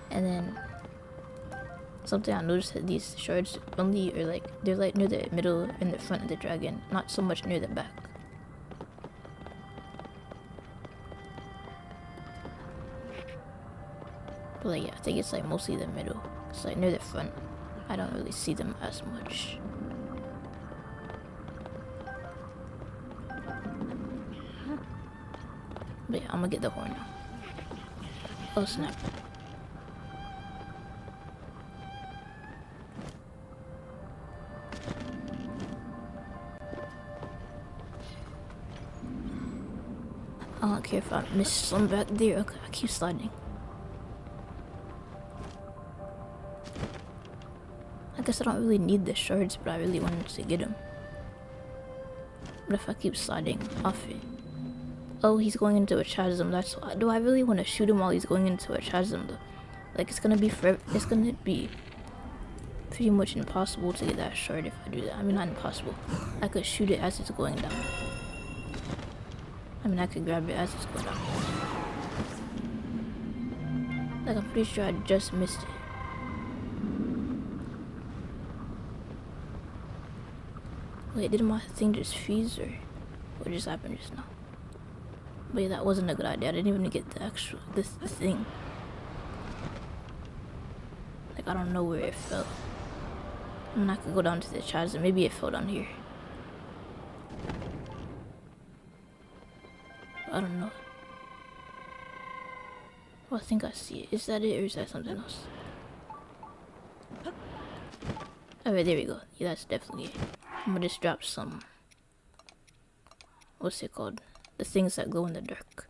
And then something I noticed that these shards only are like they're like near the middle and the front of the dragon, not so much near the back. But like yeah, I think it's like mostly the middle. It's like near the front. I don't really see them as much. But yeah, I'm gonna get the horn now. Oh snap. I don't care if I miss some back there. Okay, I keep sliding. I guess I don't really need the shards, but I really wanted to get them. But if I keep sliding off it. Oh, he's going into a chasm. That's why. Do I really want to shoot him while he's going into a chasm though? Like it's gonna be pretty much impossible to get that shard if I do that. I mean, not impossible. I could shoot it as it's going down. I mean, I could grab it as it's going down. Like I'm pretty sure I just missed it. Wait, did my thing just freeze or what just happened just now? But yeah, that wasn't a good idea. I didn't even get the actual the thing. Like I don't know where it fell. I mean, I could go down to the chasm. Maybe it fell down here. I don't know. Well, I think I see it. Is that it or is that something else? Alright, there we go. Yeah, that's definitely it. I'm gonna just drop some, what's it called? The things that glow in the dark.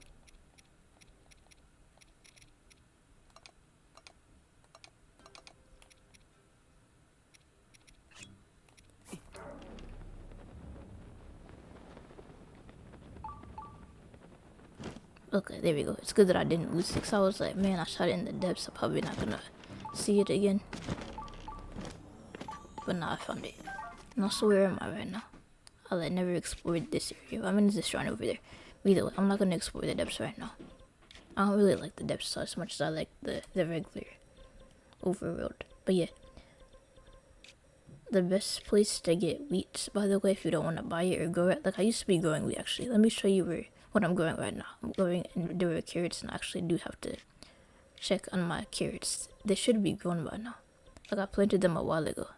Okay, there we go. It's good that I didn't lose it, 'cause I was like, man, I shot it in the depths. I'm probably not gonna see it again. But now I found it. And also, where am I right now? I never explored this area. I'm in this shrine over there. But either way, I'm not gonna explore the depths right now. I don't really like the depths as much as I like the regular overworld. But yeah. The best place to get wheat, by the way, if you don't want to buy it or grow it. Like, I used to be growing wheat, actually. Let me show you what I'm growing right now. I'm growing indoor carrots, and I actually do have to check on my carrots. They should be grown by now. Like, I planted them a while ago.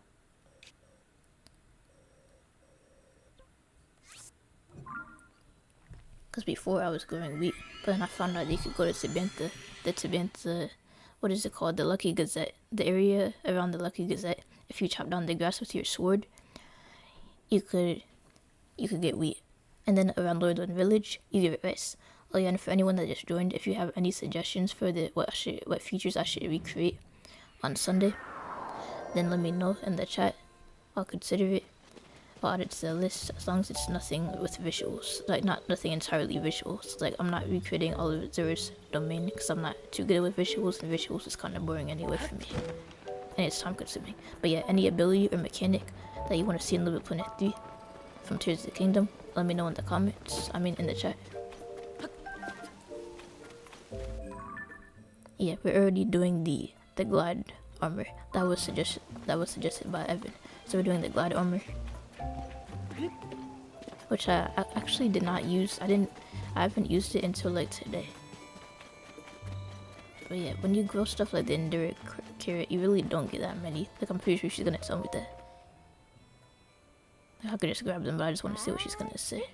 Because before I was growing wheat, but then I found out you could go to Tabantha, what is it called? The Lucky Gazette. The area around the Lucky Gazette. If you chop down the grass with your sword, you could get wheat. And then around Lordland Village, you get rice. Oh yeah, and for anyone that just joined, if you have any suggestions for what features I should recreate on Sunday, then let me know in the chat. I'll consider it. I'll add it to the list, as long as it's nothing with visuals. Like, nothing entirely visuals. Like, I'm not recreating all of Zera's domain, because I'm not too good with visuals, and visuals is kind of boring anyway for me. And it's time consuming. But yeah, any ability or mechanic that you want to see in Little Planet 3 from Tears of the Kingdom, let me know in the comments. I mean, in the chat. Yeah, we're already doing the glide armor. That was suggested by Evan. So we're doing the glide armor, which I actually did not use. I haven't used it until like today. But yeah, when you grow stuff like the Enduric carrot, you really don't get that many. Like, I'm pretty sure she's gonna tell me that. I could just grab them, but I just want to see what she's gonna say.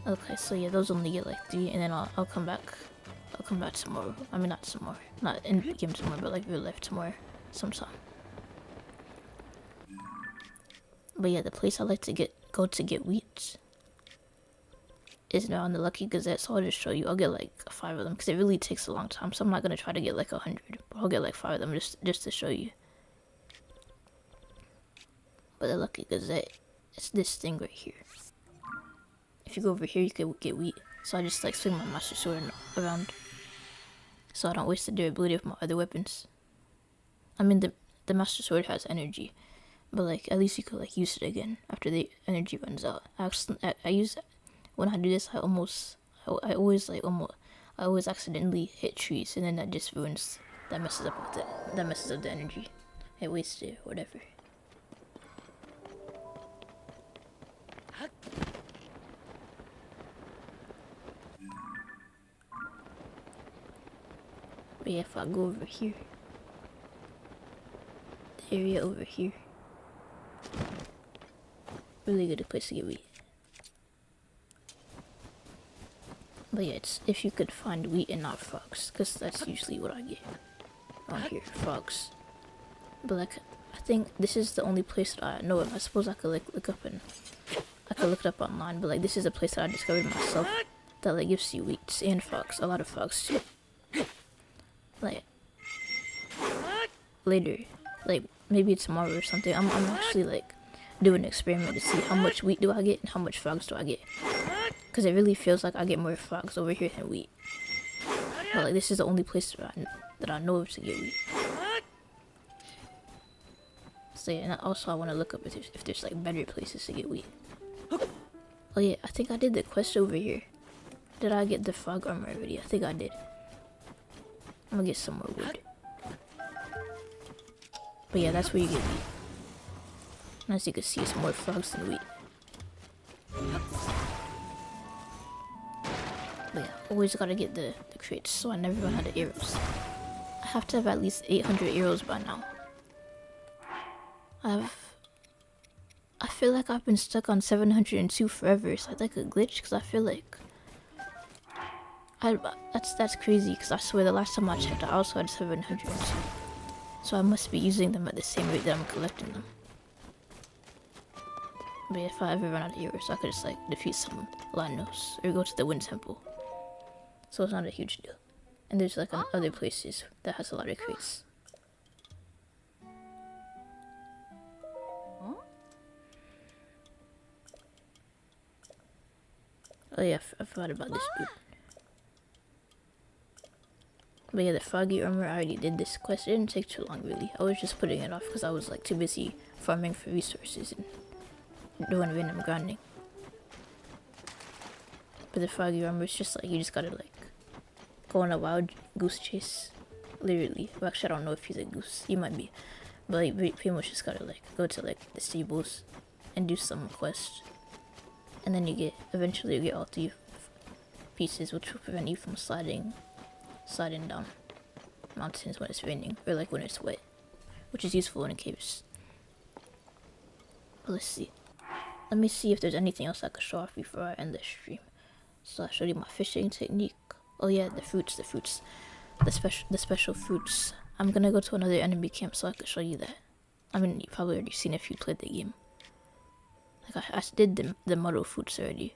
Okay, so yeah, those only get like 3, and then I'll come back. I'll come back tomorrow. I mean, not tomorrow. Not in game tomorrow, but like real life tomorrow, sometime. But yeah, the place I like to go to get wheat is now on the Lucky Gazette, so I'll just show you. I'll get like 5 of them, because it really takes a long time, so I'm not gonna try to get like 100, but I'll get like 5 of them just to show you. But the Lucky Gazette, it's this thing right here. If you go over here, you can get wheat. So I just like swing my Master Sword around, so I don't waste the durability of my other weapons. I mean, the Master Sword has energy, but like at least you could like use it again after the energy runs out. I use, when I do this, I always accidentally hit trees, and then that just ruins. That messes up with it. That messes up the energy. I wasted it, whatever. But yeah, if I go over here, the area over here, really good place to get wheat. But yeah, it's if you could find wheat and not frogs, because that's usually what I get on here, frogs. But like, I think this is the only place that I know of. I suppose I could like look it up online, but like this is a place that I discovered myself that like gives you wheat and frogs, a lot of frogs too. Like later, like maybe tomorrow or something, I'm actually like doing an experiment to see how much wheat do I get and how much frogs do I get, because it really feels like I get more frogs over here than wheat. But like this is the only place that I know of to get wheat. So yeah, and also I want to look up if there's like better places to get wheat. Oh yeah, I think I did the quest over here. Did I get the frog armor already? I think I did. I'm gonna get some more wood. But yeah, that's where you get wheat. And as you can see, it's more frogs than wheat. But yeah, always gotta get the crates, so I never run out of arrows. I have to have at least 800 arrows by now. I feel like I've been stuck on 702 forever. It's like a glitch, because I feel like that's crazy, because I swear the last time I checked I also had 702. So I must be using them at the same rate that I'm collecting them. But yeah, if I ever run out of arrows, I could just like defeat some Lanos or go to the Wind Temple. So it's not a huge deal. And there's like other places that has a lot of crates. Oh yeah, I forgot about this boot. But yeah, the foggy armor, I already did this quest. It didn't take too long really. I was just putting it off because I was like too busy farming for resources and doing random grinding. But the foggy armor is just like, you just gotta like go on a wild goose chase. Literally. Well, actually I don't know if he's a goose. He might be. But like pretty much just gotta like go to like the stables and do some quests. And then eventually you get all 3 pieces, which will prevent you from sliding down mountains when it's raining, or like when it's wet, which is useful in caves. But let's see. Let me see if there's anything else I could show off before I end the stream. So I showed you my fishing technique. Oh yeah, the fruits, the special fruits. I'm gonna go to another enemy camp so I could show you that. I mean, you probably already seen if you played the game. Like I did the model fruits already.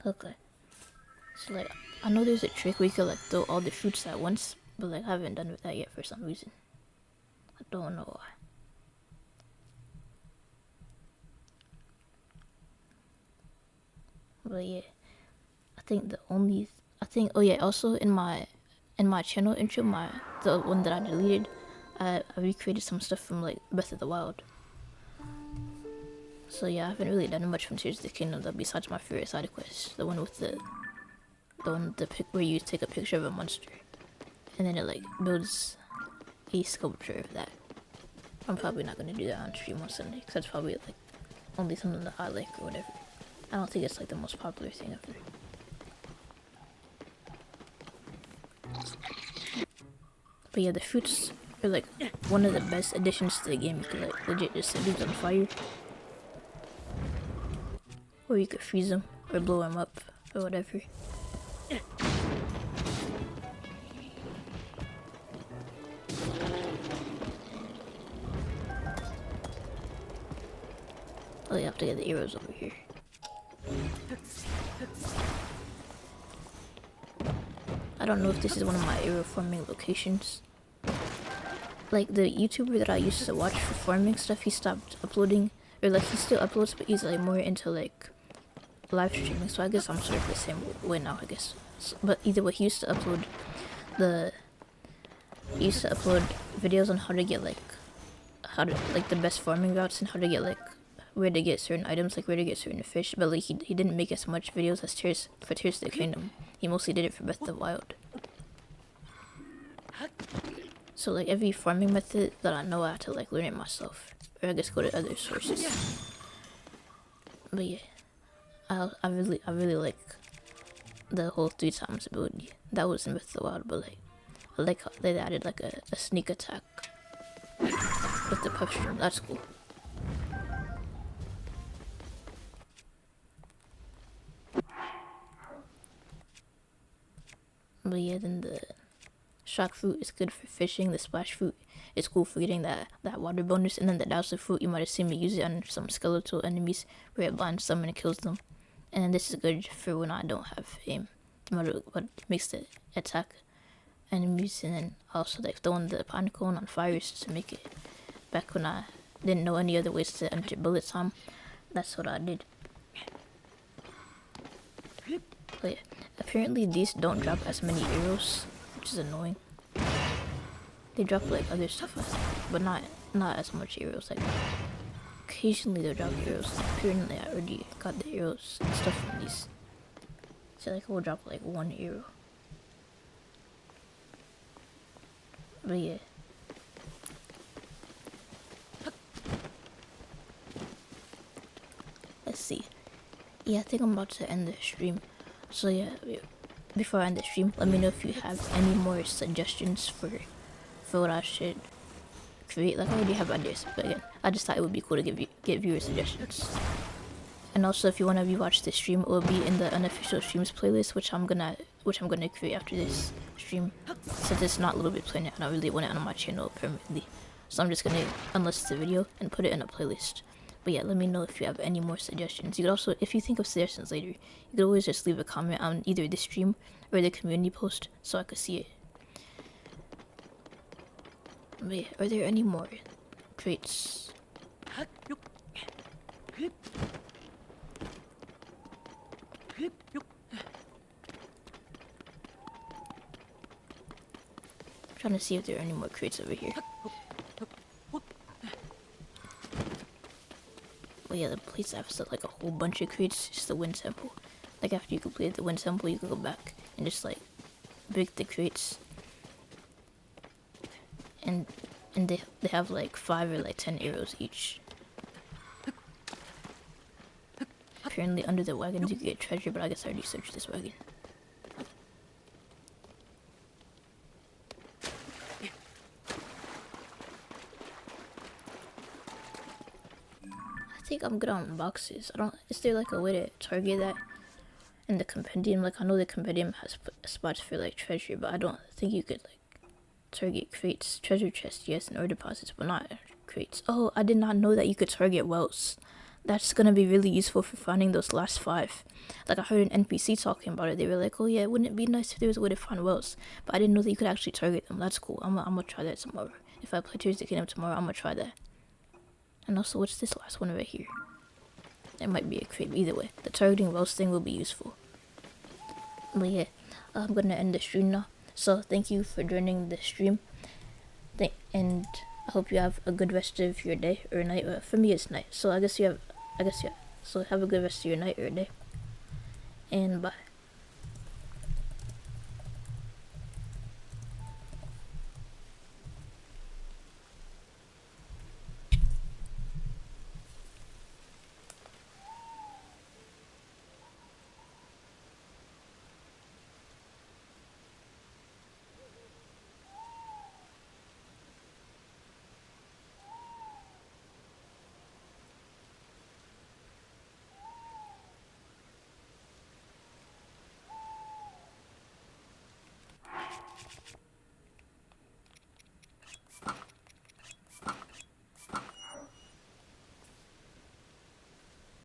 Okay. So like, I know there's a trick where you can like throw all the fruits at once, but like I haven't done that yet for some reason. I don't know why. But yeah, oh yeah, also in my channel intro, the one that I deleted, I recreated some stuff from like Breath of the Wild. So yeah, I haven't really done much from Tears of the Kingdom though, besides my favorite side quest, the one where you take a picture of a monster, and then it like builds a sculpture of that. I'm probably not gonna do that on stream on Sunday, because that's probably like only something that I like or whatever. I don't think it's like the most popular thing ever. But yeah, the fruits are like one of the best additions to the game. You could like legit just set these on fire, or you could freeze them or blow them up or whatever. Oh, you have to get the arrows over here. I don't know if this is one of my arrow farming locations. Like the YouTuber that I used to watch for farming stuff, he stopped uploading, or like he still uploads, but he's like more into like live streaming. So I guess I'm sort of the same way now, I guess. So, but either way, he used to upload videos on how to get like the best farming routes and how to get like where to get certain items, like where to get certain fish. But like he didn't make as much videos as Tears of the Kingdom. He mostly did it for Breath of the Wild. So like every farming method that I know, I have to like learn it myself, or I guess go to other sources. But yeah, I really like the whole 3 times ability that was in Breath of the Wild. But like I like how they added like a sneak attack with the puff stream. That's cool. But yeah, then the shock fruit is good for fishing. The splash fruit is cool for getting that water bonus. And then the dazzle fruit, you might have seen me use it on some skeletal enemies where it blinds them and it kills them. And then this is good for when I don't have aim, what makes the attack enemies. And then also like throwing the pine cone on fires to make it, back when I didn't know any other ways to enter bullet time, that's what I did. But yeah, apparently these don't drop as many arrows, which is annoying. They drop like other stuff, but not as much arrows. Like occasionally they'll drop arrows. Apparently I already got the arrows and stuff from these. So like we'll drop like 1 arrow. But yeah. Let's see. Yeah, I think I'm about to end the stream. So yeah, before I end the stream, let me know if you have any more suggestions for what I should create. Like I already have ideas, but again, I just thought it would be cool to get viewer suggestions. And also, if you want to rewatch this stream, it will be in the unofficial streams playlist, which I'm gonna create after this stream. Since it's not Little Bit Planet, I don't really want it on my channel permanently, so I'm just gonna unlist the video and put it in a playlist. But yeah, let me know if you have any more suggestions. You could also, if you think of suggestions later, you could always just leave a comment on either this stream or the community post so I could see it. But yeah, are there any more crates? I'm trying to see if there are any more crates over here. Well, yeah, the place have like a whole bunch of crates, just the wind sample. Like after you complete the wind sample, you can go back and just like break the crates. And they have like 5 or like 10 arrows each. Apparently under the wagons you can get treasure, but I guess I already searched this wagon. I think I'm good on boxes. Is there like a way to target that in the compendium? Like I know the compendium has spots for like treasure, but I don't think you could like target crates. Treasure chests, yes, and ore deposits, but not crates. Oh, I did not know that you could target wells. That's gonna be really useful for finding those last 5. Like I heard an NPC talking about it. They were like, oh yeah, wouldn't it be nice if there was a way to find wells? But I didn't know that you could actually target them. That's cool. I'm gonna try that tomorrow. If I play Tears of the Kingdom tomorrow, I'm gonna try that. And also, what's this last one right here? It might be a crate. Either way, the targeting wells thing will be useful. But yeah, I'm gonna end the stream now. So thank you for joining the stream. And I hope you have a good rest of your day or night. For me, it's night. So I guess yeah. So have a good rest of your night or day. And bye.